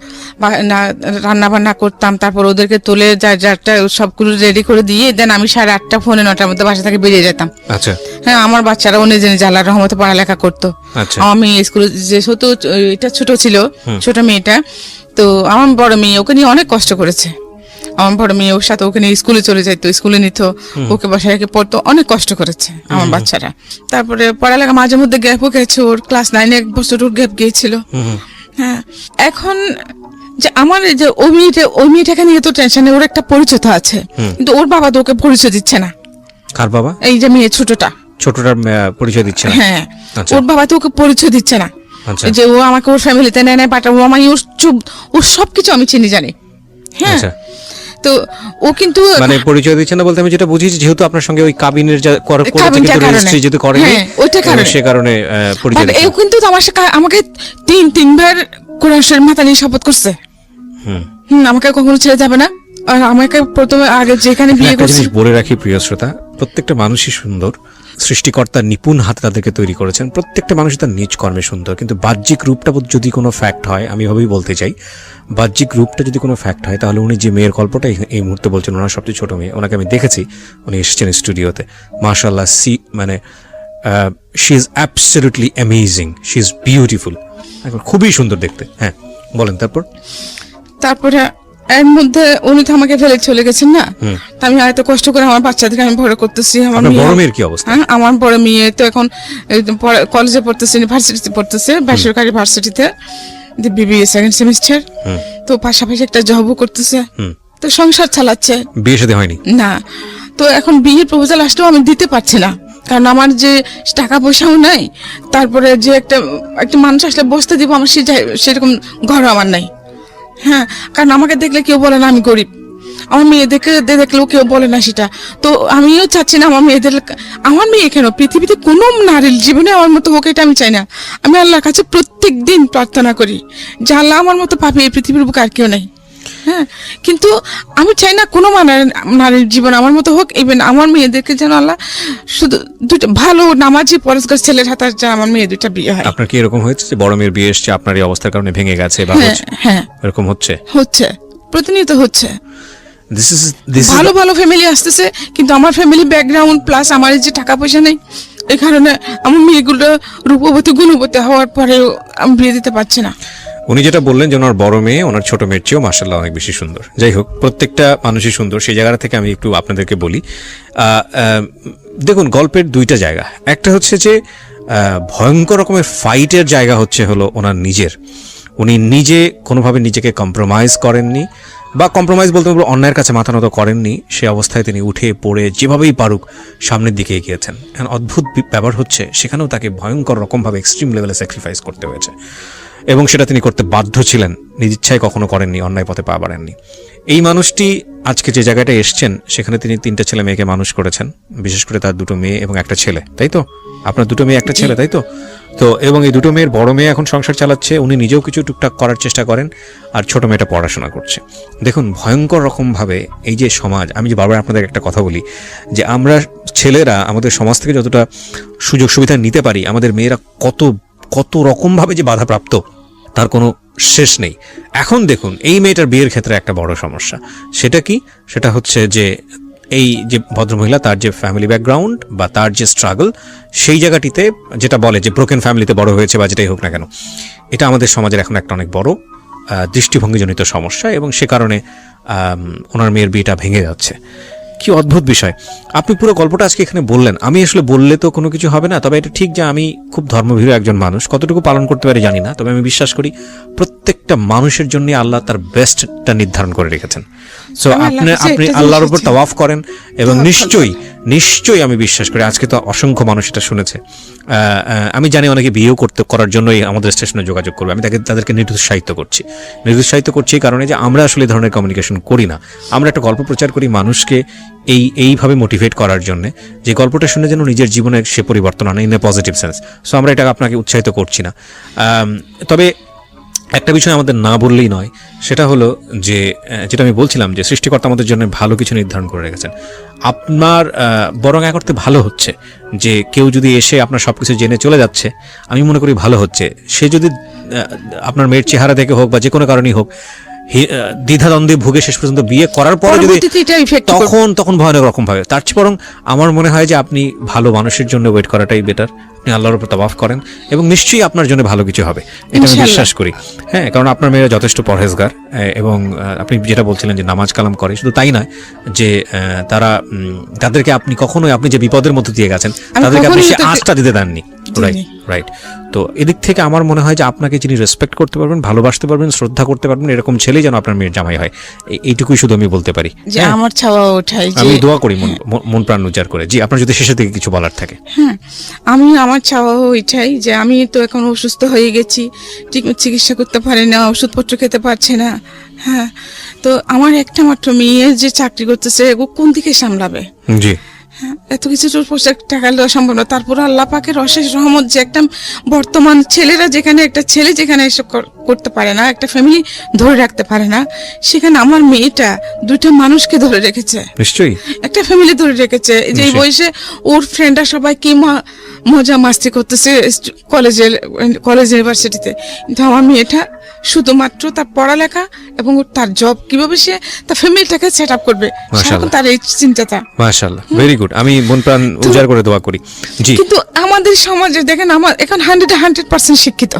রান্না বান্না করতাম, তারপর ওদেরকে তুলে যারটা সবগুলো রেডি করে দিয়ে দেন আমি 8:30 পৌনে 9টার মধ্যে বাসা থেকে বেরিয়ে যেতাম। আচ্ছা, হ্যাঁ, আমার বাচ্চারাও নিজে নিজে আল্লাহর রহমতে পড়ালেখা করতো। আমার মেয়ে স্কুলে যেহেতু এটা ছোট ছিল, ছোট মেয়েটা, তো আমার বড় মেয়ে ওকে নিয়ে অনেক কষ্ট করেছে। আমার বড় মেয়ে ওর সাথে ওকে নিয়ে স্কুলে চলে যাইতো, স্কুলে নিত, ওকে বাসায় রেখে পড়তো, অনেক কষ্ট করেছে আমার বাচ্চারা। তারপরে পড়ালেখা মাঝে মধ্যে গ্যাপও গেছে, ওর ক্লাস 9-এ 1 বছর ওর গ্যাপ গিয়েছিল। হ্যাঁ, এখন যে আমার যে ওই মেয়েটাকে নিয়ে তো টেনশনে, ওর একটা পরিচয় তো আছে, কিন্তু ওর বাবা তো ওকে পরিচয় দিচ্ছে না। কার বাবা? এই যে মেয়ে ছোটটার পরিচয় দিচ্ছে না। হ্যাঁ, ওর বাবা তো ওকে পরিচয় দিচ্ছে না, যে ও আমাকে ওর ফ্যামিলিতে নেয় না, বাট ও আমায় ওর সবকিছু আমি চিনি জানি। হ্যাঁ, তো ও কিন্তু মানে পরিচয় দিচ্ছে না বলতে আমি যেটা বুঝিয়েছি, যেহেতু আপনার সঙ্গে ওই কাবিনের রেজিস্ট্রি যদি করেনি, ওইটা কারণে সে কারণে পরিচয় দিচ্ছে। ও কিন্তু আমাকে 3বার কোরআন শরীফ মাথা নিয়ে শপথ করছে, আমাকে কখনো ছেড়ে যাবে না। আর আমাকে প্রথমে আগে যেখানে বিয়ে করছে, বলে রাখি প্রিয় শ্রোতা, প্রত্যেকটা মানুষই সুন্দর, সৃষ্টিকর্তা নিপুণ হাতে তাদেরকে তৈরি করেছেন, প্রত্যেকটা মানুষই তার নিজ কর্মে সুন্দর, কিন্তু বাহ্যিক রূপটা যদি কোনো ফ্যাক্ট হয়, আমি এভাবেই বলতে চাই, বাহ্যিক রূপটা যদি কোনো ফ্যাক্ট হয়, তাহলে উনি যে মেয়ের গল্পটা এই মুহূর্তে বলছেন, ওনার সবচেয়ে ছোট মেয়ে, ওনাকে আমি দেখেছি, উনি এসেছেন স্টুডিওতে, মাশাআল্লাহ, মানে she is absolutely amazing, she is beautiful, খুবই সুন্দর দেখতে। হ্যাঁ, বলেন। তারপরে এর মধ্যে উনি তো আমাকে ফেলে চলে গেছেন না, আমি হয়তো কষ্ট করে আমার বাচ্চাদেরকে আমি বড় করতেছি। আমার বড় মেয়ের কি অবস্থা? আমার বড় মেয়ে তো এখন কলেজে পড়তেছে, ইউনিভার্সিটিতে পড়তেছে, বেসরকারি ভার্সিটিতে, বিবিএ 2nd সেমিস্টার। তো পাশাপাশি একটা জবও করতেছে, তো সংসার চালাচ্ছে। বিয়ে শাদী হয়নি না, তো এখন বিয়ের প্রপোজাল আসলেও আমি দিতে পারছি না, কারণ আমার যে টাকা পয়সাও নাই, তারপরে যে একটা মানুষ আসলে বসতে দিব, আমার সেরকম ঘরও আমার নাই। হ্যাঁ, কারণ আমাকে দেখলে কেউ বলে না আমি গরিব, আমার মেয়েদেরকে দেখলেও কেউ বলে না সেটা। তো আমিও চাচ্ছি না আমার মেয়ে কেন, পৃথিবীতে কোনো নারীর জীবনে আমার মতো হোক, এটা আমি চাই না। আমি আল্লাহর কাছে প্রত্যেক দিন প্রার্থনা করি যে আল্লাহ, আমার মতো পাপী এই পৃথিবীর বুকে আর কেউ নেই। হ্যাঁ, কিন্তু আমি চাই না কোনো নারীর জীবন আমার মতো হোক। ইভেন আমার মেয়েদেরকে যেন আল্লাহ শুধু দুটো ভালো নামাজি পরেশগার ছেলের হাতে যেন আমার মেয়ে দুটা বিয়ে হয়। আপনার কি এরকম হয়েছে যে বড় মেয়ের বিয়ে এসছে, আপনার এই অবস্থার কারণে ভেঙে গেছে? হ্যাঁ, এরকম হচ্ছে, প্রতিনিয়ত হচ্ছে। ভালো ভালো ফ্যামিলি আসতেছে, কিন্তু আমার ফ্যামিলি ব্যাকগ্রাউন্ড প্লাস আমার যে টাকা পয়সা নেই, এই কারণে আমার মেয়েগুলো রূপবতী গুণবতী হওয়ার পরেও আমি বিয়ে দিতে পারছি না। উনি যেটা বললেন যে ওনার বড় মেয়ে ওনার ছোট মেয়ের চেয়েও মাশাআল্লাহ অনেক বেশি সুন্দর। যাই হোক, প্রত্যেকটা মানুষই সুন্দর, সেই জায়গা থেকে আমি একটু আপনাদেরকে বলি। দেখুন, গল্পের 2টা জায়গা, একটা হচ্ছে যে ভয়ঙ্কর রকমের ফাইটের জায়গা হচ্ছে হলো ওনার নিজের, উনি নিজে কোনোভাবে নিজেকে কম্প্রোমাইজ করেননি, বা কম্প্রোমাইজ বলতে অন্যায়ের কাছে মাথা নত করেননি, সে অবস্থায় তিনি উঠে পড়ে যেভাবেই পারুক সামনের দিকে এগিয়েছেন। এখন অদ্ভুত ব্যাপার হচ্ছে, সেখানেও তাকে ভয়ঙ্কর রকমভাবে এক্সট্রিম লেভেলে স্যাক্রিফাইস করতে হয়েছে, এবং সেটা তিনি করতে বাধ্য ছিলেন, নিজ ইচ্ছায় কখনো করেননি, অন্যায় পথে পা বাড়েননি। এই মানুষটি আজকে যে জায়গাটায় এসছেন, সেখানে তিনি 3টা ছেলে মেয়েকে মানুষ করেছেন, বিশেষ করে তার 2টো মেয়ে এবং একটা ছেলে, তাই তো? আপনার 2টো মেয়ে, একটা ছেলে, তাই তো? তো এবং এই 2টো মেয়ের বড় মেয়ে এখন সংসার চালাচ্ছে, উনি নিজেও কিছু টুকটাক করার চেষ্টা করেন, আর ছোট মেয়েটা পড়াশোনা করছে। দেখুন, ভয়ঙ্কর রকমভাবে এই যে সমাজ, আমি যে বারবার আপনাদের একটা কথা বলি যে আমরা ছেলেরা আমাদের সমাজ থেকে যতটা সুযোগ সুবিধা নিতে পারি, আমাদের মেয়েরা কত রকমভাবে যে বাধাপ্রাপ্ত তার কোনো শেষ নেই। এখন দেখুন, এই মেয়েটার বিয়ের ক্ষেত্রে একটা বড় সমস্যা, সেটা কি? সেটা হচ্ছে যে এই যে ভদ্রমহিলা, তার যে ফ্যামিলি ব্যাকগ্রাউন্ড বা তার যে স্ট্রাগল, সেই জায়গাটিতে যেটা বলে যে ব্রোকেন ফ্যামিলিতে বড় হয়েছে বা যেটাই হোক না কেন, এটা আমাদের সমাজের এখন একটা অনেক বড় দৃষ্টিভঙ্গিজনিত সমস্যা, এবং সে কারণে ওনার মেয়ের বিয়েটা ভেঙে যাচ্ছে। কি অদ্ভুত বিষয়! আপনি পুরো গল্পটা আজকে এখানে বললেন, আমি আসলে বললে তো কোনো কিছু হবে না, তবে এটা ঠিক যে আমি খুব ধর্মভীরু একজন মানুষ, কতটুকু পালন করতে পারি জানি না, তবে আমি বিশ্বাস করি প্রত্যেকটা মানুষের জন্য আল্লাহ তার বেস্টটা নির্ধারণ করে রেখেছেন। সো আপনি আল্লাহর উপর তাওয়াফ করেন, এবং নিশ্চয়ই আমি বিশ্বাস করি, আজকে তো অসংখ্য মানুষ এটা শুনেছে, আমি জানি অনেকে বিয়েও করার জন্যই আমাদের স্টেশনে যোগাযোগ করবে। আমি তাদেরকে নিরুৎসাহিত করছি এই কারণে যে আমরা আসলে এই ধরনের কমিউনিকেশন করি না। আমরা একটা গল্প প্রচার করি মানুষকে এইভাবে মোটিভেট করার জন্য, যে গল্পটা শুনে যেন নিজের জীবনে সে পরিবর্তন আনে in a positive sense. So আমরা এটা আপনাকে উৎসাহিত করছি না। তবে একটা বিষয় আমাদের না বললেই নয়, সেটা হলো যে যেটা আমি বলছিলাম যে সৃষ্টিকর্তা আমাদের জন্য ভালো কিছু নির্ধারণ করে রেখেছেন। আপনার বরং এক অর্থে ভালো হচ্ছে যে কেউ যদি এসে আপনার সবকিছু জেনে চলে যাচ্ছে, আমি মনে করি ভালো হচ্ছে। সে যদি আপনার মেয়ের চেহারা দেখে হোক বা যে কোনো কারণেই হোক দ্বিধাদ্বন্দ্বে ভুগে শেষ পর্যন্ত বিয়ে করার পরে যদি পরবর্তীতে এটা effect করবে। তখন ভয়ানক রকম ভাবে, তার চেয়ে বরং আমার মনে হয় যে আপনি ভালো মানুষের জন্য ওয়েট করাটাই বেটার। আপনি আল্লাহর উপর তাওয়াফ করেন এবং নিশ্চয়ই আপনার জন্য ভালো কিছু হবে, এটা আমি ইনশাআল্লাহ। বিশ্বাস করি। হ্যাঁ, কারণ আপনার মেয়েরা যথেষ্ট পরহেজগার এবং আপনি যেটা বলছিলেন যে নামাজ কালাম করে, শুধু তাই নয় যে তাদেরকে আপনি কখনোই আপনি যে বিপদের মধ্যে দিয়ে গেছেন তাদেরকে আপনি সে আঁচটা দিতে দেননি। Right right. তো এদিক থেকে আমার মনে হয় যে আপনাকে যিনি রেসপেক্ট করতে পারবেন, ভালোবাসতে পারবেন, শ্রদ্ধা করতে পারবেন, এরকম ছেলেই যেন আপনার মেয়ের জামাই হয়, এইটুকুই শুধু আমি বলতে পারি। যে আমার চাওয়া ওঠাই যে আমি দোয়া করি মন প্রাণ উজাড় করে। জি, আপনার যদি শেষের দিকে কিছু বলার থাকে। হ্যাঁ, আমার চাওয়া ওইটাই যে আমি তো এখন অসুস্থ হয়ে গেছি, ঠিক চিকিৎসা করতে পারি না, ওষুধপত্র খেতে পারছি না। হ্যাঁ, তো আমার একটা মাত্র মেয়ে যে চাকরি করতেছে, ও কোন দিকে সামলাবে? জি, হ্যাঁ, এত কিছু টাকা দেওয়া সম্ভব না। তারপর আল্লাহ পাকের অশেষ রহমত যে একটা বর্তমান ছেলেরা যেখানে একটা ছেলে যেখানে এসব করতে পারে না, একটা ফ্যামিলি ধরে রাখতে পারে না, সেখানে আমার মেয়েটা দুটো মানুষকে ধরে রেখেছে, নিশ্চয়ই একটা ফ্যামিলি ধরে রেখেছে। যে এই বয়সে ওর ফ্রেন্ডরা সবাই কি মজা মাস্তি করতেছে কলেজ ইউনিভার্সিটিতে, কিন্তু আমার মেয়েটা শুধুমাত্র তার পড়ালেখা এবং তার জব কিভাবে সে তার ফ্যামিলিটাকে সেট আপ করবে, সারাক্ষণ তার এই চিন্তাটা। মাশাআল্লাহ, ভেরি গুড। আমি মন প্রাণ উজাড় করে দোয়া করি। জি, কিন্তু আমাদের সমাজে দেখেন, আমার এখন 100% শিক্ষিত।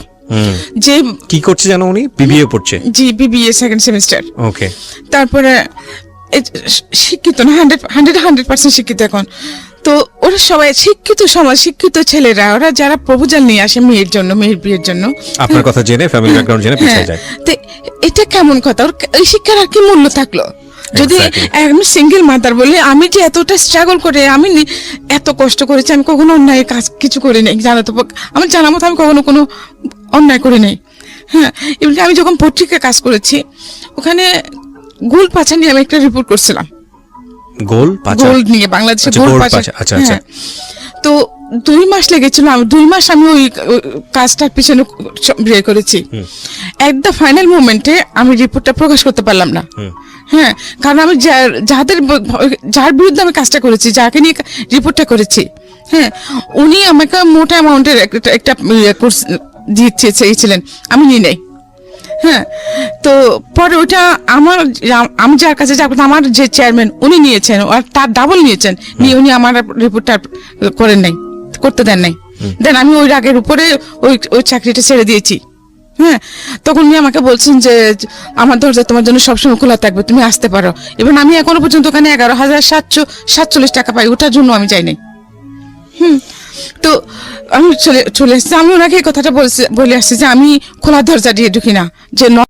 যে কি করছে জানো, উনি বিবিএ পড়ছে। জি, বিবিএ সেকেন্ড সেমিস্টার। ওকে। তারপরে শিক্ষিত না, 100% শিক্ষিত এখন। তো ওরা সবাই শিক্ষিত সমাজ, শিক্ষিত ছেলেরা, ওরা যারা প্রপোজাল নিয়ে আসে মেয়ের জন্য, মেয়ের বিয়ের জন্য, আপনার কথা জেনে, ফ্যামিলি ব্যাকগ্রাউন্ড জেনে পিছিয়ে যায়। তো এটা কেমন কথা? ওর এই শিক্ষার আর কি মূল্য থাকলো? যদি আমি সিঙ্গেল মাদার বলে, আমি যে এতটা স্ট্রাগল করে, আমি এত কষ্ট করেছি, আমি কখনো অন্যায় কাজ কিছু করি নাই, জানো তো, আমার জানা মতো আমি কখনো কোনো অন্যায় করি নাই। হ্যাঁ, এমনকি আমি যখন পত্রিকায় কাজ করেছি, ওখানে গোল পাচা নিয়ে আমি একটা রিপোর্ট করছিলাম। গোল নিয়ে, বাংলাদেশে গোল পাচা। হ্যাঁ, তো 2 মাস লেগেছিল। 2 মাস আমি ওই কাজটার পিছনে বিয়ে করেছি। এট দ্য ফাইনাল মোমেন্টে আমি রিপোর্টটা প্রকাশ করতে পারলাম না। হ্যাঁ, কারণ আমি যার বিরুদ্ধে আমি কাজটা করেছি, যাকে নিয়ে রিপোর্টটা করেছি, হ্যাঁ, উনি আমাকে মোটা অ্যামাউন্টের একটা কোর্স দিতে চেয়েছিলেন, আমি নিয়ে নেই। হ্যাঁ, তো পরে ওটা আমি যার কাছে যাব, আমার যে চেয়ারম্যান উনি নিয়েছেন, আর তার ডাবল নিয়েছেন, নিয়ে উনি আমার রিপোর্টটা করেন নাই, করতে দেন নাই। দেন আমি ওই রাগের উপরে ওই চাকরিটা ছেড়ে দিয়েছি। হ্যাঁ, তখন উনি আমাকে বলছেন যে আমার দরজা তোমার জন্য সবসময় খোলা থাকবে, তুমি আসতে পারো। এবং আমি এখনো পর্যন্ত ওখানে 11,747 টাকা পাই, ওটার জন্য আমি যাই নাই। তো আমি চলে এসেছি। আমি ওনাকে এই কথাটা বলে আসছি যে আমি খোলা দরজা দিয়ে ঢুকি না, যে